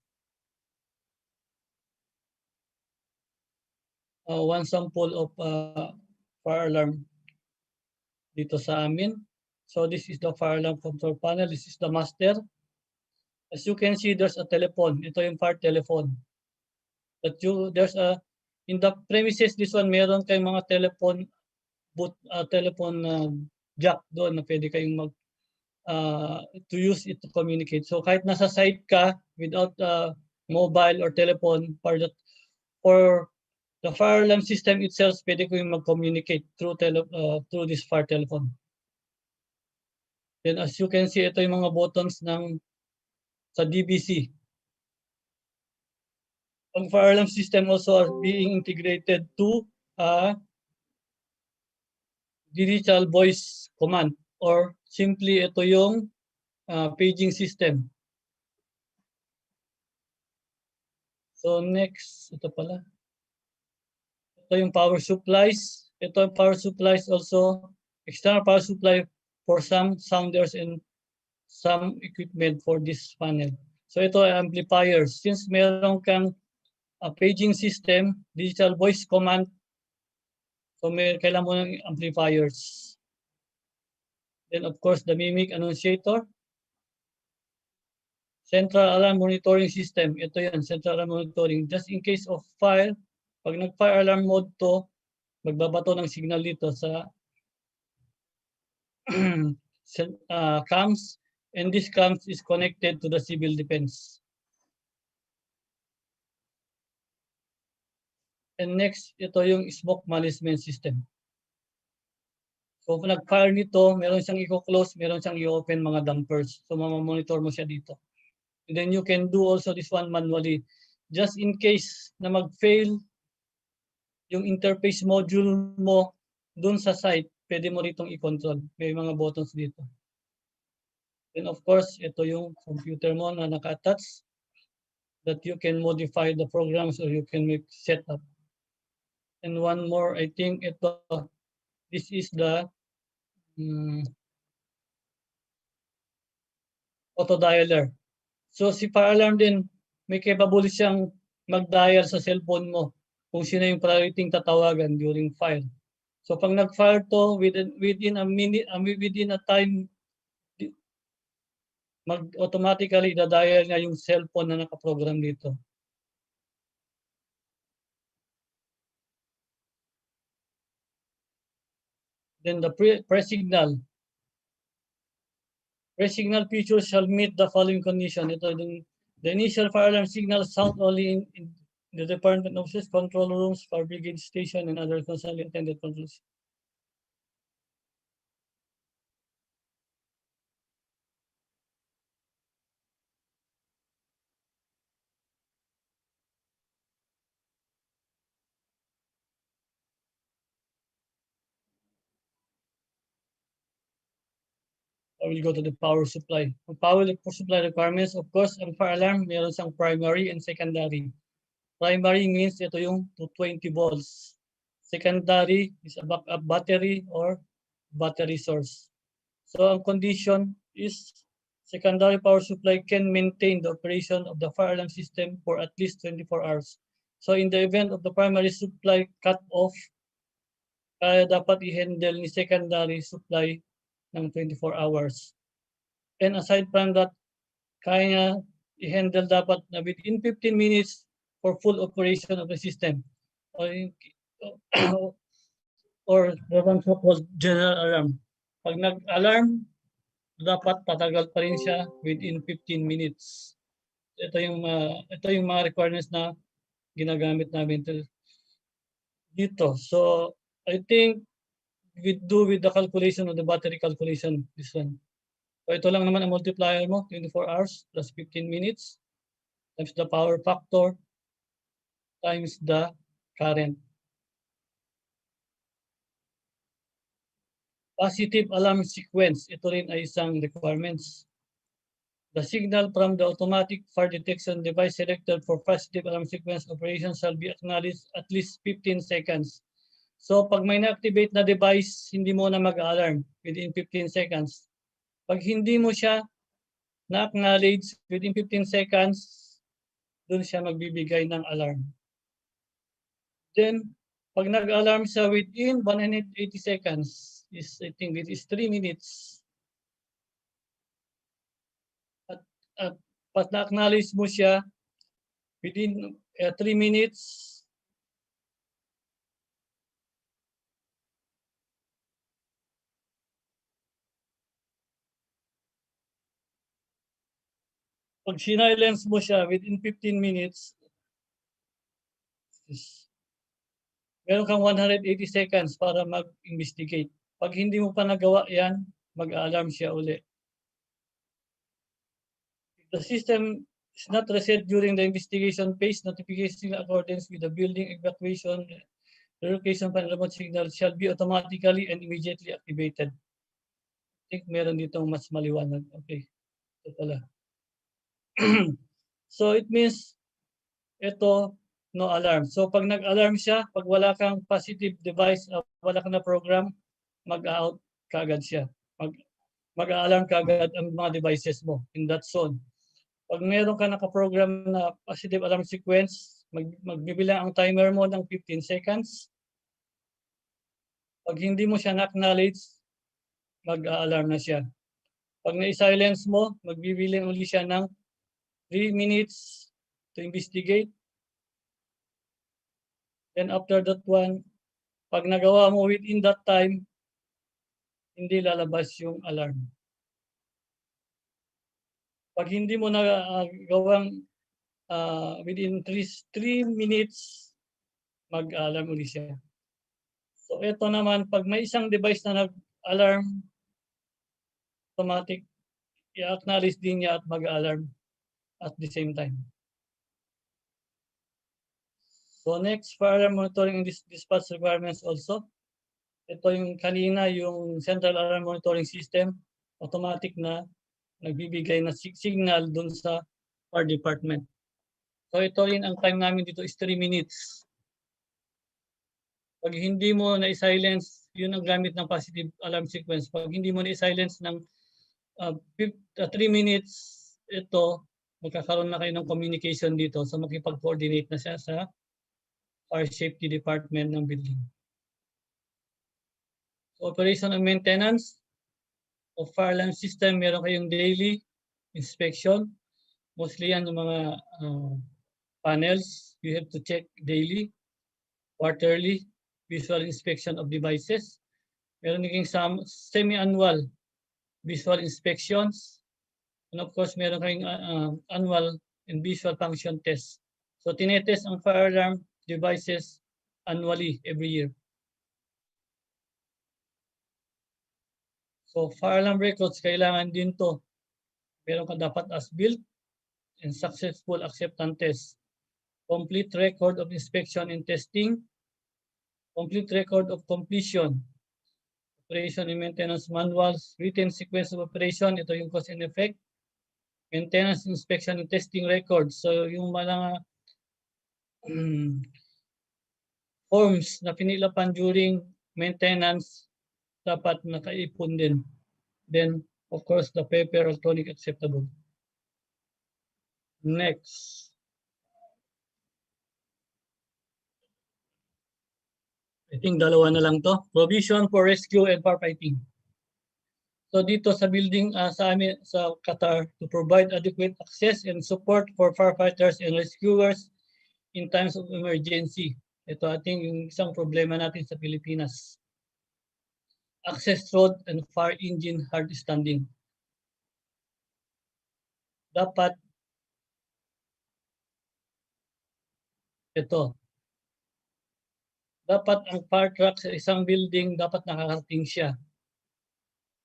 One sample of fire alarm dito sa amin. So this is the fire alarm control panel. This is the master. As you can see, there's a telephone. Ito yung fire telephone. There's a, in the premises, this one, meron kayong mga telephone booth, telephone jack doon na pwede kayong to use it to communicate. So kahit nasa site ka without mobile or telephone for The fire alarm system itself, pwede ko yung mag-communicate through this fire telephone. Then as you can see, ito yung mga buttons sa DBC. Ang fire alarm system also are being integrated to a digital voice command, or simply ito yung paging system. So next, ito pala. Ito yung power supplies. Ito yung power supplies also, external power supply for some sounders and some equipment for this panel. So ito ay amplifiers. Since meron kang paging system, digital voice command, so kailangan mo ng amplifiers. Then of course, the mimic annunciator. Central alarm monitoring system. Ito yan, central alarm monitoring. Just in case of fire, pag nag-fire alarm mode to, magbabato ng signal dito sa cams, and this cams is connected to the civil defense. And next, ito yung smoke management system. So kung nag-fire nito, meron siyang i-close, meron siyang i-open mga dampers. So mamamonitor mo siya dito. And then you can do also this one manually. Just in case na mag-fail yung interface module mo dun sa site, pwede mo ritong i-control. May mga buttons dito. And of course, ito yung computer mo na naka-attach that you can modify the programs or you can make setup. And one more, I think ito, this is the auto dialer. So si fire alarm din, may capable siyang mag-dial sa cellphone mo kung sino yung priority tatawagan during fire. So pag nag-fire to, within a minute, within a time, automatically da-dial niya yung cellphone na nakaprogram dito. Then the pre-signal. Pre-signal feature shall meet the following condition. Ito yung the initial fire alarm signal sound only in the department offices, control rooms, fire brigade station, and other concerned attended controls. I will go to the power supply. Ang power supply requirements, of course, ang fire alarm, meron siyang primary and secondary. Primary means ito yung 220 volts. Secondary is a backup battery or battery source. So ang condition is secondary power supply can maintain the operation of the fire alarm system for at least 24 hours. So in the event of the primary supply cut off, kaya dapat i-handle ni secondary supply ng 24 hours. And aside from that, kaya niya i-handle dapat na within 15 minutes for full operation of the system. Or the one so-called general alarm. Pag nag-alarm, dapat tatagal pa rin siya within 15 minutes. Ito yung mga requirements na ginagamit namin dito. So I think we do with the calculation of the battery calculation, this one. So ito lang naman ang multiplier mo, 24 hours plus 15 minutes times the power factor times the current. Positive alarm sequence, ito rin ay isang requirements. The signal from the automatic fire detection device selected for positive alarm sequence operation shall be acknowledged at least 15 seconds. So pag may na-activate na device, hindi mo na mag-alarm within 15 seconds. Pag hindi mo siya na-acknowledge within 15 seconds, doon siya magbibigay ng alarm. Then, pag nag-alarm siya within 180 seconds, I think it is 3 minutes. At pag na-acknowledge mo siya within 3 minutes, pag sinilence mo siya within 15 minutes, meron kang 180 seconds para mag-investigate. Pag hindi mo pa nagawa yan, mag-alarm siya uli. If the system is not reset during the investigation phase, notification in accordance with the building evacuation relocation plan remote signal shall be automatically and immediately activated. I think meron ditong mas maliwanag. Okay. Ito pala. So it means ito no alarm. So pag nag-alarm siya, pag wala kang positive device, wala kang na program, mag-out kaagad siya. Mag-alarm kaagad ang mga devices mo in that zone. Pag meron ka naka-program na positive alarm sequence, magbibilang ang timer mo ng 15 seconds. Pag hindi mo siya na-acknowledge, mag-alarm na siya. Pag na-silence mo, magbibilang uli siya ng 3 minutes to investigate. Then after that one, pag nagawa mo within that time, hindi lalabas yung alarm. Pag hindi mo nagawang within 3 minutes, mag-alarm uli siya. So ito naman, pag may isang device na nag-alarm, automatic, i-acknowledge din niya at mag-alarm at the same time. So next, fire alarm monitoring and dispatch requirements also. Ito yung kanina, yung central alarm monitoring system, automatic na nagbibigay na signal dun sa fire department. So ito rin, ang time namin dito is 3 minutes. Pag hindi mo na-silence, yun ang gamit ng positive alarm sequence. Pag hindi mo na-silence ng 3 minutes, ito, magkakaroon na kayo ng communication dito. So makipag-coordinate na siya sa fire safety department ng building. So operation and maintenance of fire alarm system, meron kayong daily inspection. Mostly yan yung mga panels. You have to check daily, quarterly, visual inspection of devices. Meron kayong semi-annual visual inspections. And of course, meron kayong annual and visual function tests. So tinetest ang fire alarm devices annually every year. So fire alarm records, kailangan din to. Meron ka dapat as built and successful acceptance test. Complete record of inspection and testing. Complete record of completion. Operation and maintenance manuals. Written sequence of operation. Ito yung cause and effect. Maintenance, inspection, and testing records. So yung mga forms na pinilapan during maintenance, dapat nakaipon din. Then, of course, the paper electronic acceptable. Next. I think dalawa na lang to. Provision for rescue and firefighting. So dito sa building sa amin sa Qatar, to provide adequate access and support for firefighters and rescuers in times of emergency. Ito ating yung isang problema natin sa Pilipinas. Access road and fire engine hard standing. Dapat ito. Dapat ang fire truck sa isang building, dapat nakakarating siya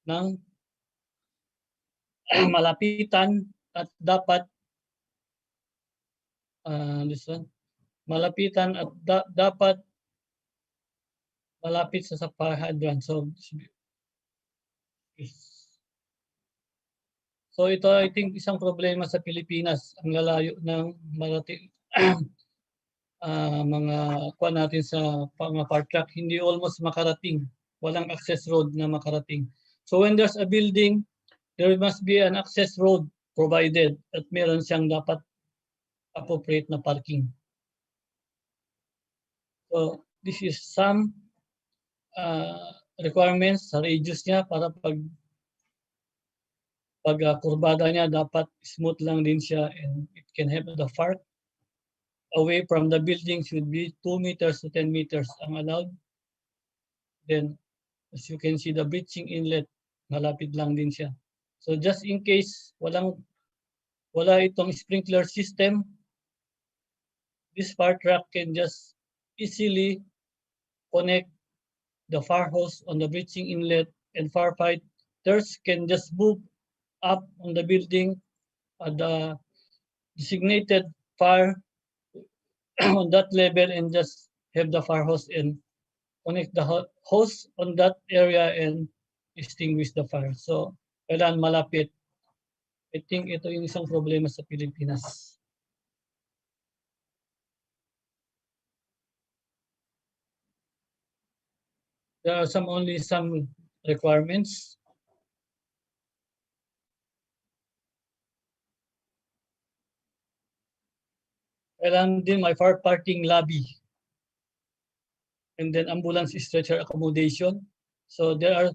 ng malapitan at dapat malapitan at dapat malapit sa fire hydrant. So ito I think isang problema sa Pilipinas, ang lalayo ng marating mga kuha natin sa mga fire truck, hindi almost makarating. Walang access road na makarating. So when there's a building, there must be an access road provided at meron siyang dapat appropriate na parking. So this is some requirements sa radius niya para pag kurbada niya dapat smooth lang din siya and it can have the fire away from the building should be 2 meters to 10 meters ang allowed. Then as you can see the breaching inlet, malapit lang din siya. So just in case wala itong sprinkler system, this fire truck can just easily connect the fire hose on the breaching inlet, and firefighters can just move up on the building at the designated fire on that level and just have the fire hose and connect the hose on that area and extinguish the fire. So, kailangan malapit. I think ito yung isang problema sa Pilipinas. There are only some requirements. Kailangan din may fire parking lobby. And then ambulance stretcher accommodation. So there are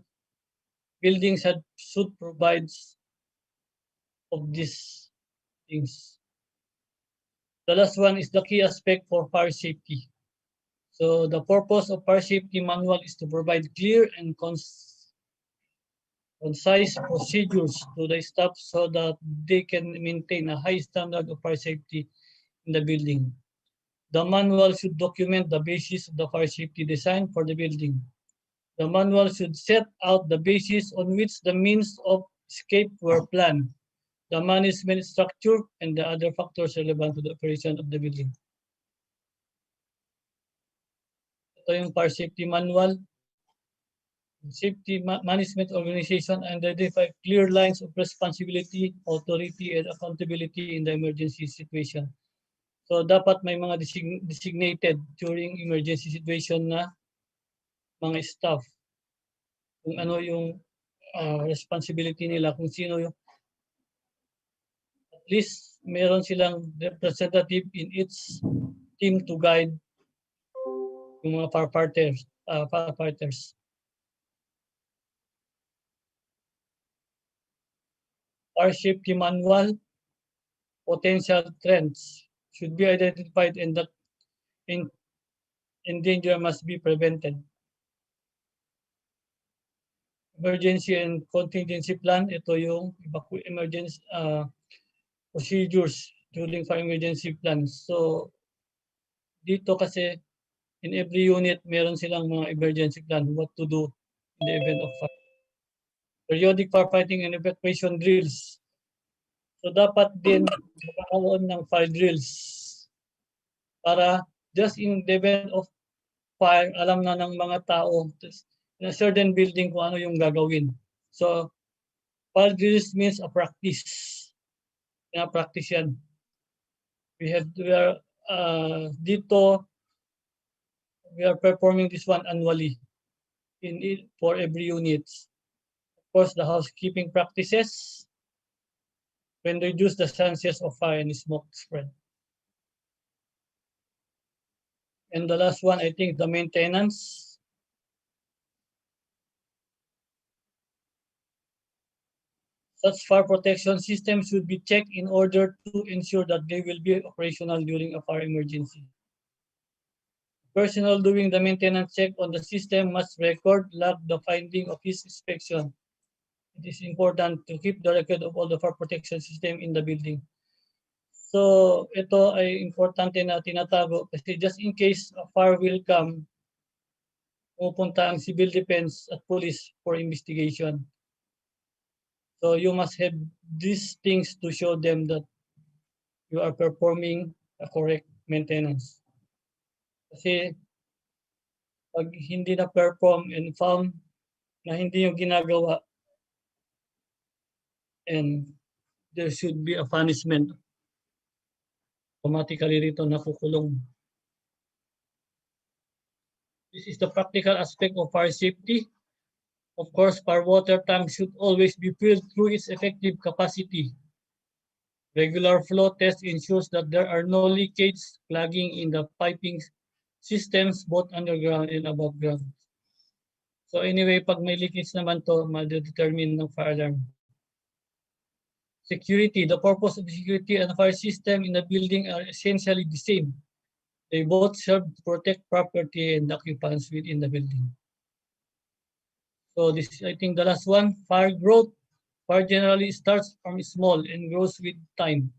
buildings that should provide of these things. The last one is the key aspect for fire safety. So the purpose of fire safety manual is to provide clear and concise procedures to the staff so that they can maintain a high standard of fire safety in the building. The manual should document the basis of the fire safety design for the building. The manual should set out the basis on which the means of escape were planned, the management structure, and the other factors relevant to the operation of the building. Ito yung fire safety manual. Safety management organization identify clear lines of responsibility, authority, and accountability in the emergency situation. So dapat may mga designated during emergency situation na mga staff. Kung ano yung responsibility nila, kung sino yung at least meron silang representative in each team to guide yung mga firefighters. Fire safety manual, potential trends should be identified and that in danger must be prevented. Emergency and contingency plan, ito yung emergency procedures during fire emergency plans. So dito kasi in every unit meron silang mga emergency plan, what to do in the event of fire. Periodic firefighting and evacuation drills. So dapat din magkakaroon ng fire drills para just in the event of fire, alam na ng mga tao in a certain building kung ano yung gagawin. So fire drills means a practice. Practice yan. We are performing this one annually for every unit. Of course, the housekeeping practices when reduce the chances of fire and smoke spread. And the last one, I think, the maintenance. Such fire protection systems should be checked in order to ensure that they will be operational during a fire emergency. Personnel doing the maintenance check on the system must log the finding of his inspection. It is important to keep the record of all the fire protection system in the building. So ito ay importante na tinatago kasi just in case a fire will come, pupunta ang civil defense at police for investigation. So you must have these things to show them that you are performing a correct maintenance. Kasi pag hindi na-perform and found na hindi yung ginagawa, and there should be a punishment. Automatically rito nakukulong. This is the practical aspect of fire safety. Of course, fire water tank should always be filled through its effective capacity. Regular flow test ensures that there are no leakages, clogging in the piping systems both underground and above ground. So anyway, pag may leakage naman to, ma-determine ng fire alarm. Security, the purpose of the security and the fire system in the building are essentially the same. They both serve to protect property and occupants within the building. So this is, I think, the last one, fire growth. Fire generally starts from small and grows with time,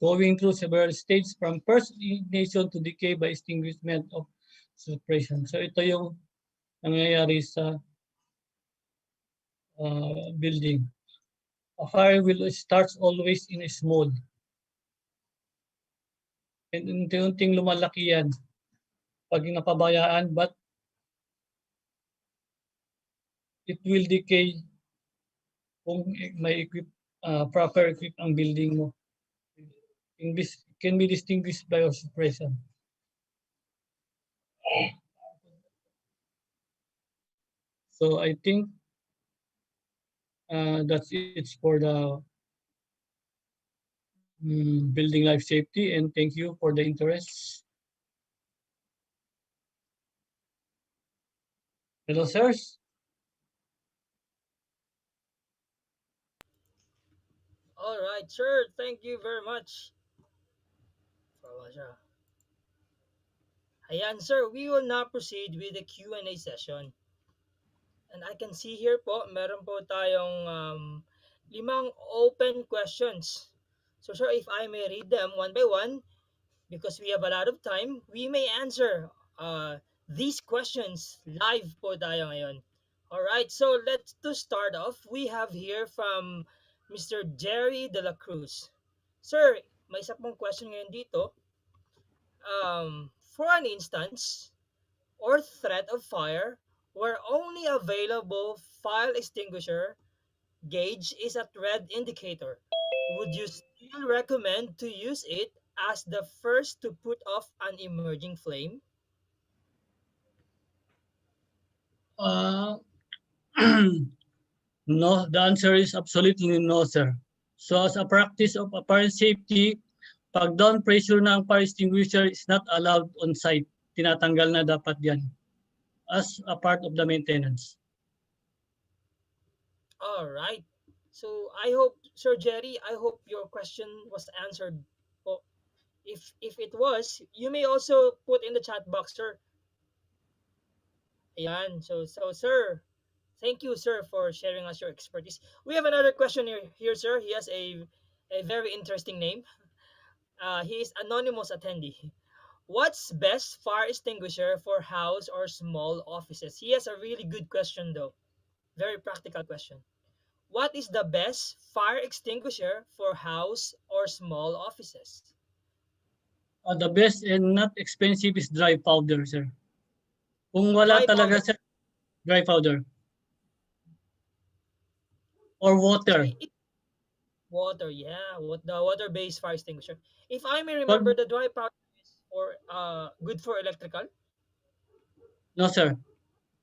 going through several stages from first ignition to decay by extinguishment of suppression. So ito yung nangyayari sa building. A fire will start always in a small. And unti-unting lumalaki yan pag napabayaan, but it will decay kung may proper equip ang building mo. This can be distinguished by suppression. So I think that's it for the building life safety, and thank you for the interest. Hello, sirs. All right, sir. Thank you very much. Ayan, sir. We will now proceed with the Q&A session. And I can see here po, meron po tayong 5 open questions. So, sir, if I may read them one by one, because we have a lot of time, we may answer these questions live po tayo ngayon. Alright, so let's to start off. We have here from Mr. Jerry De La Cruz. Sir, may isa pong question ngayon dito. For an instance or threat of fire where only available fire extinguisher gauge is at red indicator, would you still recommend to use it as the first to put off an emerging flame? No, the answer is absolutely no, sir. So as a practice of fire safety, pag down pressure na ang fire extinguisher is not allowed on site. Tinatanggal na dapat yan as a part of the maintenance. All right. So I hope, Sir Jerry, I hope your question was answered. Oh, if it was, you may also put in the chat box, sir. Ayan. So sir, thank you, sir, for sharing us your expertise. We have another question here, sir. He has a very interesting name. He is anonymous attendee. What's best fire extinguisher for house or small offices? He has a really good question, though. Very practical question. What is the best fire extinguisher for house or small offices? The best and not expensive is dry powder, sir. Kung wala Dry talaga, powder. sir, dry powder. Or water. Water, yeah. The water-based fire extinguisher. If I may remember, the dry powder is for good for electrical. No, sir.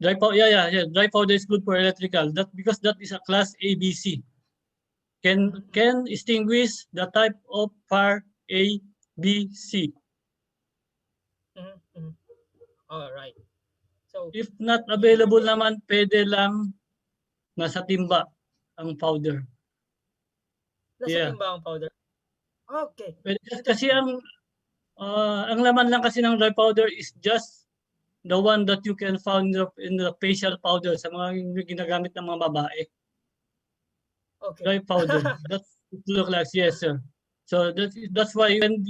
Dry powder, yeah. Dry powder is good for electrical. That because that is a class ABC. Can extinguish the type of fire A, B, C. All right. So if not available naman, pwede lang nasa timba ang powder. Nasa timba ang powder. Okay. Kasi ang laman lang kasi ng dry powder is just the one that you can find in the facial powder sa mga ginagamit ng mga babae. Okay. Dry powder. That's it look like, yes, sir. So that's why when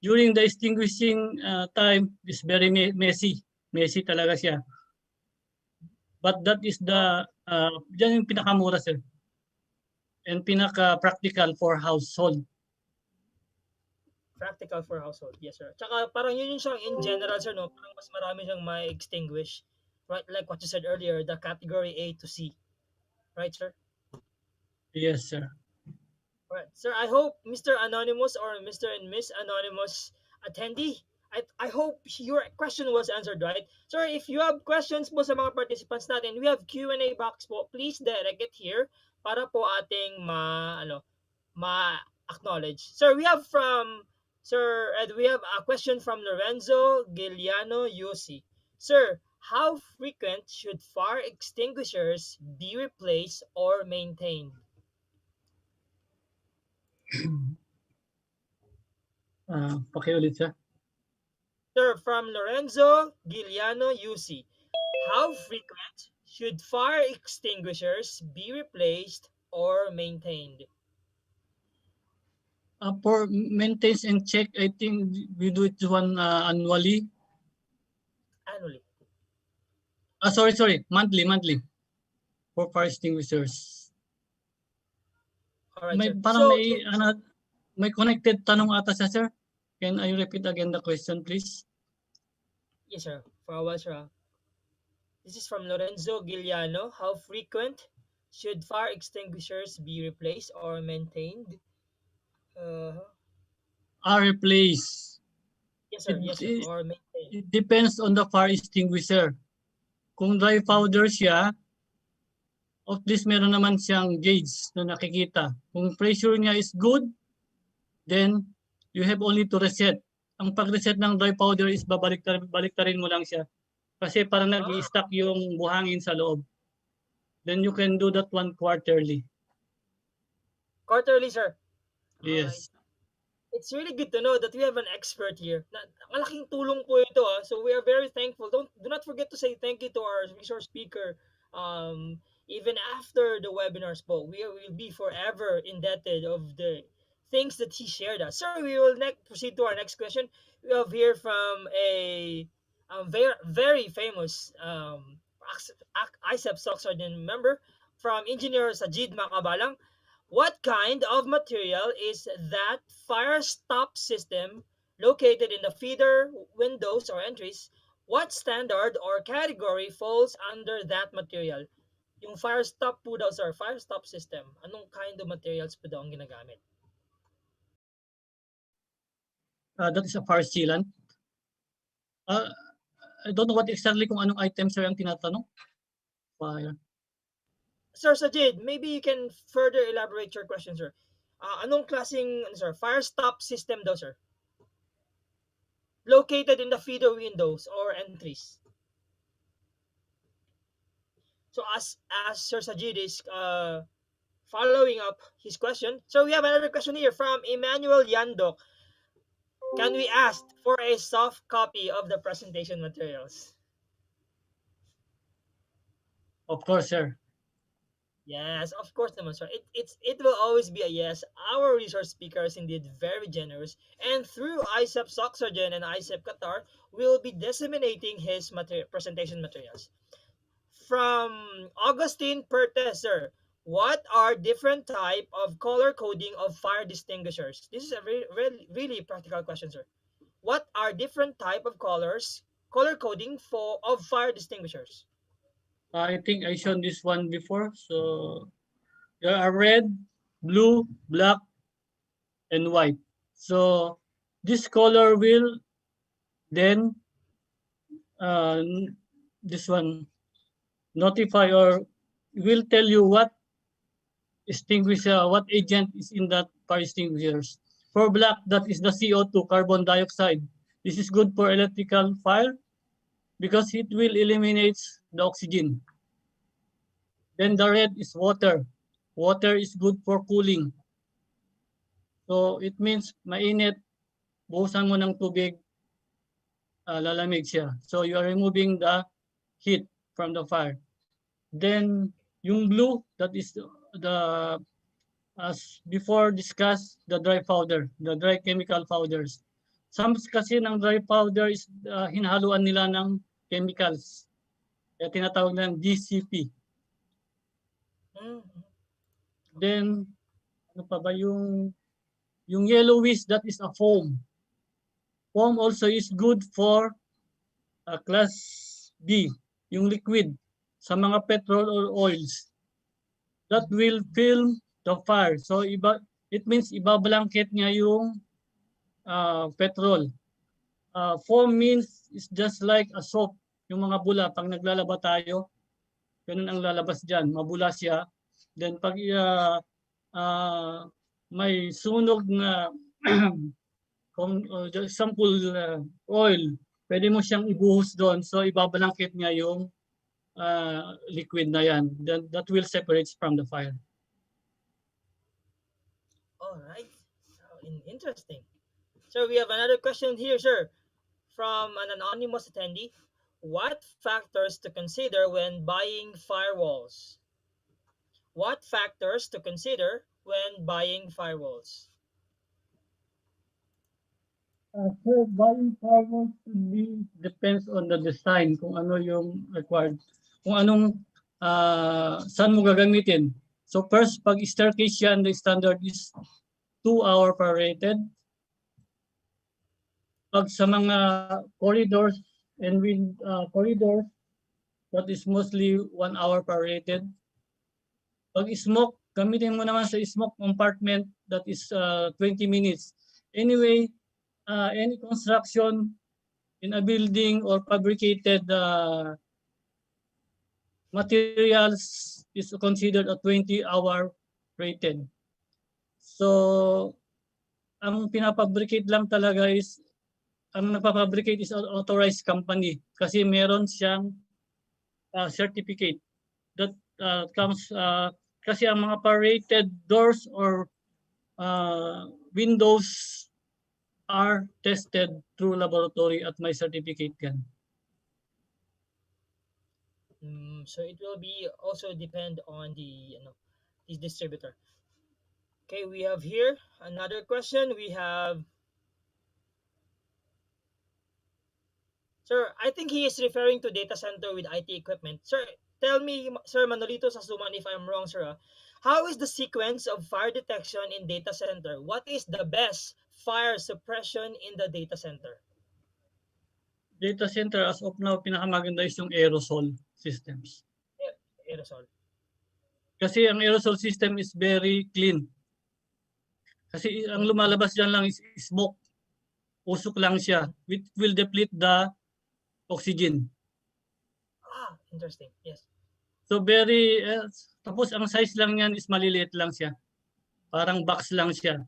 during the extinguishing time is very messy. Messy talaga siya. But that is the yan yung pinakamura, sir. And pinaka-practical for household. Practical for household, yes, sir. Tsaka parang yun yung siyang in general, sir, no? Parang mas marami siyang ma-extinguish. Right, like what you said earlier, the category A to C. Right, sir? Yes, sir. Right. Sir, I hope Mr. Anonymous or Mr. and Miss Anonymous attendee, I hope your question was answered, right? Sir, if you have questions po sa mga participants natin, we have Q&A box po. Please direct it here para po ating ma-acknowledge. Sir, we have a question from Lorenzo Giuliano Yossi. Sir, how frequent should fire extinguishers be replaced or maintained? Pakiulit siya. Sir, from Lorenzo Giuliano Yossi. How frequent should fire extinguishers be replaced or maintained? For maintenance and check, I think we do it one annually. annually? Sorry. Monthly. For fire extinguishers. All right, sir. Parang may connected tanong ata siya, sir. Can I repeat again the question, please? Yes, sir. For a while, sir. This is from Lorenzo Giuliano. How frequent should fire extinguishers be replaced or maintained? Replace. Yes, sir. Or maintained. It depends on the fire extinguisher. Kung dry powder siya, at least meron naman siyang gauge na nakikita. Kung pressure niya is good, then you have only to reset. Ang pag-reset ng dry powder is baliktarin mo lang siya. Kasi parang nag-i-stack yung buhangin sa loob. Then you can do that one quarterly. Quarterly, sir. Yes. Right. It's really good to know that we have an expert here. Malaking tulong po ito. So we are very thankful. Do not forget to say thank you to our resource speaker. Even after the webinar spoke, we will be forever indebted of the things that he shared us. Sir, we will proceed to our next question. We have here from a very, very famous IECEP SOCCSKSARGEN member from Engineer Sajid Makabalang. What kind of material is that fire stop system located in the feeder, windows, or entries? What standard or category falls under that material? Yung fire stop po daw, sir, fire stop system, anong kind of materials po daw ang ginagamit? That is a fire sealant. I don't know what exactly kung anong item, sir, ang tinatanong. Fire. Sir Sajid, maybe you can further elaborate your question, sir. Anong klaseng, sir, fire stop system daw, sir? Located in the feeder windows or entries. So as Sir Sajid is following up his question, so we have another question here from Emmanuel Yandok. Can we ask for a soft copy of the presentation materials? Of course, sir. Yes, of course naman, sir. It will always be a yes. Our resource speaker is indeed very generous, and through IECEP SOCCSKSARGEN and IECEP Qatar, we'll be disseminating his presentation materials. From Augustine Pertes, sir, what are different type of color coding of fire extinguishers? This is a really practical question, sir. What are different type of color coding of fire extinguishers? I think I shown this one before. So there are red, blue, black, and white. So this color will then this one notify or will tell you what extinguisher, what agent is in that fire extinguishers. For black, that is the CO2, carbon dioxide. This is good for electrical fire because it will eliminate the oxygen. Then the red is water. Water is good for cooling. So it means mainit, buhusan mo ng tubig, lalamig siya. So you are removing the heat from the fire. Then yung blue, that is the, as before discussed, the dry powder, the dry chemical powders. Some kasi ng dry powder is hinahaluan nila ng chemicals. Kaya tinatawag ng DCP. Then, ano pa ba yung yellowish, that is a foam. Foam also is good for class B, yung liquid sa mga petrol or oils. That will film the fire. So it means ibablanket niya yung petrol. Foam means it's just like a soap. Yung mga bula, pag naglalaba tayo, ganun ang lalabas dyan. Mabula siya. Then pag may sunog na example oil, pwede mo siyang ibuhos doon. So ibabalangkit niya yung liquid na yan. Then that will separate from the fire. All right. Interesting. So we have another question here, sir, from an anonymous attendee. What factors to consider when buying firewalls? What factors to consider when buying firewalls? Sir, buying firewall should be depends on the design, kung ano yung required, kung anong saan mo gagamitin. So first, pag staircase yan, the standard is 2-hour per rated. Pag sa mga corridors and corridors, that is mostly 1 hour per rated. Pag smoke, gamitin mo naman sa smoke compartment, that is 20 minutes. Anyway, any construction in a building or fabricated materials is considered a 20-hour rated. So, ang pinapabricate lang talaga is, ang nagpapabricate is an authorized company kasi meron siyang certificate that comes, kasi ang mga par-rated doors or windows are tested through laboratory at may certificate yan. So it will be also depend on the the distributor. Okay, we have here another question. We have Sir, I think he is referring to data center with IT equipment. Sir, tell me, Sir Manolito Sasuman, if I'm wrong, sir. How is the sequence of fire detection in data center? What is the best fire suppression in the data center? Data center as of now, pinakamaganda is yung aerosol systems. Aerosol. Kasi ang aerosol system is very clean. Kasi ang lumalabas dyan lang is smoke. Usok lang siya. Which will deplete the oxygen. Interesting. Yes. So very, tapos ang size lang yan is maliliit lang siya. Parang box lang siya.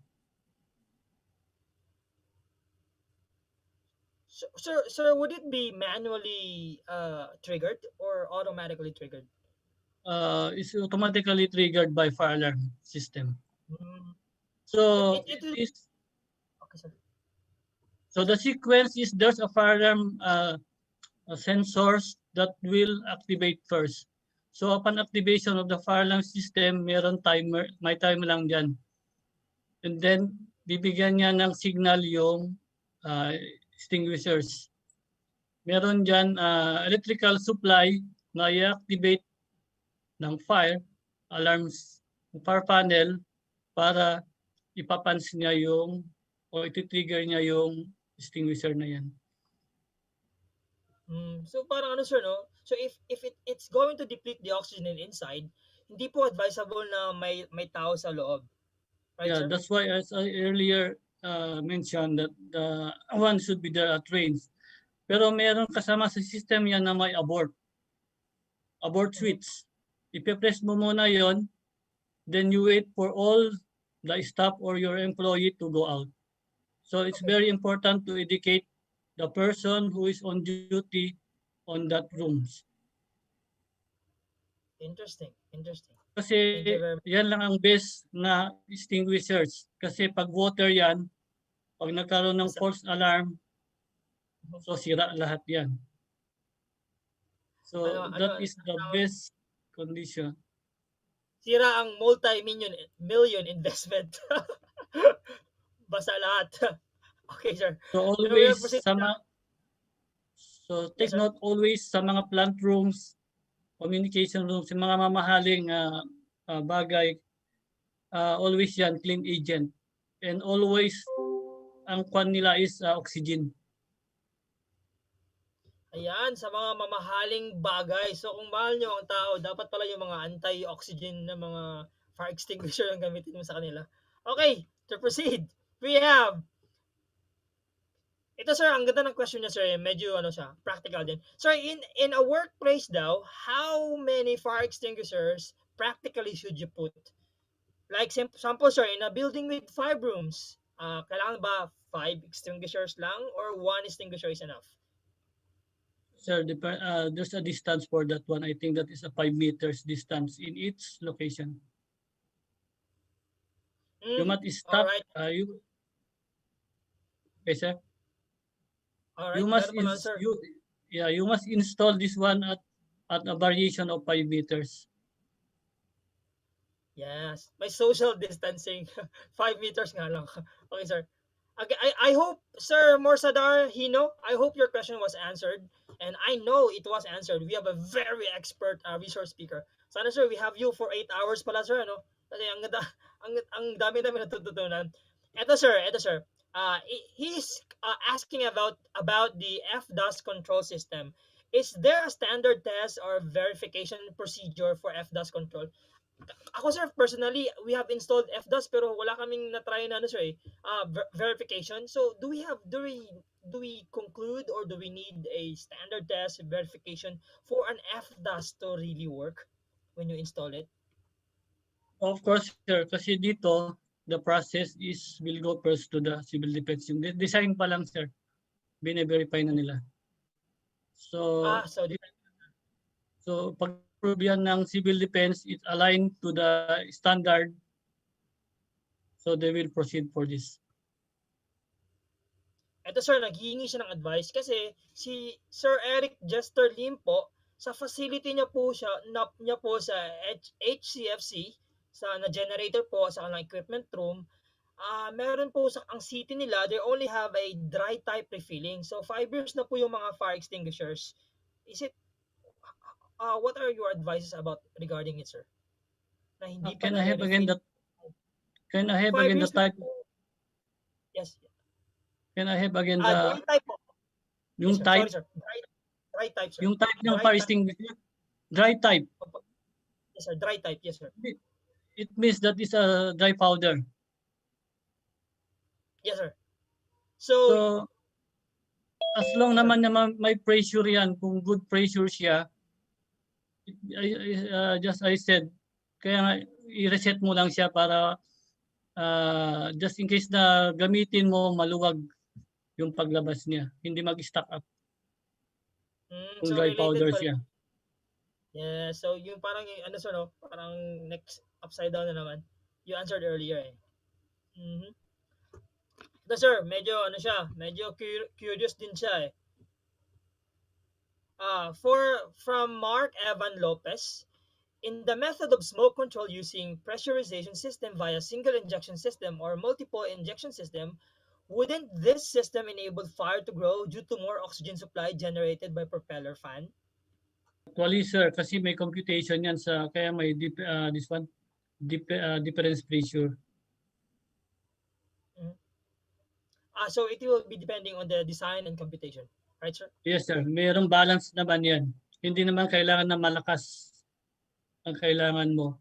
Sir, would it be manually triggered or automatically triggered? It's automatically triggered by fire alarm system. So it is, okay, sir. So the sequence is there's a fire alarm sensors that will activate first. So upon activation of the fire alarm system, meron timer, may timer lang dyan. And then bibigyan niya ng signal yung extinguishers. Meron dyan electrical supply na i-activate ng fire alarms, fire panel para ipapansin niya yung o iti-trigger niya yung extinguisher na yan. So parang ano sir, no? So if it's going to deplete the oxygen inside, hindi po advisable na may tao sa loob. Right, Yeah, sir? that's why as I earlier mentioned that the one should be there at range. Pero meron kasama sa system yan na may abort switch. Ipe-press mo muna yon, then you wait for all the staff or your employee to go out. So it's very important to educate the person who is on duty on that rooms. Interesting. Kasi yan lang ang best na extinguishers. Kasi pag water yan, pag nagkaroon ng false alarm, so sira lahat yan. So that is the best condition. Sira ang multi-million investment. Basta lahat. Okay, sir. So always take note always sa mga plant rooms, communication rooms, yung mga mamahaling bagay, always yan, clean agent. And always, ang kwan nila is oxygen. Ayan, sa mga mamahaling bagay. So kung mahal nyo ang tao, dapat pala yung mga anti-oxygen na mga fire extinguisher ang gamitin mo sa kanila. Okay, to proceed. We have ito sir, ang ganda ng question niya sir, medyo siya, practical din. Sir, in a workplace daw, how many fire extinguishers practically should you put? Like sample sir, in a building with 5 rooms, kailangan ba 5 extinguishers lang or 1 extinguisher is enough? Sir, there's a distance for that one. I think that is a 5 meters distance in each location. You must stop. Right. Okay, sir. All right, you must install this one at a variation of 5 meters. Yes, may social distancing. 5 meters nga lang. Okay, sir. I hope, Sir Morsadar Hino, I hope your question was answered. And I know it was answered. We have a very expert resource speaker. Sana, sir, we have you for 8 hours pala, sir. Ano? Kasi ang dami-dami natututunan. Ito, sir. He's asking about the FDOS control system. Is there a standard test or verification procedure for FDOS control? Ako, sir, personally, we have installed FDOS pero wala kaming na-try na sir, verification. So, do we conclude or do we need a standard test verification for an FDOS to really work when you install it? Of course, sir, kasi dito, the process will go first to the civil defense. Yung design pa lang, sir, bine-verify na nila. So, so pag-prove yan ng civil defense, it aligned to the standard. So they will proceed for this. Ito, sir, naghihingi siya ng advice kasi si Sir Eric Jester Lim po, sa facility niya po sa HCFC, sa na-generator po sa kanilang equipment room, meron po ang city nila, they only have a dry type refilling. So 5 years na po yung mga fire extinguishers. Is it, what are your advices about regarding it, sir? Na hindi Can I have again the type? Yes. Can I have again the dry type po. Yung yes, type? Sorry, sir. Dry type, sir. Yung type ng fire extinguisher? Dry type. Yes, sir. Dry type. Yes, sir. It means that is a dry powder. Yes, sir. So as long naman na may pressure yan, kung good pressure siya, just I said, kaya nga i-reset mo lang siya para just in case na gamitin mo, maluwag yung paglabas niya. Hindi mag-stack up. Kung dry powder siya. Yeah, so yung parang sir, no? Parang next upside down na naman. You answered earlier eh. Ito, sir, medyo medyo curious din siya eh. From Mark Evan Lopez, in the method of smoke control using pressurization system via single injection system or multiple injection system, wouldn't this system enable fire to grow due to more oxygen supply generated by propeller fan? Actually, sir, kasi may computation yan kaya may difference pressure. So it will be depending on the design and computation. Right, sir? Yes, sir. Mayroong balance naman yan. Hindi naman kailangan na malakas ang kailangan mo.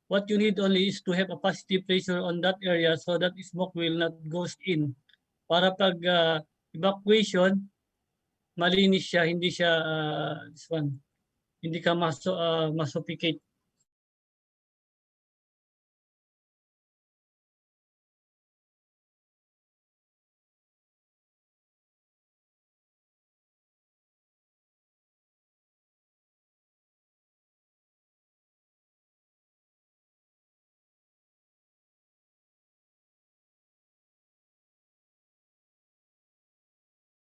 What you need only is to have a positive pressure on that area so that smoke will not go in. Para pag evacuation, malinis siya, hindi siya hindi ka masuffocate.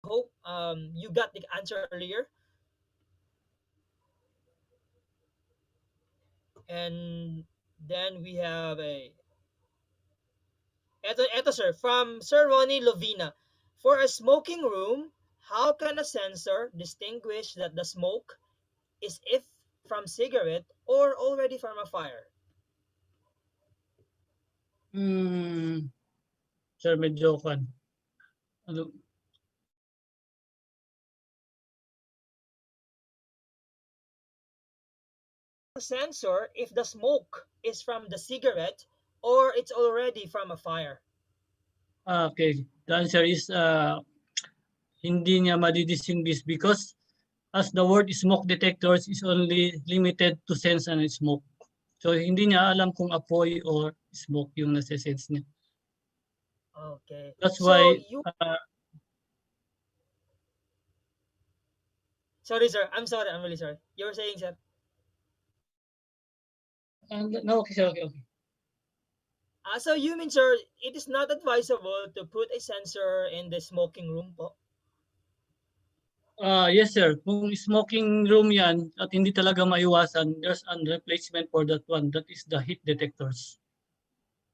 Hope you got the answer earlier. And then we have eto sir, from Sir Ronnie Lovina. For a smoking room, how can a sensor distinguish that the smoke is if from cigarette or already from a fire? Sir, medyo Sensor if the smoke is from the cigarette or it's already from a fire. Okay, the answer is hindi niya madidistinguish because as the word smoke detectors is only limited to sense and smoke. So hindi niya alam kung apoy or smoke yung nasa-sense niya. Okay. That's why sorry sir, I'm really sorry. You were saying, sir? No, okay. So you mean, sir, it is not advisable to put a sensor in the smoking room po? Yes, sir. Kung smoking room yan at hindi talaga maiwasan, there's a replacement for that one. That is the heat detectors.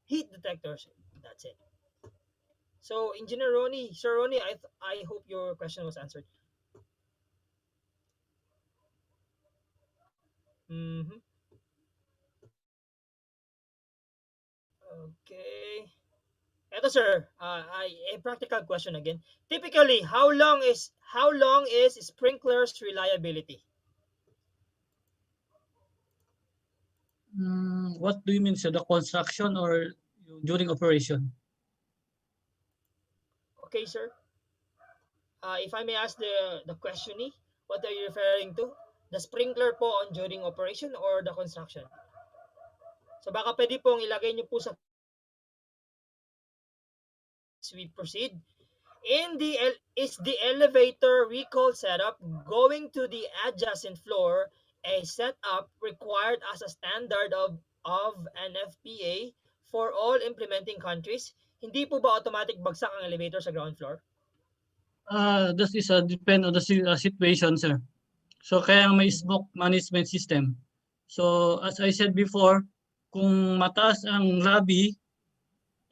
Heat detectors. That's it. So, Engineer Ronnie, Sir Ronnie, I hope your question was answered. Mm-hmm. Okay. Ito sir, a practical question again. Typically, how long is sprinklers reliability? What do you mean, sir? The construction or during operation? Okay, sir. If I may ask the questionee, what are you referring to? The sprinkler po on during operation or the construction? So baka pwede pong ilagay niyo po sa we proceed. Is the elevator recall setup going to the adjacent floor a setup required as a standard of an FPA for all implementing countries? Hindi po ba automatic bagsak ang elevator sa ground floor? This is depend on the situation, sir. So kaya may smoke management system. So as I said before, kung mataas ang lobby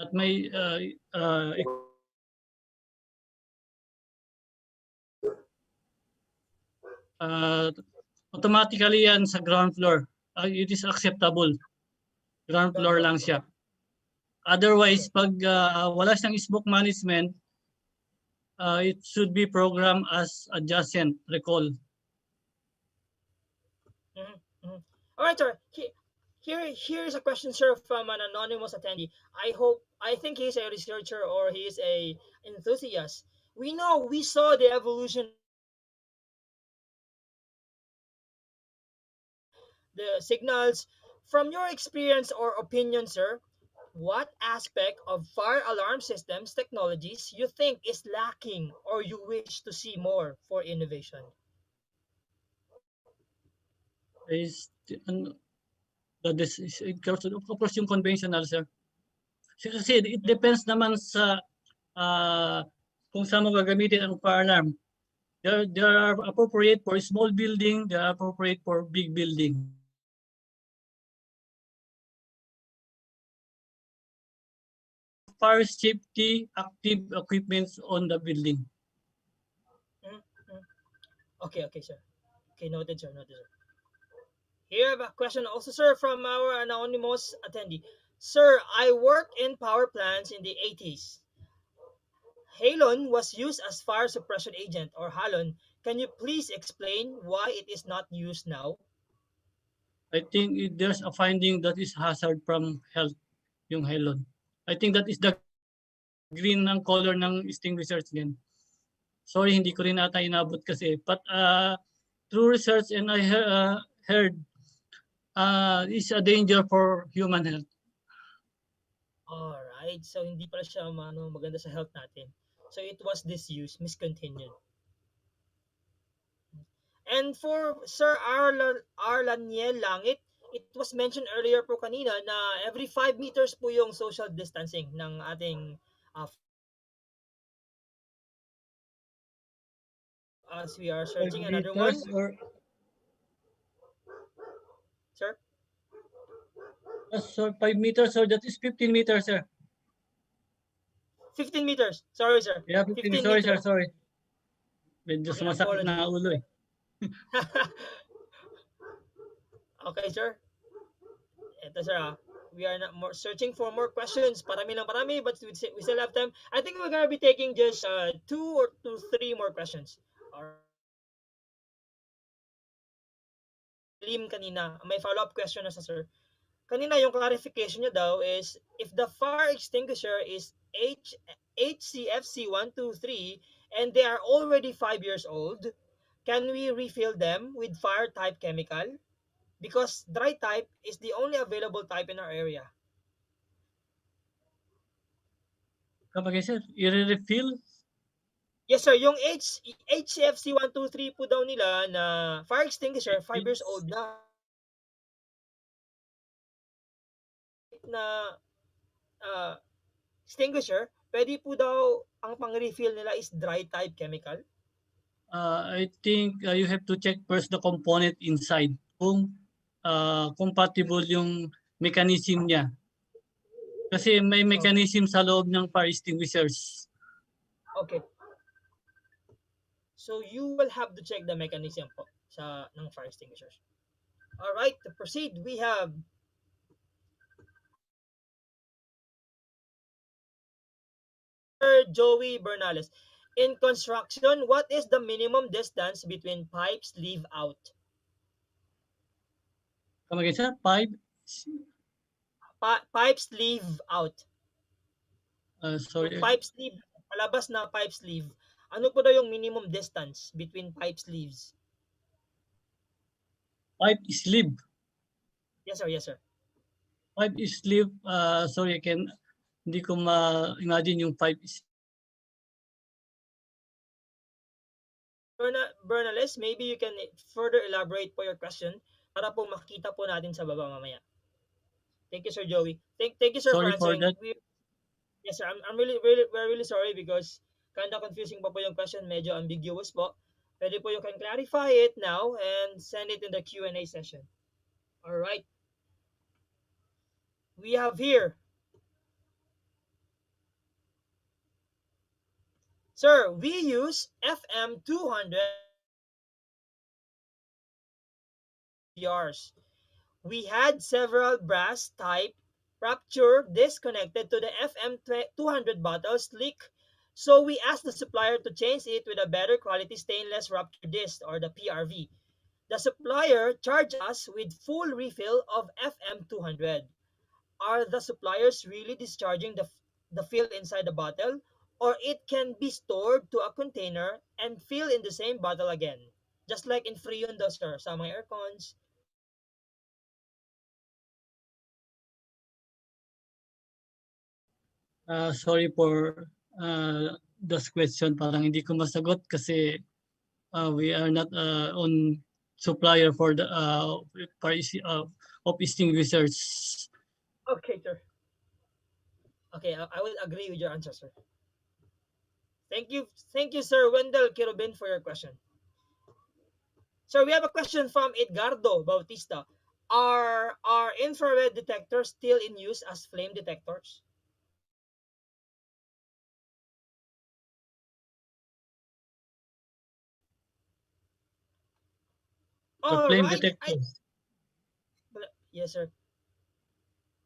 at may automatically yan sa ground floor. It is acceptable. Ground floor lang siya. Otherwise, pag wala siyang smoke management, it should be programmed as adjacent recall. All right, sir. Here's a question, sir, from an anonymous attendee. I think he's a researcher or he's a enthusiast. We saw the evolution, the signals. From your experience or opinion, sir, what aspect of fire alarm systems technologies you think is lacking or you wish to see more for innovation? Is of course yung conventional, sir. Kasi it depends naman sa kung saan mo gagamitin ang fire alarm. There are appropriate for small building, there are appropriate for big building. Fire safety active equipments on the building. Okay, sir. Okay, noted, sir. Here I have a question also, sir, from our anonymous attendee. Sir, I worked in power plants in the 80s. Halon was used as fire suppression agent or halon. Can you please explain why it is not used now? I think there's a finding that is hazard from health, yung halon. I think that is the green ng color ng extinguishers din. Sorry, hindi ko rin ata inabot kasi. But through research and I heard it's a danger for human health. Alright, so hindi pala siya maganda sa health natin. So it was disused, miscontinued. And for Sir Arlaniel Langit, it was mentioned earlier po kanina na every 5 meters po yung social distancing ng ating as we are searching another one. Sir? So 5 meters, so that is 15 meters, sir. 15 meters. Sorry, sir. Yeah, 15 sorry, meters. Sir, sorry. Medyo sumasakit na ulo eh. Okay, sir. Ito, sir. We are not more searching for more questions. Parami, but we still have time. I think we're gonna be taking just 2 or 3 more questions. Lim kanina, may follow-up question na sa sir. Kanina yung clarification niya daw is if the fire extinguisher is HCFC 123 and they are already 5 years old, can we refill them with fire type chemical? Because dry type is the only available type in our area. Kapag sir, i-refill? Yes sir, yung HCFC 123 po daw nila na fire extinguisher 5 years old na extinguisher, pwede po daw ang pang-refill nila is dry type chemical? I think you have to check first the component inside kung compatible yung mechanism niya. Kasi may mechanism sa loob ng fire extinguishers. Okay. So you will have to check the mechanism po ng fire extinguishers. All right, to proceed, we have Sir Joey Bernales. In construction, what is the minimum distance between pipe sleeve out? Come again, sir? Pipe Sleeve out. sorry. Pipe sleeve, palabas na pipe sleeve. Ano po daw yung minimum distance between pipe sleeves? Pipe sleeve. Yes, sir. Yes, sir. Pipe sleeve, sorry, hindi ko ma-imagine yung pipe sleeve. Bernales, maybe you can further elaborate po your question para po makita po natin sa baba mamaya. Thank you, Sir Joey. Thank you, sir, Sorry for answering. for that. Yes, sir. I'm really sorry because kind of confusing pa po yung question. Medyo ambiguous po. Pwede po you can clarify it now and send it in the Q&A session. All right. We have here, sir, we use FM 200 yards. We had several brass type rupture disconnected to the FM 200 bottles leak. So we asked the supplier to change it with a better quality stainless rupture disc or the PRV. The supplier charged us with full refill of FM 200. Are the suppliers really discharging the fill inside the bottle, or it can be stored to a container and fill in the same bottle again? Just like in Freon do, sir, sa mga aircons. Sorry for this question. Parang hindi ko masagot kasi we are not on supplier for the of extinguishers. Okay, sir. Okay, I will agree with your answer, sir. Thank you, Sir Wendell Kirobin, for your question. Sir, we have a question from Edgardo Bautista. Are infrared detectors still in use as flame detectors? The flame detectors. Yes, sir.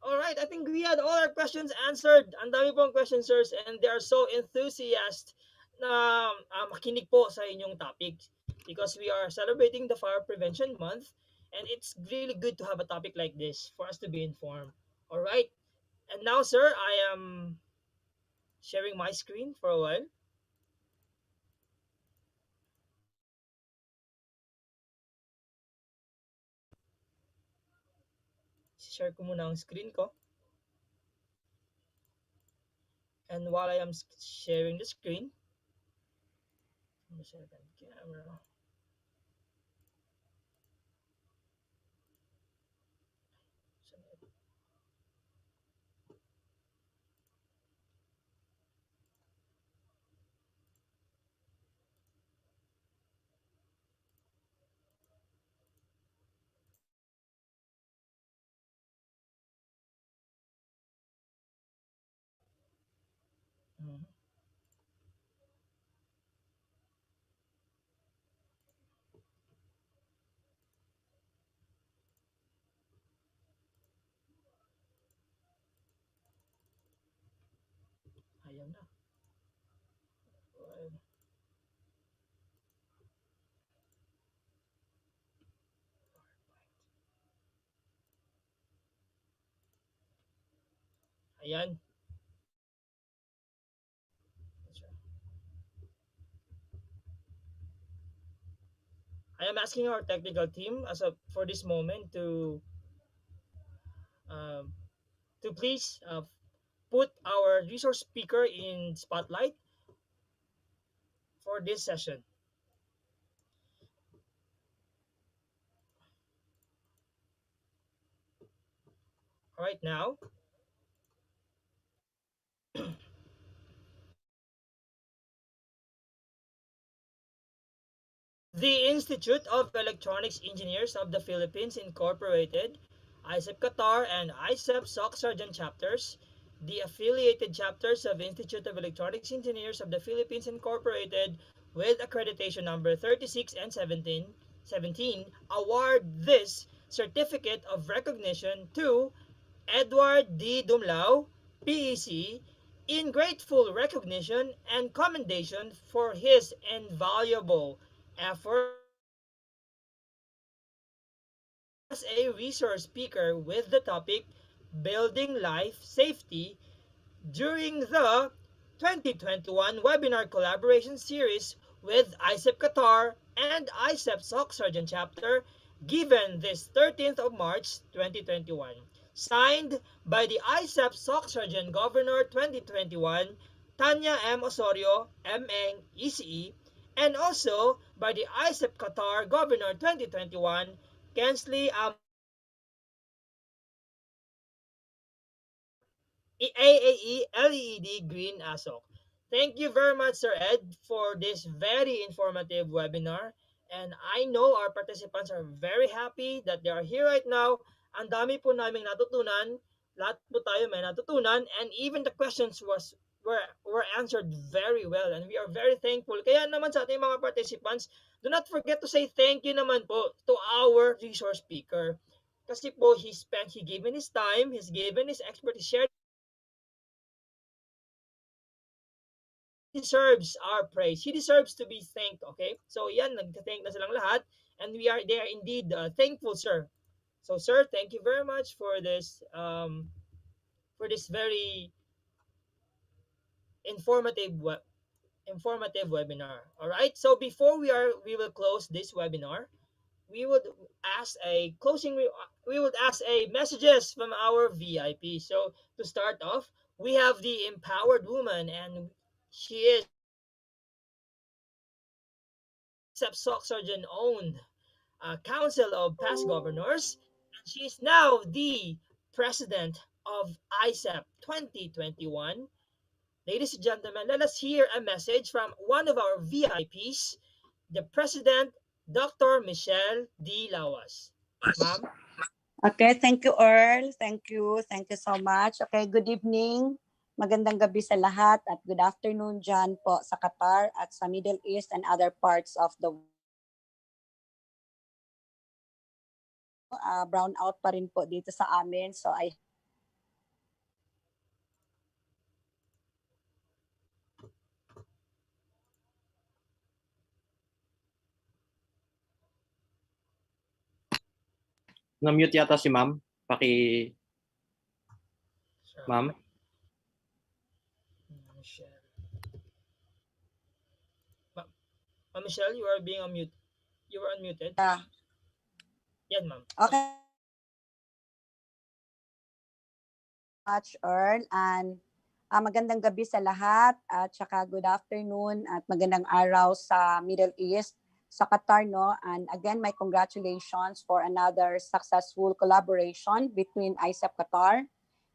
All right, I think we had all our questions answered. Ang dami pong questions, sirs, and they are so enthusiastic na makinig po sa inyong topic because we are celebrating the Fire Prevention Month, and it's really good to have a topic like this for us to be informed. All right, and now, sir, I am sharing my screen for a while. Share ko muna ang screen ko. And while I am sharing the screen, camera. Ayan na. Ayan. I am asking our technical team for this moment to please put our resource speaker in spotlight for this session. All right, now. The Institute of Electronics Engineers of the Philippines Incorporated, IECEP Qatar and IECEP SOCCSKSARGEN Chapters the affiliated chapters of Institute of Electronics Engineers of the Philippines Incorporated with accreditation number 36 and 17 award this certificate of recognition to Edward D. Dumlao, PEC, in grateful recognition and commendation for his invaluable efforts as a resource speaker with the topic Building Life Safety during the 2021 webinar collaboration series with IECEP Qatar and IECEP SOCCSKSARGEN Chapter given this 13th of March 2021. Signed by the IECEP SOCCSKSARGEN Governor 2021 Tanya M. Osorio, M.Eng. ECE, and also by the IECEP Qatar Governor 2021 Kensley AAE LED Green ASOC. Thank you very much, Sir Ed, for this very informative webinar. And I know our participants are very happy that they are here right now. Ang dami po naming natutunan. Lahat po tayo may natutunan. And even the questions were answered very well. And we are very thankful. Kaya naman sa ating mga participants, do not forget to say thank you naman po to our resource speaker. Kasi po, he given his time, he's given his expertise, shared deserves our praise. He deserves to be thanked, okay? So yan, nag-thank na silang lahat and they are indeed thankful, sir. So sir, thank you very much for this very informative informative webinar. All right? So before we will close this webinar, we would ask a we would ask a messages from our VIP. So to start off, we have the empowered woman and she is SEPSOC Surgeon owned Council of Past Governors. And she is now the president of ISEP 2021. Ladies and gentlemen, let us hear a message from one of our VIPs, the president, Dr. Michelle D. Lawas. Ma'am? Okay, thank you, Earl. Thank you. Thank you so much. Okay, good evening. Magandang gabi sa lahat at good afternoon dyan po sa Qatar at sa Middle East and other parts of the world. Brown out pa rin po dito sa amin. So I Na-mute yata si ma'am. Ma'am? Michelle. Michelle, you are being unmuted. You are unmuted. Yeah. Yan, ma'am. Okay. Much, Earl. And magandang gabi sa lahat at saka good afternoon at magandang araw sa Middle East, sa Qatar, no? And again, my congratulations for another successful collaboration between IECEP Qatar,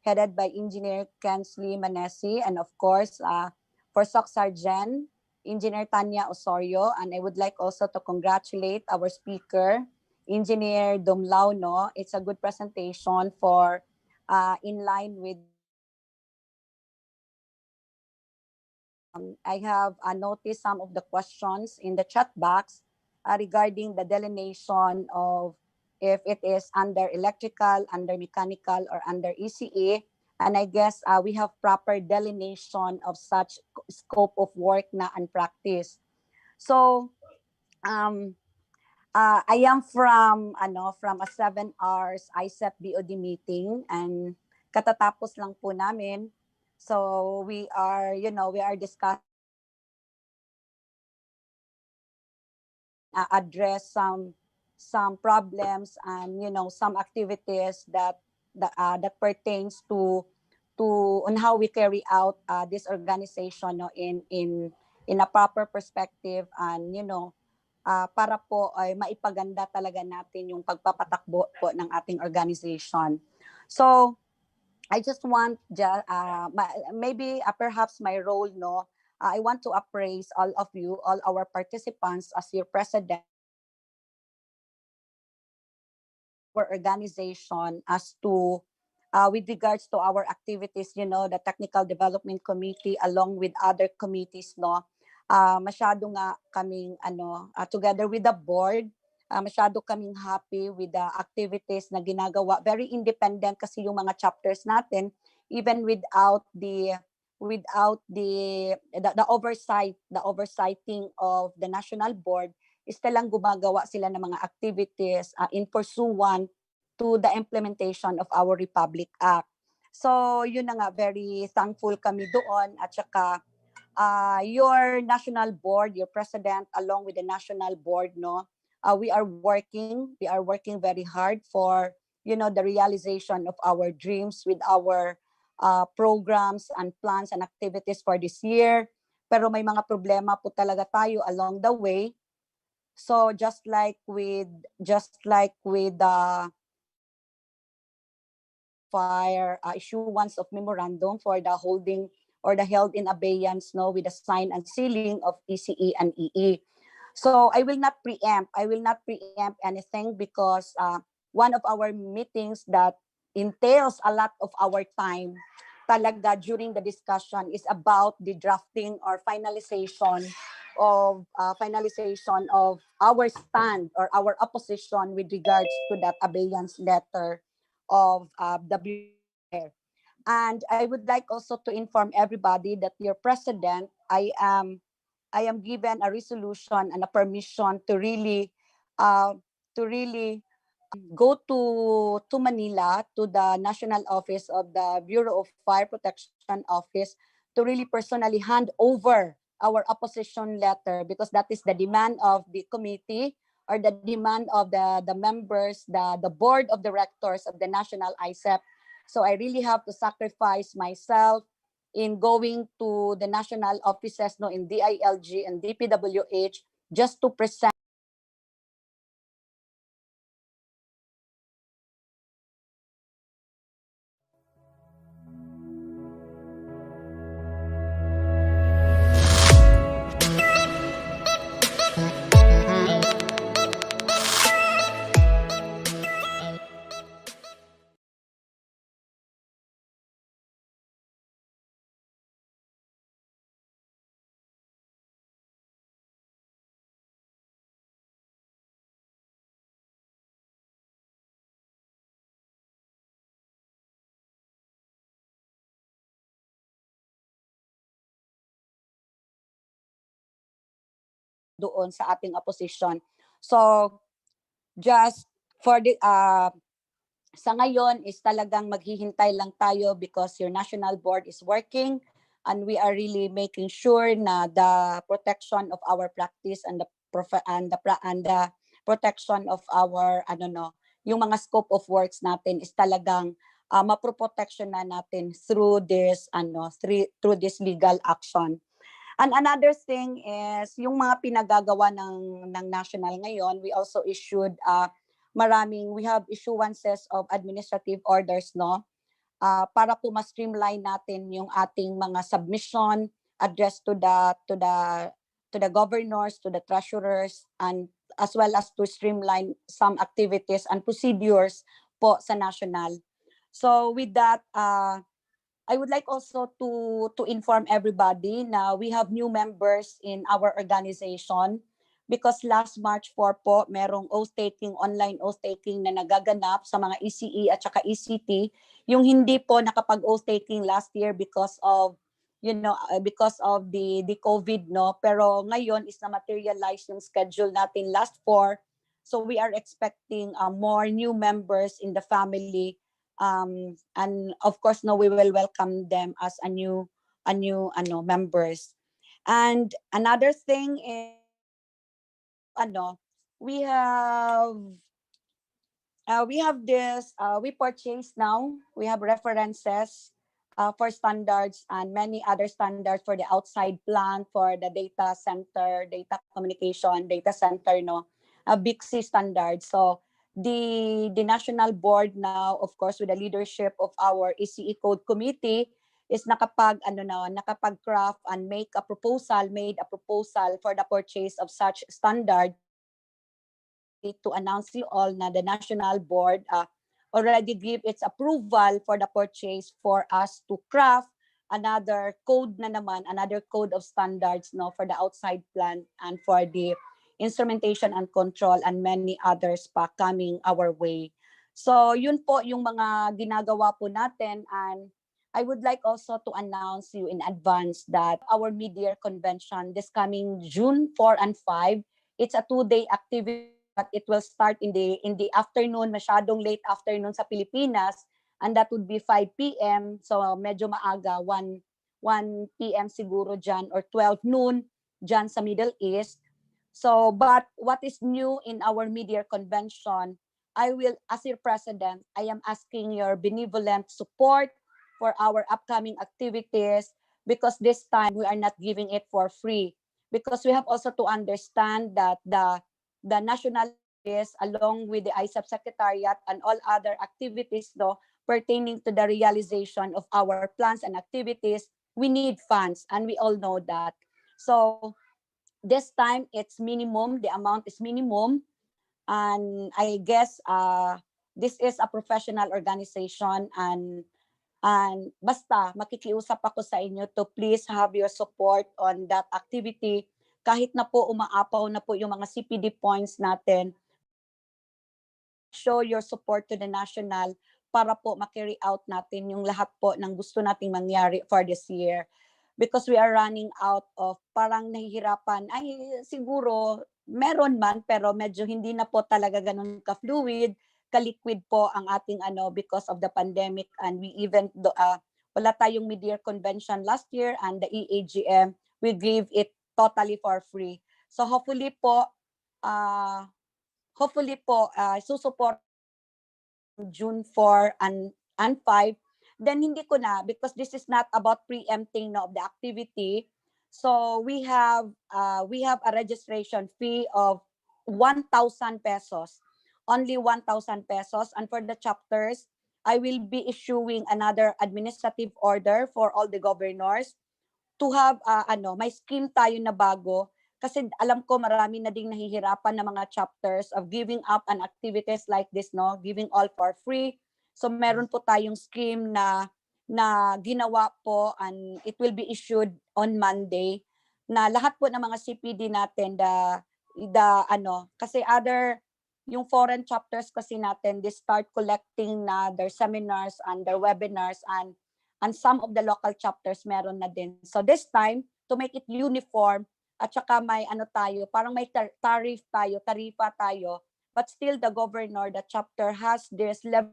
headed by Engineer Kensley Manesi, and of course, for SOCCSKSARGEN, Engineer Tanya Osorio. And I would like also to congratulate our speaker, Engineer Dumlao, no? It's a good presentation for in line with I have noticed some of the questions in the chat box regarding the delineation of if it is under electrical, under mechanical, or under ECE. And I guess we have proper delineation of such scope of work na and practice. So I am from a 7 hours ISEP BOD meeting and katatapos lang po namin. So we are discussing address some problems and some activities that pertains to on how we carry out this organization, no, in a proper perspective and para po ay maipaganda talaga natin yung pagpapatakbo po ng ating organization. So I just want maybe perhaps my role, no, I want to appraise all of you, all our participants as your president, our organization as to with regards to our activities, the Technical Development Committee along with other committees, no, masyado nga kaming together with the board, masyado kaming happy with the activities na ginagawa. Very independent kasi yung mga chapters natin, even without the oversighting of the national board, is talang gumagawa sila ng mga activities in pursuant to the implementation of our Republic Act. So yun na nga, very thankful kami doon, at saka your national board, your president, along with the national board, no, we are working very hard for the realization of our dreams with our programs and plans and activities for this year. Pero may mga problema po talaga tayo along the way. So just like with the fire issuance of memorandum for the holding or the held in abeyance, no, with the sign and sealing of ECE and EE. So I will not preempt anything, because one of our meetings that entails a lot of our time talaga during the discussion is about the drafting or finalization of our stand or our opposition with regards to that abeyance letter of the Bureau. And I would like also to inform everybody that your president, I am given a resolution and a permission to really go to Manila, to the national office of the Bureau of Fire Protection Office, to really personally hand over our opposition letter, because that is the demand of the committee or the demand of the members, the board of directors of the national IECEP. So I really have to sacrifice myself in going to the national offices, no, in DILG and DPWH, just to present doon sa ating opposition. So just for the sa ngayon is talagang maghihintay lang tayo, because your national board is working and we are really making sure na the protection of our practice and the protection of our yung mga scope of works natin is talagang maproprotection na natin through this through this legal action. And another thing is yung mga pinagagawa ng national ngayon, we also issued we have issuances of administrative orders, no, para po ma-streamline natin yung ating mga submission addressed to the governors, to the treasurers, and as well as to streamline some activities and procedures po sa national. So with that, I would like also to inform everybody na we have new members in our organization, because last March 4 po, merong online oath-taking na nagaganap sa mga ECE at saka ECT. Yung hindi po nakapag-oath-taking last year because of the COVID, no? Pero ngayon is na-materialize yung schedule natin last 4. So we are expecting more new members in the family. And of course, no, we will welcome them as a new members. And another thing is we purchased now, we have references for standards and many other standards for the outside plant, for the data center, data communication, data center, no, a big C standard. So the national board now, of course, with the leadership of our ECE Code Committee, is nakapag-craft and made a proposal for the purchase of such standard. To announce you all na the national board already give its approval for the purchase for us to craft another code na naman, another code of standards no for the outside plant and for the instrumentation and control and many others pa coming our way. So yun po yung mga ginagawa po natin, and I would like also to announce you in advance that our mid-year convention this coming June 4 and 5, it's a 2-day activity, but it will start in the afternoon, masyadong late afternoon sa Pilipinas, and that would be 5 p.m. So medyo maaga, 1 p.m. siguro dyan, or 12 noon dyan sa Middle East. So, but what is new in our mid-year convention, I will, as your president, I am asking your benevolent support for our upcoming activities, because this time we are not giving it for free, because we have also to understand that the national is, along with the IECEP secretariat and all other activities though pertaining to the realization of our plans and activities, we need funds, and we all know that. So this time it's minimum, the amount is minimum, and I guess this is a professional organization, and basta makikiusap ako sa inyo to please have your support on that activity, kahit na po umaapaw na po yung mga CPD points natin. Show your support to the national para po ma-carry out natin yung lahat po ng gusto nating mangyari for this year, because we are running out of, parang nahihirapan, ay siguro meron man pero medyo hindi na po talaga ganun ka-fluid, ka-liquid po ang ating because of the pandemic, and we even wala tayong mid-year convention last year, and the EAGM we gave it totally for free. So hopefully po susuport June 4 and 5, then hindi ko na, because this is not about preempting of the activity. So we have a registration fee of 1,000 pesos. Only 1,000 pesos, and for the chapters, I will be issuing another administrative order for all the governors to have may scheme tayo na bago, kasi alam ko marami na ding nahihirapan na mga chapters of giving up on activities like this, no, giving all for free. So meron po tayong scheme na ginawa po, and it will be issued on Monday, na lahat po ng mga CPD natin, kasi yung foreign chapters kasi natin, they start collecting na their seminars and their webinars, and some of the local chapters meron na din. So this time, to make it uniform, at saka may parang may tarifa tayo, but still the governor, the chapter has this level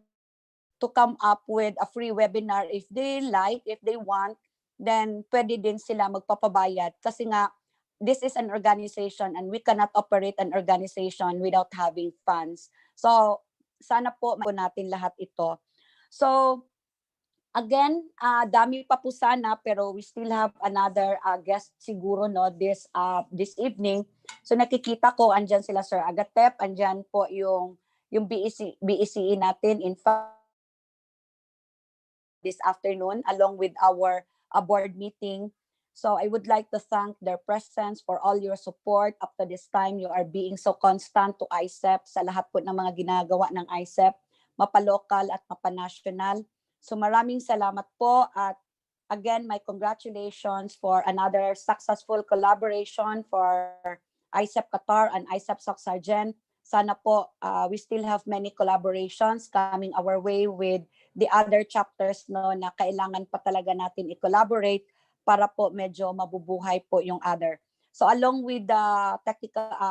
to come up with a free webinar if they like, if they want, then pwede din sila magpapabayad, kasi nga this is an organization and we cannot operate an organization without having funds. So sana po natin lahat ito. So again, dami pa po sana, pero we still have another guest siguro this evening. So nakikita ko andyan sila Sir Agatep, andyan po yung BECE natin in fact this afternoon along with our board meeting. So I would like to thank their presence for all your support up to this time. You are being so constant to IECEP sa lahat po ng mga ginagawa ng IECEP, mapa-local at mapa-national. So maraming salamat po, at again, my congratulations for another successful collaboration for IECEP Qatar and IECEP SOCCSKSARGEN. Sana po we still have many collaborations coming our way with the other chapters, no, na kailangan pa talaga natin i-collaborate para po medyo mabubuhay po yung other. So along with the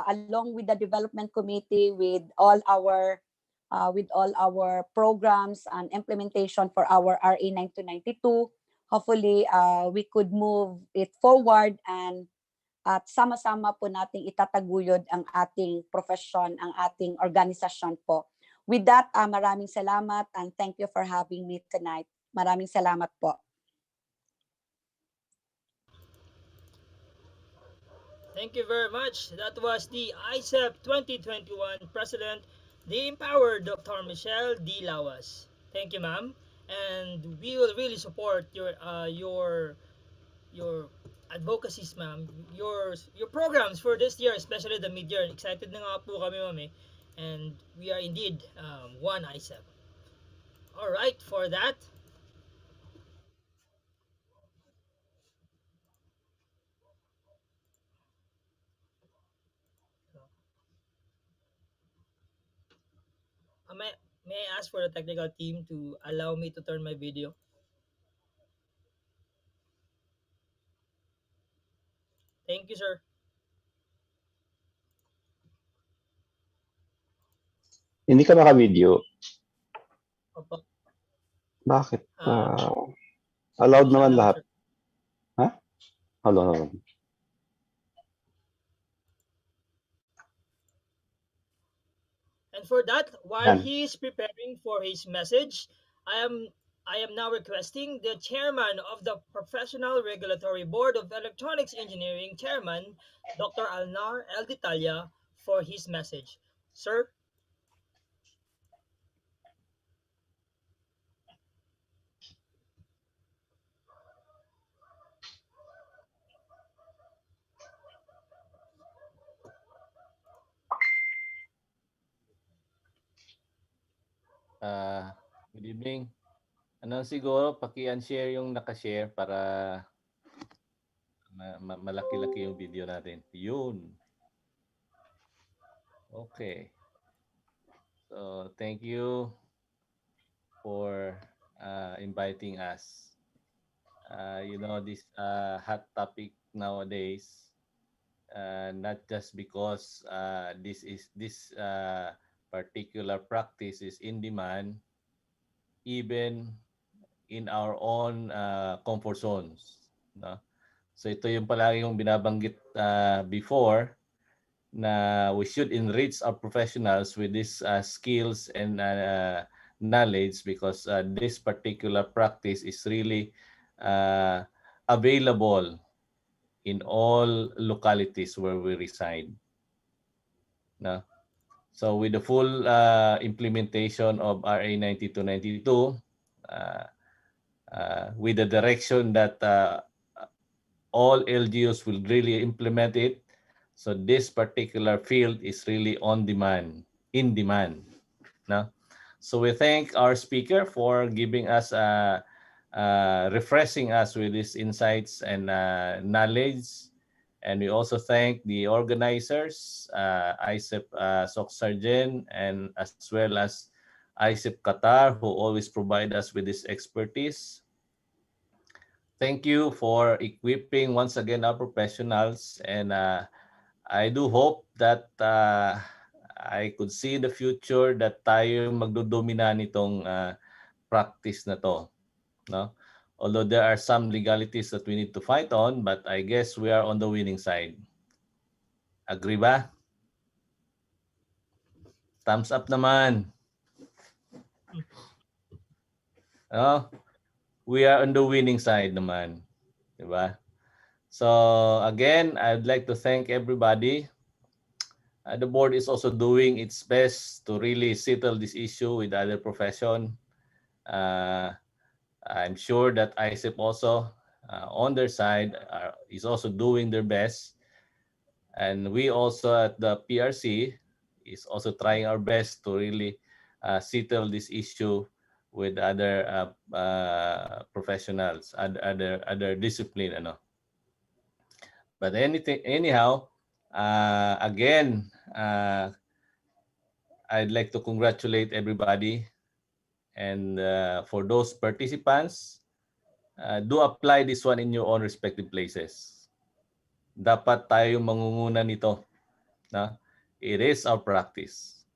along with the development committee, with all our programs and implementation for our RA 9292, hopefully we could move it forward, and at sama-sama po nating itataguyod ang ating profession, ang ating organisasyon po. With that, maraming salamat, and thank you for having me tonight. Maraming salamat po. Thank you very much. That was the IECEP 2021 President, the empowered Dr. Michelle D. Lawas. Thank you, ma'am. And we will really support your advocacies, ma'am. Your programs for this year, especially the mid-year. Excited na nga po kami, ma'am. And we are indeed one IECEP. All right, for that. May, may I ask for the technical team to allow me to turn my video? Thank you, sir. Hindi ka naka-video. Opo. Bakit? Ah, Allowed minsan naman lang, lahat. sir. Ha? Hold on. And for that, while Yan. he is preparing for his message, I am I am now requesting the chairman of the Professional Regulatory Board of Electronics Engineering, Chairman Dr. Alnar El Ditalia, for his message. Sir? Good evening. Siguro, paki-unshare yung nakashare para malaki-laki yung video natin. Yun. Okay. So, thank you for inviting us. This hot topic nowadays, not just because this particular practice is in demand, even in our own comfort zones. No? So ito yung palagi yung binabanggit before na we should enrich our professionals with these skills and knowledge because this particular practice is really available in all localities where we reside. No? So with the full implementation of RA 9292, with the direction that all LGUs will really implement it, so this particular field is really in demand. No? So we thank our speaker for giving us, refreshing us with these insights and knowledge. And we also thank the organizers, IECEP SOCCSKSARGEN, and as well as IECEP Qatar, who always provide us with this expertise. Thank you for equipping once again our professionals, and I do hope that I could see in the future that tayo magdodomina nitong practice na to. No? Although there are some legalities that we need to fight on, but I guess we are on the winning side. Agree ba? Thumbs up naman. No? We are on the winning side naman. Diba? So again, I'd like to thank everybody. The board is also doing its best to really settle this issue with other profession. I'm sure that IECEP also, on their side, is also doing their best. And we also at the PRC is also trying our best to really settle this issue with other professionals, other discipline. But anyhow, again, I'd like to congratulate everybody. And for those participants, do apply this one in your own respective places. Dapat tayo mangunguna nito. Na? It is our practice.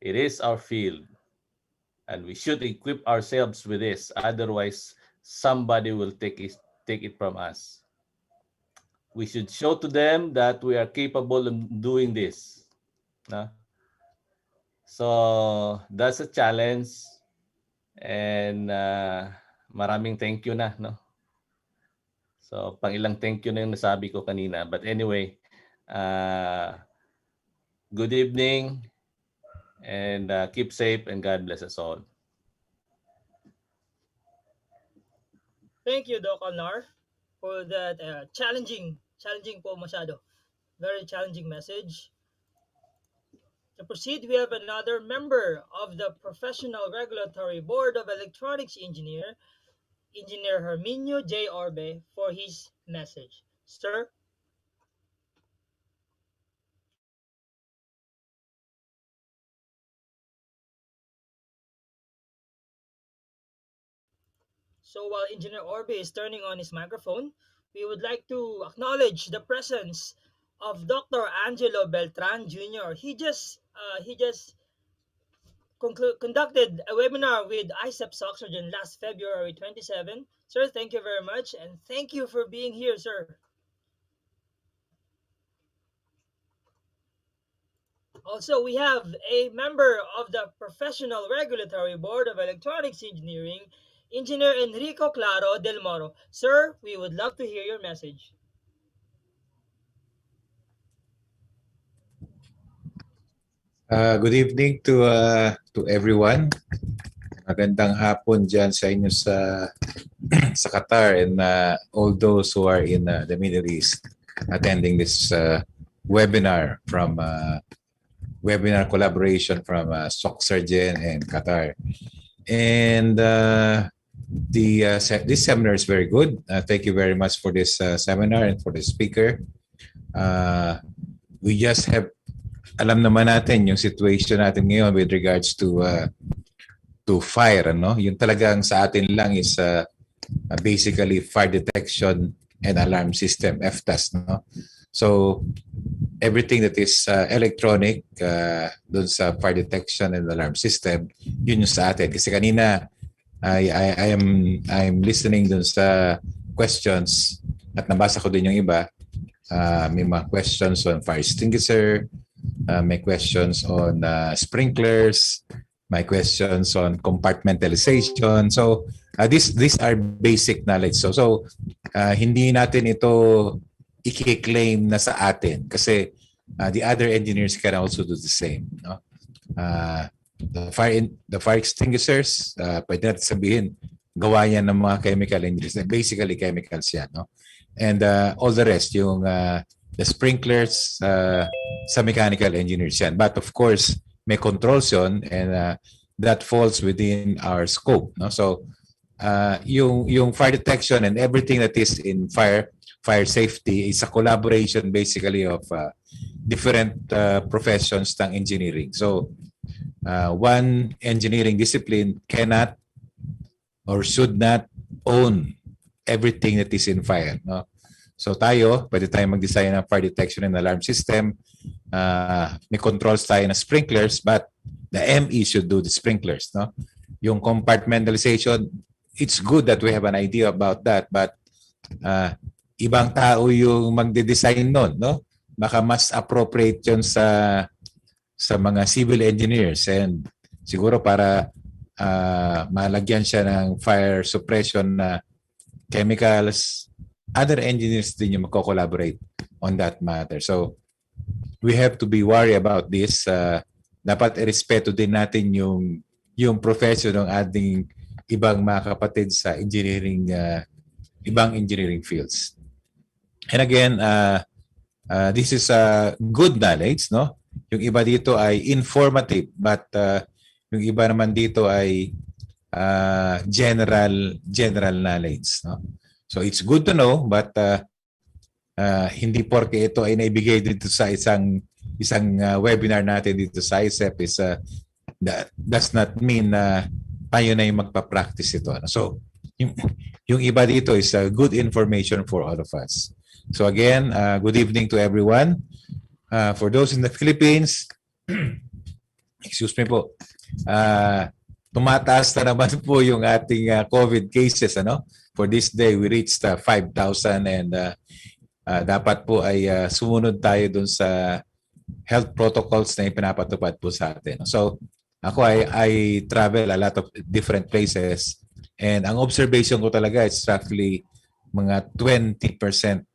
It is our field. And we should equip ourselves with this. Otherwise, somebody will take it from us. We should show to them that we are capable of doing this. Na? So, that's a challenge. And maraming thank you na. No? So, pang-ilang thank you na yung nasabi ko kanina. But anyway, good evening and keep safe and God bless us all. Thank you, Doc Alnar, for that challenging po masyado. Very challenging message. To proceed, we have another member of the Professional Regulatory Board of Electronics Engineer, Engineer Herminio J. Orbe, for his message. Sir? So while Engineer Orbe is turning on his microphone, we would like to acknowledge the presence of Dr. Angelo Beltran Jr. He just conducted a webinar with IECEP SOCCSKSARGEN last February 27. Sir, thank you very much, and thank you for being here, sir. Also, we have a member of the Professional Regulatory Board of Electronics Engineering, Engineer Enrico Claro Del Moro. Sir, we would love to hear your message. Good evening to everyone. Magandang hapon dyan sa inyo sa Qatar and all those who are in the Middle East attending this webinar from webinar collaboration from SOCCSKSARGEN and Qatar. And this seminar is very good. Thank you very much for this seminar and for the speaker. We just have alam naman natin yung situation natin ngayon with regards to fire, ano? Yung talagang sa atin lang is basically fire detection and alarm system, FTAS, no? So everything that is electronic dun sa fire detection and alarm system, yun yung sa atin. Kasi kanina I'm listening dun sa questions at nabasa ko din yung iba. May mga questions on fire extinguisher, may questions on sprinklers, my questions on compartmentalization. So these are basic knowledge. So hindi natin ito i-claim na sa atin kasi the other engineers can also do the same. No? The fire extinguishers, pwede natin sabihin, gawa yan ng mga chemical engineers. Basically chemicals yan. No? And all the rest, yung the sprinklers, sa mechanical engineers yan. But of course, may controls yun and that falls within our scope. No? So, yung fire detection and everything that is in fire safety is a collaboration basically of different professions ng engineering. So, one engineering discipline cannot or should not own everything that is in fire. No? So tayo, pwede tayo mag-design ng fire detection and alarm system. May controls tayo na sprinklers, but the ME should do the sprinklers. No? Yung compartmentalization, it's good that we have an idea about that, but ibang tao yung magde-design nun. No? Baka mas appropriate yun sa mga civil engineers and siguro para malagyan siya ng fire suppression na chemicals, other engineers din yung magko-collaborate on that matter. So, we have to be worried about this. Dapat irespeto din natin yung profession ng ating ibang mga kapatid sa engineering, ibang engineering fields. And again, this is good knowledge, no? Yung iba dito ay informative, but yung iba naman dito ay general knowledge, no? So it's good to know, but hindi porke ito ay naibigay dito sa isang webinar natin dito sa IECEP is that does not mean na tayo na yung magpa-practice ito. So yung iba dito is good information for all of us. So again, good evening to everyone. For those in the Philippines, excuse me po, tumataas na naman po yung ating COVID cases, ano? For this day, we reached 5,000 and dapat po ay sumunod tayo dun sa health protocols na ipinapatupad po sa atin. So, ako I travel a lot of different places and ang observation ko talaga is roughly mga 20%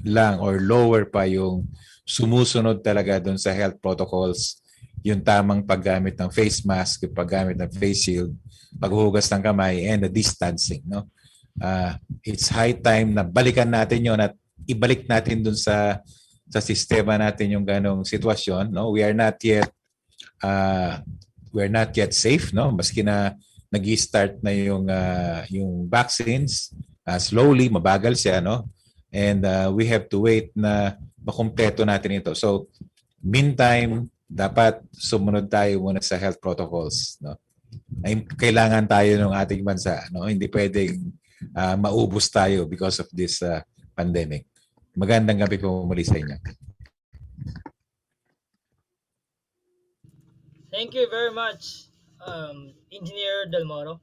lang or lower pa yung sumusunod talaga dun sa health protocols, yung tamang paggamit ng face mask, yung paggamit ng face shield, paghuhugas ng kamay, and the distancing, no? It's high time na balikan natin yon at ibalik natin dun sa sistema natin yung ganong sitwasyon, no? We are not yet we're not yet safe, no? Maski na nag-start na yung vaccines, slowly mabagal siya, no? And we have to wait na makumpleto natin ito. So meantime, dapat sumunod tayo muna sa health protocols, no? Ay kailangan tayo ng ating bansa, no? Hindi pwedeng maubos tayo because of this pandemic. Magandang gabi po muli sa inyo. Thank you very much, Engineer Del Moro.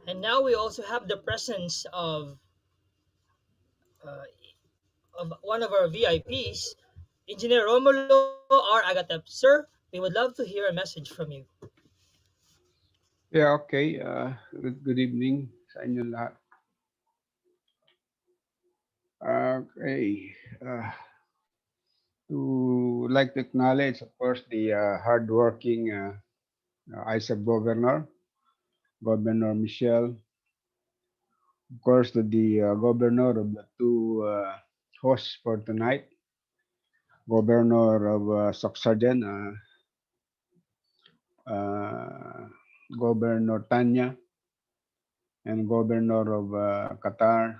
And now we also have the presence of one of our VIPs, Engineer Romulo R. Agatep. Sir, we would love to hear a message from you. Yeah, okay. Good evening sa inyong lahat. Okay. To like to acknowledge, of course, the hardworking IECEP Governor, Governor Michelle. Of course, to the Governor of the two hosts for tonight, Governor of SOCCSKSARGEN, Governor Tanya, and Governor of Qatar,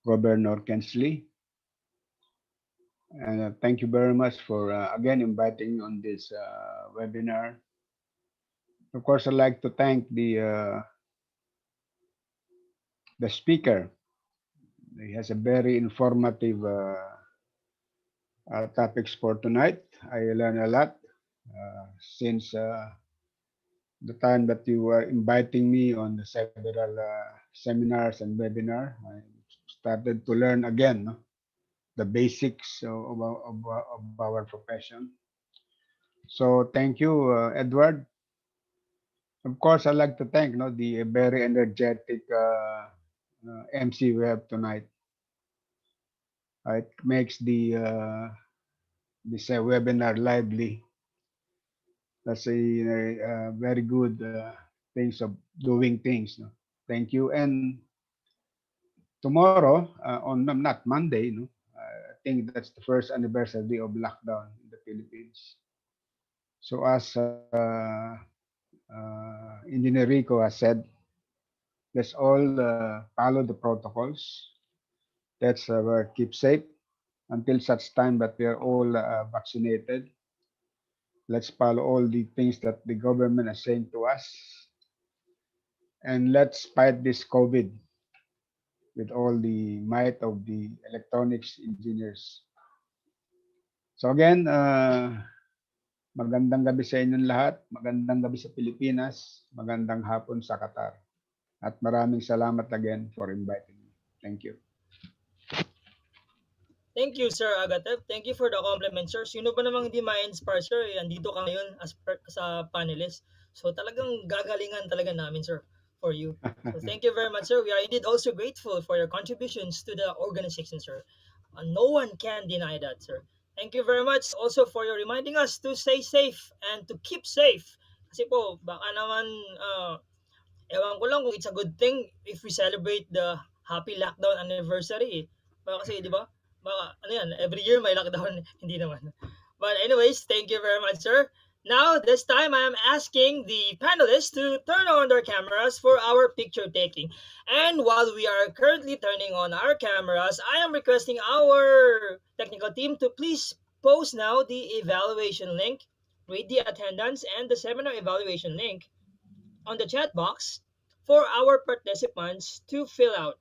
Governor Kensley. And thank you very much for again inviting me on this webinar. Of course, I'd like to thank the speaker. He has a very informative topics for tonight. I learned a lot since the time that you were inviting me on the several seminars and webinar. I started to learn again, no? The basics of our profession. So thank you, Edward. Of course, I'd like to thank the very energetic MC we have tonight. It makes this webinar lively. That's a very good things of doing things. No? Thank you. And tomorrow, on not Monday, I think that's the first anniversary of lockdown in the Philippines. So as Engineer Rico has said, let's all follow the protocols. Let's keep safe until such time that we are all vaccinated. Let's follow all the things that the government is saying to us. And let's fight this COVID with all the might of the electronics engineers. So again, magandang gabi sa inyong lahat. Magandang gabi sa Pilipinas. Magandang hapon sa Qatar. At maraming salamat again for inviting me. Thank you. Thank you, Sir Agatep. Thank you for the compliment, sir. Sino ba namang hindi ma-inspire, sir? Andito ka ngayon as sa panelist. So talagang gagalingan talaga namin, sir, for you. So thank you very much, sir. We are indeed also grateful for your contributions to the organization, sir. No one can deny that, sir. Thank you very much also for your reminding us to stay safe and to keep safe. Kasi po, baka naman, ewan ko lang kung it's a good thing if we celebrate the happy lockdown anniversary. Baka kasi, di ba? Baka, ano yan, every year may lockdown. Hindi naman. But anyways, thank you very much, sir. Now, this time I am asking the panelists to turn on their cameras for our picture taking. And while we are currently turning on our cameras, I am requesting our technical team to please post now the evaluation link with the attendance and the seminar evaluation link on the chat box for our participants to fill out.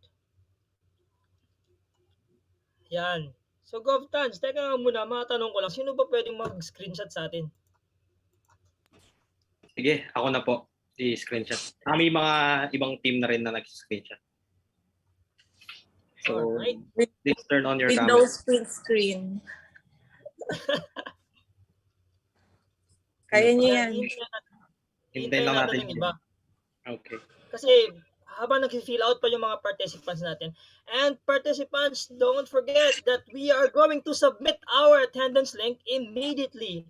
Yan. So, GovTans, teka nga muna, matanong ko lang, sino ba pwedeng mag-screenshot sa atin? Sige, ako na po. I-screenshot. May mga ibang team na rin na nag-screenshot. So, please turn on your camera. Windows split screen. Kaya niya yan. Hintayin lang natin. Yung iba. Okay. Kasi habang nag-fill out pa yung mga participants natin. And participants, don't forget that we are going to submit our attendance link immediately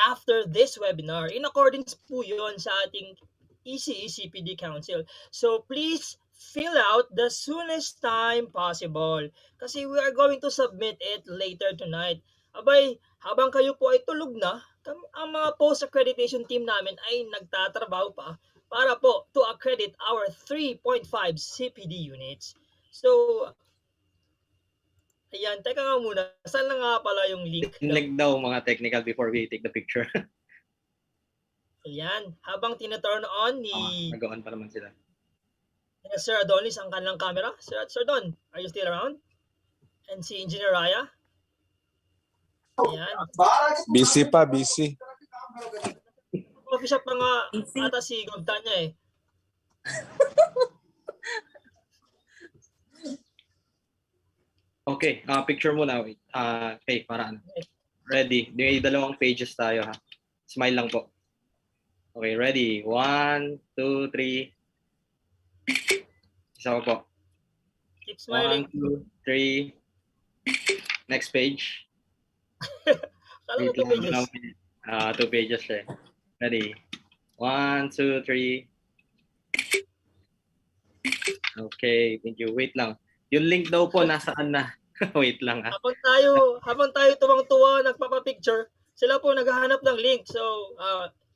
after this webinar. In accordance po yun sa ating IECEP Council. So please fill out the soonest time possible. Kasi we are going to submit it later tonight. Abay, habang kayo po ay tulog na, ang mga post-accreditation team namin ay nagtatrabaho pa para po to accredit our 3.5 CPD units. So, ayan, teka nga muna, saan na nga pala yung link? Link daw mga technical before we take the picture. Ayan, habang tina-turn on ni Nag-on pa naman sila. Sir Adonis ang kanilang camera. Sir Don, are you still around? And si Engineer Raya? Ayan. Busy pa, busy. Coffee shop pa nga ata si Gobta niya eh. Okay, picture muna. Wait. Okay, para ano. Ready. May dalawang pages tayo ha. Smile lang po. Okay, ready. 1, 2, 3. Isa pa po. Keep smiling. 1, 2, 3. Next page. Kala ko 2 pages. 2 pages eh. Ready. 1, 2, 3. Okay, thank you. Wait lang. Yung link daw po nasaan na? Wait lang ha. Habang tayo tuwang-tuwa nagpapa-picture, sila po naghahanap ng link. So,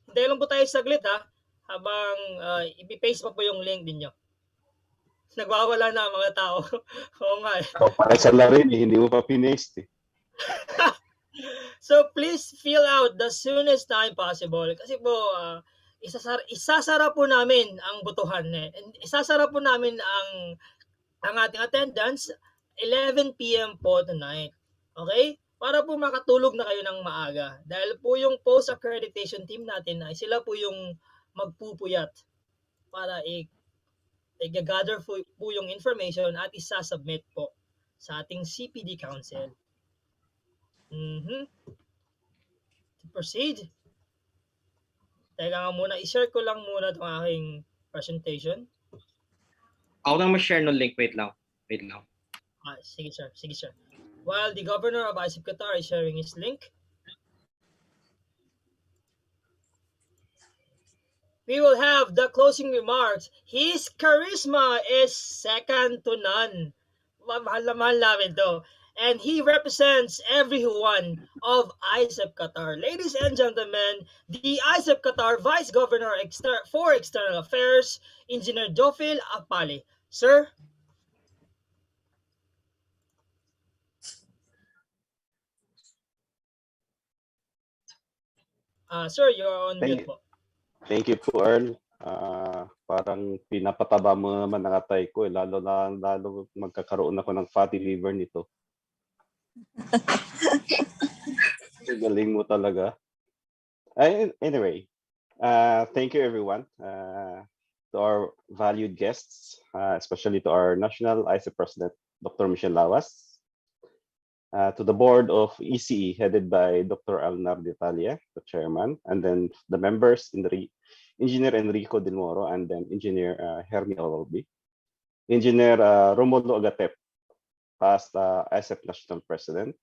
hintayin lang po tayo saglit ha. Habang ipi-paste pa po yung link ninyo. Nagwawala na ang mga tao. Oo nga eh. Para sa larin, hindi mo pa pinaste. So please fill out the soonest time possible kasi po isasara po namin ang botohan eh. And isasara po namin ang ating attendance 11 PM po tonight. Okay? Para po makatulog na kayo ng maaga. Dahil po yung post accreditation team natin ay sila po yung magpupuyat para i-gather po yung information at isasubmit po sa ating CPD Council. To proceed. Teka nga muna, i-share ko lang muna itong aking presentation. Ako nang ma-share ng link. Wait lang. Sige sir. While the governor of IECEP Qatar is sharing his link, we will have the closing remarks. His charisma is second to none. Mahal na mahal namin to. And he represents everyone of IECEP Qatar. Ladies and gentlemen, the IECEP Qatar Vice Governor for External Affairs, Engineer Jofil Apali. Sir? Sir, you're on mute po. Thank you po, Earl. Parang pinapataba mo naman ang atay ko. Lalo magkakaroon ako ng fatty liver nito. Galing mo talaga. Anyway, thank you everyone. To our valued guests, especially to our National IECEP President, Dr. Michelle Lawas. To the board of ECE, headed by Dr. Alnar Detalia, the chairman, and then the members, Engineer Enrico Del Moro, and then Engineer Hermie Ololbi. Engineer Romulo Agatep, past IECEP National President.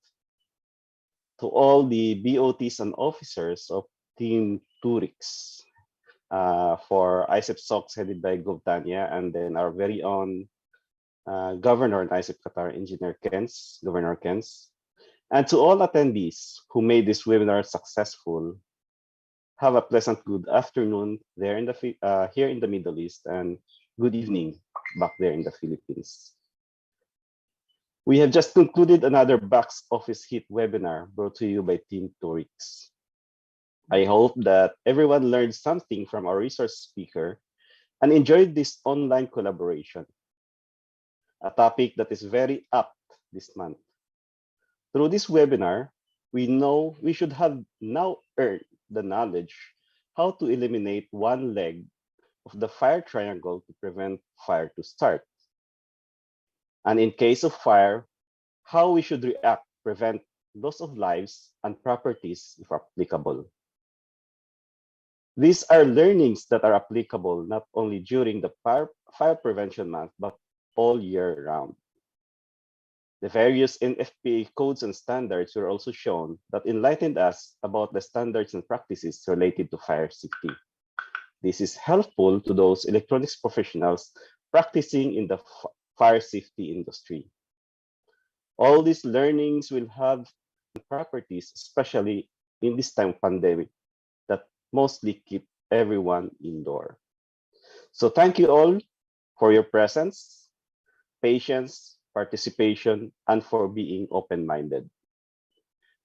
To all the BOTs and officers of Team Turix for IECEP SOCCS headed by Govtania, and then our very own Governor in IECEP Qatar, Governor Kens, and to all attendees who made this webinar successful. Have a pleasant good afternoon there here in the Middle East, and good evening back there in the Philippines. We have just concluded another box office hit webinar brought to you by Team Turix. I hope that everyone learned something from our resource speaker and enjoyed this online collaboration, a topic that is very apt this month. Through this webinar, we know we should have now earned the knowledge how to eliminate one leg of the fire triangle to prevent fire to start. And in case of fire, how we should react, prevent loss of lives and properties if applicable. These are learnings that are applicable not only during the fire prevention month, but all year round. The various NFPA codes and standards were also shown that enlightened us about the standards and practices related to fire safety. This is helpful to those electronics professionals practicing in the fire safety industry. All these learnings will have properties, especially in this time of pandemic that mostly keep everyone indoor. So thank you all for your presence, patience, participation, and for being open-minded.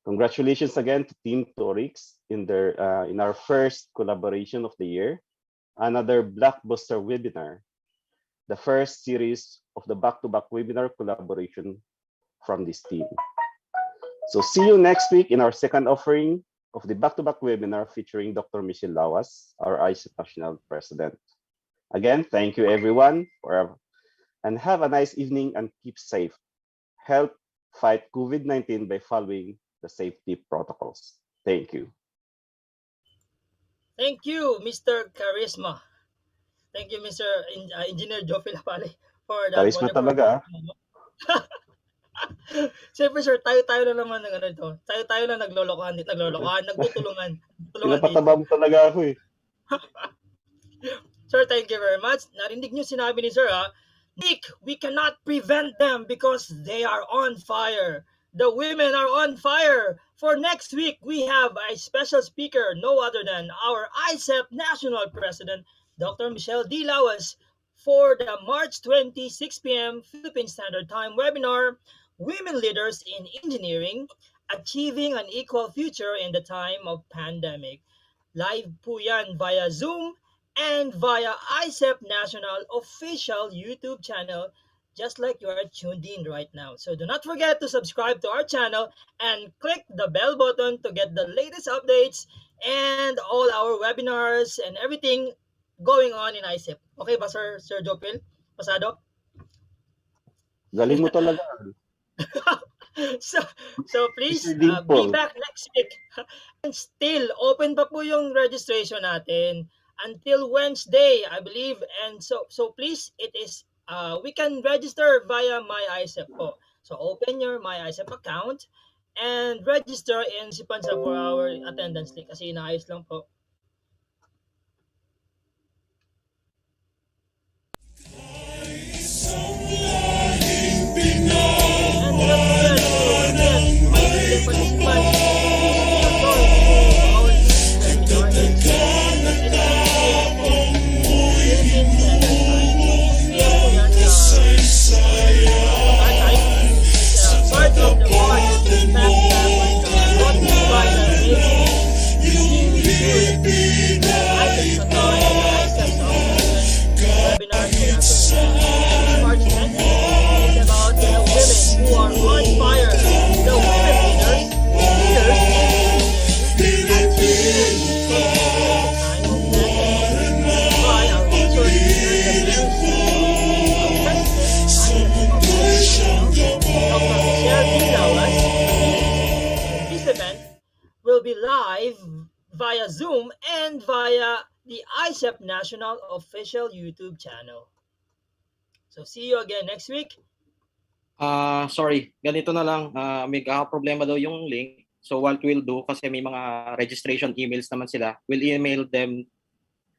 Congratulations again to Team Torix in our first collaboration of the year, another blockbuster webinar, the first series of the back-to-back webinar collaboration from this team. So see you next week in our second offering of the back-to-back webinar featuring Dr. Michelle Lawas, our IECEP National President. Again, thank you everyone and have a nice evening and keep safe. Help fight COVID-19 by following the safety protocols. Thank you. Thank you, Mr. Charisma. Thank you, Mr. Engineer Joe Filapale, for that Charisma wonderful talaga. Siyempre sir, tayo-tayo na naman ng ano ito. Tayo-tayo na naglolokohan, nagtutulungan dito. Pinapataba mo talaga ako eh. Sir, thank you very much. Narinig niyo sinabi ni sir ha. Nick, we cannot prevent them because they are on fire. The women are on fire. For next week, we have a special speaker, no other than our IECEP National President, Dr. Michelle D. Lawas, for the March 20, 6 p.m. Philippine Standard Time webinar, Women Leaders in Engineering, Achieving an Equal Future in the Time of Pandemic. Live po yan via Zoom and via IECEP National official YouTube channel, just like you are tuned in right now. So do not forget to subscribe to our channel and click the bell button to get the latest updates and all our webinars and everything going on in IECEP. Okay ba, Sir Jopil? Pasado? Galing mo talaga. So please be back next week. And still, open pa po yung registration natin until Wednesday, I believe. And so please, it is we can register via My IECEP po. So open your My IECEP account and register in Sipansa for our attendance link kasi inaayos lang po. Will be live via Zoom and via the IECEP National official YouTube channel. So see you again next week. Sorry, ganito na lang. May problema daw yung link. So what we'll do, kasi may mga registration emails naman sila, we'll email them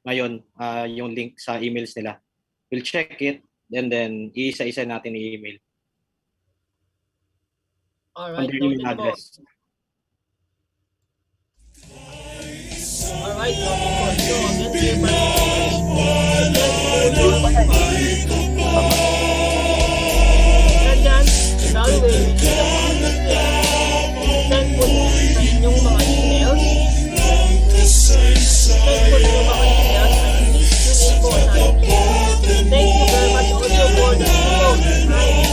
ngayon yung link sa emails nila. We'll check it and then isa-isa natin i-email. Alright, under email address. Alright, noted po. So again, see you evaluate send po sa inyong mga emails. Send po sa mga emails at please tune in po sa ating. Thank you very much also for the support behind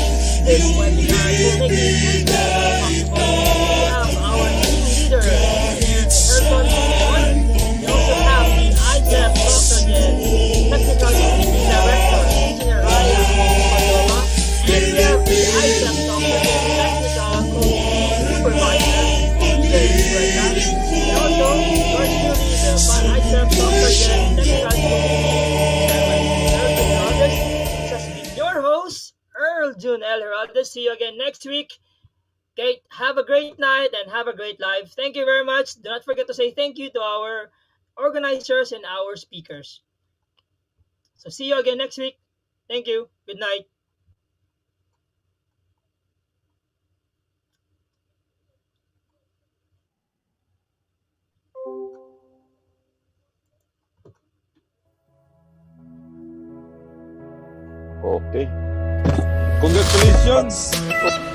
this webinar to make it possible. We have our team leader, Engineer Erton Simon. We also have the IECEP SOCCSKSARGEN Technical Committee Director, Engineer Raya Padova, and we have the IECEP Supervisor, DJ Brenda, and also yours truly, the IECEP SOCCSKSARGEN Technical Committee. This has been your host, Earl June L. Heraldez. See you again next week. Okay, have a great night and have a great life. Thank you very much. Do not forget to say thank you to our organizers and our speakers. So see you again next week. Thank you. Good night. Okay. Congratulations.